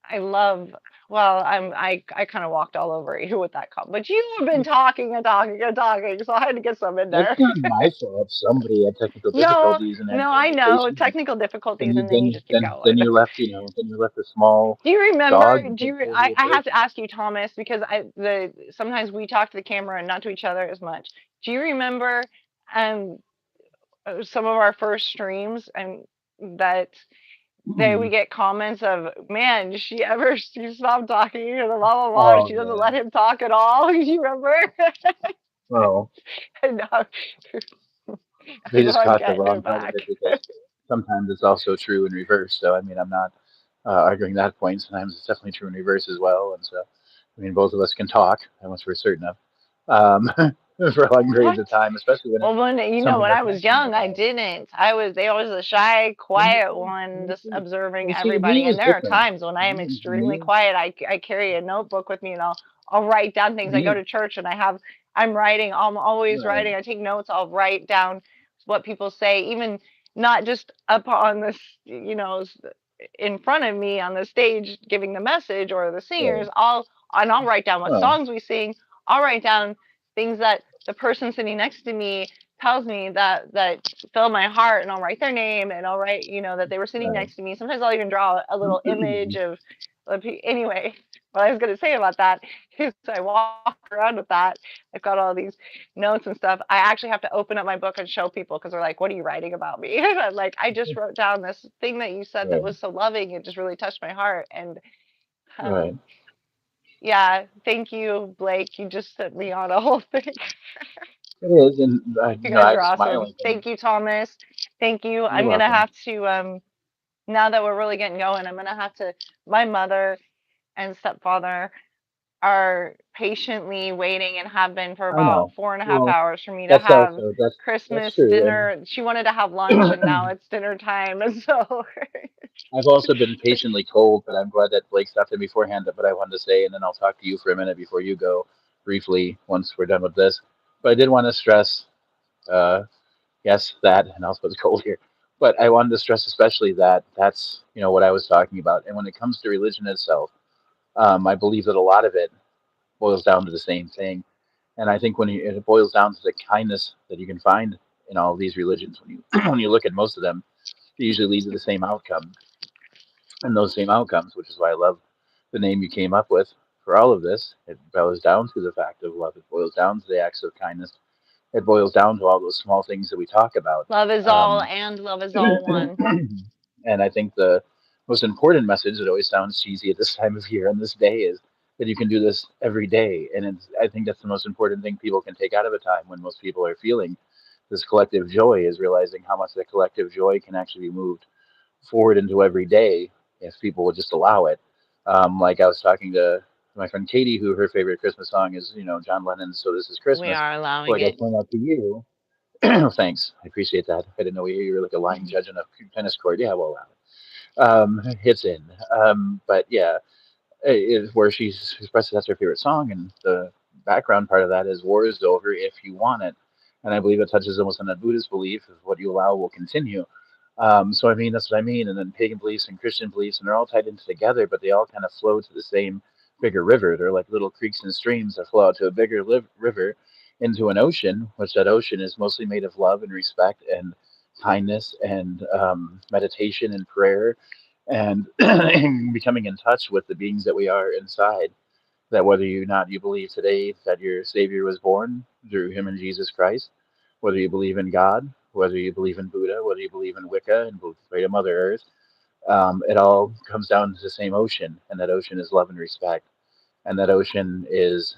I love. Well, I kind of walked all over you with that comment, but you have been talking and talking and talking, so I had to get some in That's there. not my fault. Somebody had technical No, difficulties and had no, no I know invitation, and technical then difficulties, you and then you just keep then going. you're left, then you're left a small Do you remember? dog and can't say a I whole have to person. ask you, Thomas, because sometimes we talk to the camera and not to each other as much. Do you remember um some of our first streams and that we Hmm. get comments of, man, does she ever she stop talking and blah blah blah. Oh She doesn't yeah. let him talk at all. Do you remember? Well, I know. they So just I'm caught the getting wrong it part of back. it, because sometimes it's also true in reverse. So I mean, I'm not arguing that point. Sometimes it's definitely true in reverse as well. And so, I mean, both of us can talk, and once we're certain of, for long periods of What? time, especially when Well, it's when something we're I was passionate young, I about. didn't. They was the shy, Me quiet too. one, Me just too. observing Well, see, everybody. me And is there are different. times when I am extremely Me, quiet. I carry a notebook with me, and I'll write down things. I go me, to church and I'm writing. I'm always right. writing. I take notes. I'll write down what people say, even not just up on this, in front of me on the stage giving the message or the singers. Right. I'll write down what Oh, songs we sing. I'll write down things that the person sitting next to me tells me that fill my heart, and I'll write their name, and I'll write, that they were sitting right. next to me. Sometimes I'll even draw a little image anyway. What I was going to say about that is I walk around with that. I've got all these notes and stuff. I actually have to open up my book and show people because they're like, "What are you writing about me?" And I'm like, "I just wrote down this thing that you said that Right. was so loving. It just really touched my heart." And Right. um, yeah, thank you, Blake. You just sent me on a whole thing. It is, and You I guys have are a awesome. smiling thing. Thank you, Thomas. Thank you. You're I'm gonna welcome. have to now that we're really getting going, I'm gonna have to. My mother and stepfather are patiently waiting and have been for I about know. 4.5 Well, hours for me to that's have also that's Christmas true, dinner. She wanted to have lunch and now and it's dinner time. And so I've also been patiently told, but I'm glad that Blake stopped in beforehand. But I wanted to say, and then I'll talk to you for a minute before you go briefly once we're done with this. But I did want to stress, uh, yes, that, and also it's cold here. But I wanted to stress especially that that's what I was talking about. And when it comes to religion itself, I believe that a lot of it boils down to the same thing. And I think it boils down to the kindness that you can find in all of these religions, when you when you look at most of them, they usually lead to the same outcome and those same outcomes, which is why I love the name you came up with for all of this. It boils down to the fact of love. It boils down to the acts of kindness. It boils down to all those small things that we talk about. love is all Um, and love is all one. and I think the most important message, it always sounds cheesy at this time of year on this day, is that you can do this every day. And I think that's the most important thing people can take out of a time when most people are feeling this collective joy, is realizing how much that collective joy can actually be moved forward into every day if people would just allow it. Like I was talking to my friend Katie, who her favorite Christmas song is, John Lennon's "So This Is We Christmas." are Well, allowing like I it. point out to you, thanks, I appreciate that. I didn't know you were like a lying judge on a tennis court. Yeah, well, it's in. But yeah, is where she's expressed that's her favorite song, and the background part of that is war is over if you want it, and I believe it touches almost on that Buddhist belief of what you allow will continue. So I mean that's what I mean, and then pagan beliefs and Christian beliefs, and they're all tied into together, but they all kind of flow to the same bigger river. They're like little creeks and streams that flow out to a bigger river into an ocean, which that ocean is mostly made of love and respect and kindness and meditation and prayer and becoming in touch with the beings that we are inside. That whether you not you believe today that your Savior was born through Him and Jesus Christ, whether you believe in God, whether you believe in Buddha, whether you believe in Wicca and pray to Mother Earth, it all comes down to the same ocean, and that ocean is love and respect, and that ocean is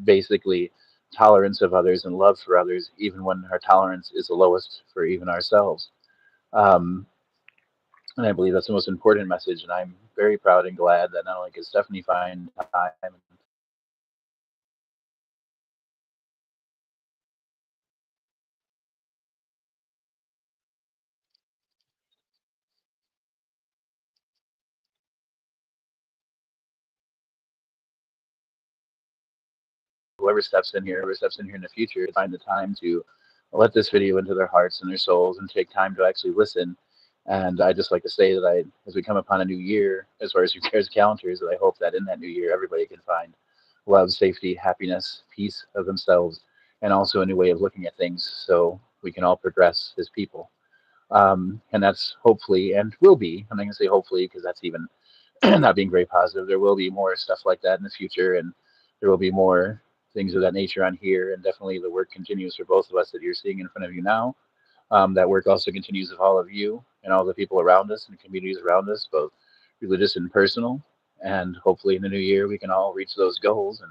basically tolerance of others and love for others, even when our tolerance is the lowest for even ourselves. Um, and I believe that's the most important message. And I'm very proud and glad that not only could Stephanie find time and whoever steps in here in the future, to find the time to let this video into their hearts and their souls and take time to actually listen. And I just like to say that as we come upon a new year, as far as who cares calendars, that I hope that in that new year, everybody can find love, safety, happiness, peace of themselves, and also a new way of looking at things so we can all progress as people. And that's hopefully and will be, I'm not going to say hopefully because that's even not being very positive. There will be more stuff like that in the future, and there will be more things of that nature on here. And definitely the work continues for both of us that you're seeing in front of you now. That work also continues with all of you and all the people around us and communities around us, both religious and personal. And hopefully in the new year, we can all reach those goals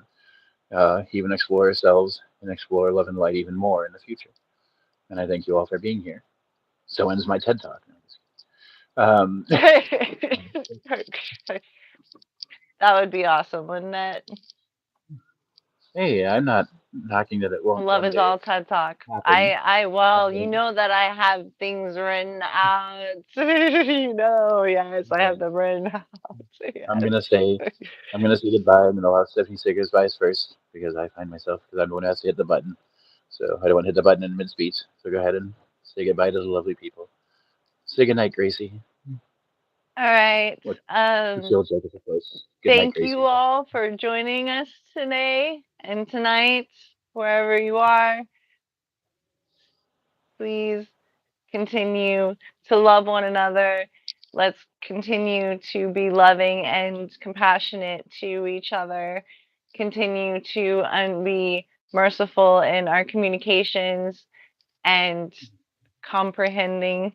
and even explore ourselves and explore love and light even more in the future. And I thank you all for being here. So ends my TED Talk. Um, That would be awesome, wouldn't it? hey, I'm not knocking that it won't Love one is day all TED Talk. happen. Well, you Um, know that I have things written out. Yes, I have right. them written out. I'm Yes. gonna say, I'm gonna say goodbye. I'm gonna allow Stephanie to say goodbyes first because I find myself because I'm the one who has to hit the button. So I don't want to hit the button in mid speech. So go ahead and Say goodbye to the lovely people. Say goodnight, Gracie. All right. What? What's Um, the old joke of the voice? Good night, Thank you Gracie. all for joining us today and tonight, wherever you are. Please continue to love one another. Let's continue to be loving and compassionate to each other. Continue to be merciful in our communications and comprehending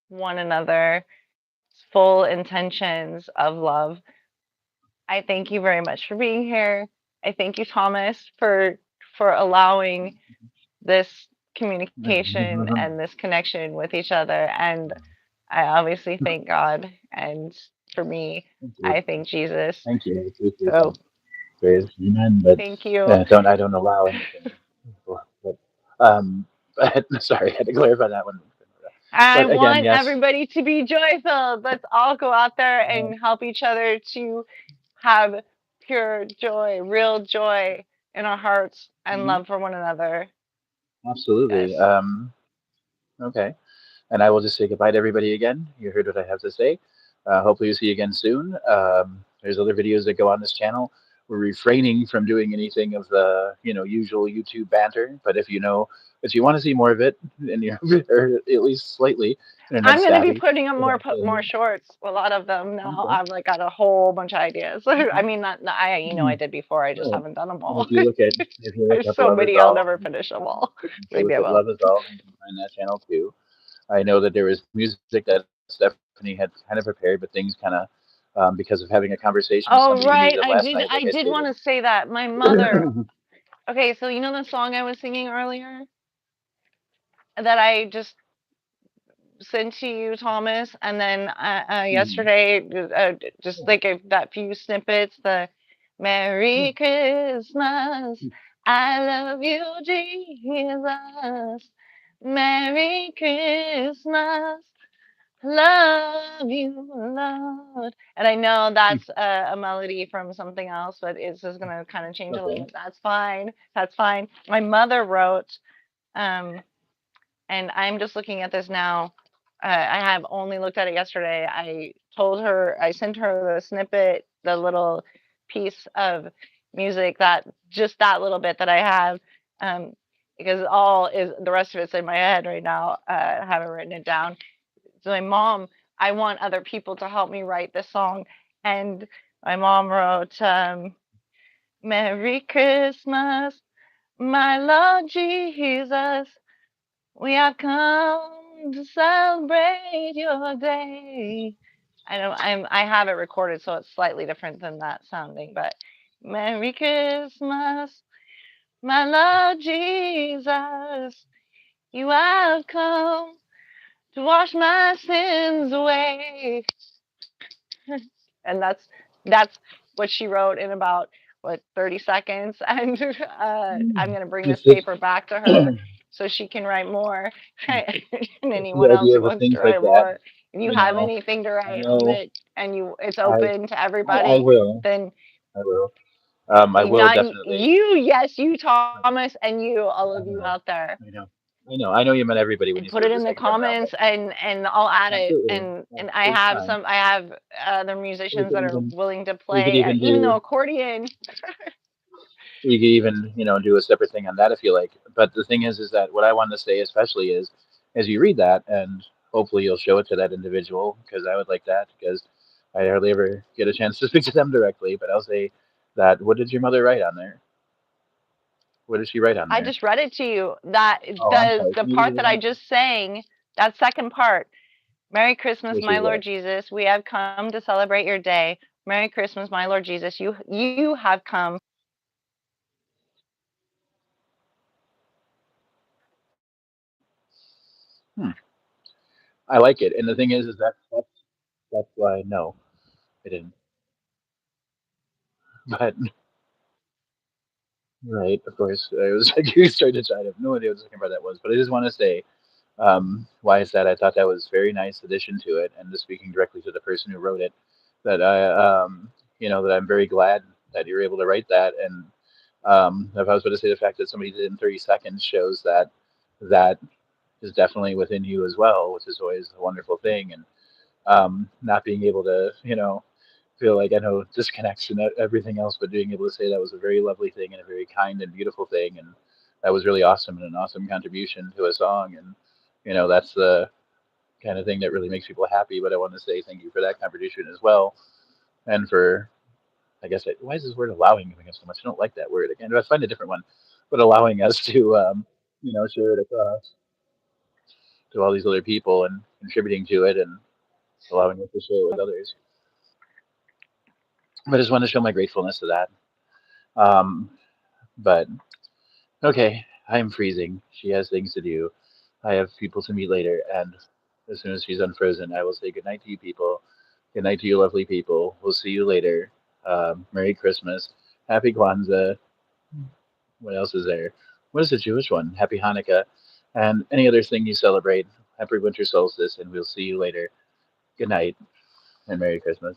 one another full intentions of love. I thank you very much for being here. I thank you, Thomas, for allowing this communication and this connection with each other. And I obviously thank God. And for me, Thank you. I thank Jesus. Thank you. I appreciate So that. Praise Amen. But thank you. I don't allow anything. But, but sorry, I had to clarify that one. I But again, want yes. everybody to be joyful. Let's all go out there Uh, and help each other to have pure joy, real joy in our hearts and mhm, love for one another. absolutely. Yes. Okay. And I will just say goodbye to everybody again. You heard what I have to say. Hopefully, we'll see you again soon. There's other videos that go on this channel. We're refraining from doing anything of the usual YouTube banter. But if you want to see more of it, and you're or at least slightly internet I'm gonna be savvy, putting up then more shorts. A lot of them now. okay, I've like got a whole bunch of ideas. I okay. mean, not I. I did before. I just Right. haven't done them And all. if you look There's up so Love Is many. I'll All, never finish them all. if you Maybe look I up will. Love Is All, then you can find that channel too. I know that there was music that Stephanie had kind of prepared, but things kind of because of having a conversation with somebody who needed it Oh, last right. night, like I I stated. did want to say that my mother. Okay, so you know the song I was singing earlier that I just sent to you, Thomas, and then Mhm. yesterday, just like that few snippets, the Merry Christmas, I love you, Jesus. Merry Christmas, love you, Lord. And I know that's a melody from something else, but it's just gonna kind of change a little Okay. bit. That's fine. That's fine. My mother wrote. Um, and I'm just looking at this now. I have only looked at it yesterday. I sent her the snippet, the little piece of music that just that little bit that I have, um, because all is the rest of it's in my head right now. I haven't written it down. So my mom, I want other people to help me write this song, and my mom wrote, "Merry Christmas, my Lord Jesus. We have come to celebrate your day." I have it recorded, so it's slightly different than that sounding, but Merry Christmas, my Lord Jesus. You have come to wash my sins away. And that's what she wrote in about what 30 seconds. And I'm going to bring this It's just paper back to her so she can write more. And it's the anyone else idea who of wants to things like write that. more, if you You have know, anything to I write on know it and you it's I open to I everybody, will. then I will. I will not definitely. you, yes, you, Thomas, and you, all of you I out know. there, I know. I know. I know you meant everybody when and you put said it it the in the second time around, but comments, and I'll add it. absolutely, And take time. I have other We musicians could that are even willing to we could play, even even do though accordion. we could even do a separate thing on that if you like. But the thing is that what I wanted to say especially is as you read that, and hopefully you'll show it to that individual because I would like that because I hardly ever get a chance to speak to them directly. But I'll say that what did your mother write on there? What did she write on I there? just read it to you. That Oh, I'm sorry. the Can you read part it that I again? just sang, that second part. Merry Christmas, Which my is Lord what? Jesus. We have come to celebrate your day. Merry Christmas, my Lord Jesus. You have come. Hmm. I like it, and the thing is that's why no, I didn't. But right, of course, I was like you started to try to have no idea what the second part that was. But I just want to say why is that I thought that was a very nice addition to it, and just speaking directly to the person who wrote it, that that I'm very glad that you're able to write that, and if I was going to say the fact that somebody did it in 30 seconds shows that is definitely within you as well, which is always a wonderful thing. And not being able to, feel like I know disconnects and everything else, but being able to say that was a very lovely thing and a very kind and beautiful thing, and that was really awesome and an awesome contribution to a song. And that's the kind of thing that really makes people happy. But I want to say thank you for that contribution as well, and for why is this word allowing coming up so much? I don't like that word again. Let's find a different one. But allowing us to share it across to all these other people and contributing to it and allowing us to share it with others. But I just want to show my gratefulness to that. Um, but okay, I am freezing. She has things to do. I have people to meet later, and as soon as she's unfrozen, I will say goodnight to you people. Good night to you lovely people. We'll see you later. Merry Christmas. Happy Kwanzaa. What else is there? What is the Jewish one? Happy Hanukkah. And any other thing you celebrate. Happy winter solstice, and we'll see you later. Good night and Merry Christmas.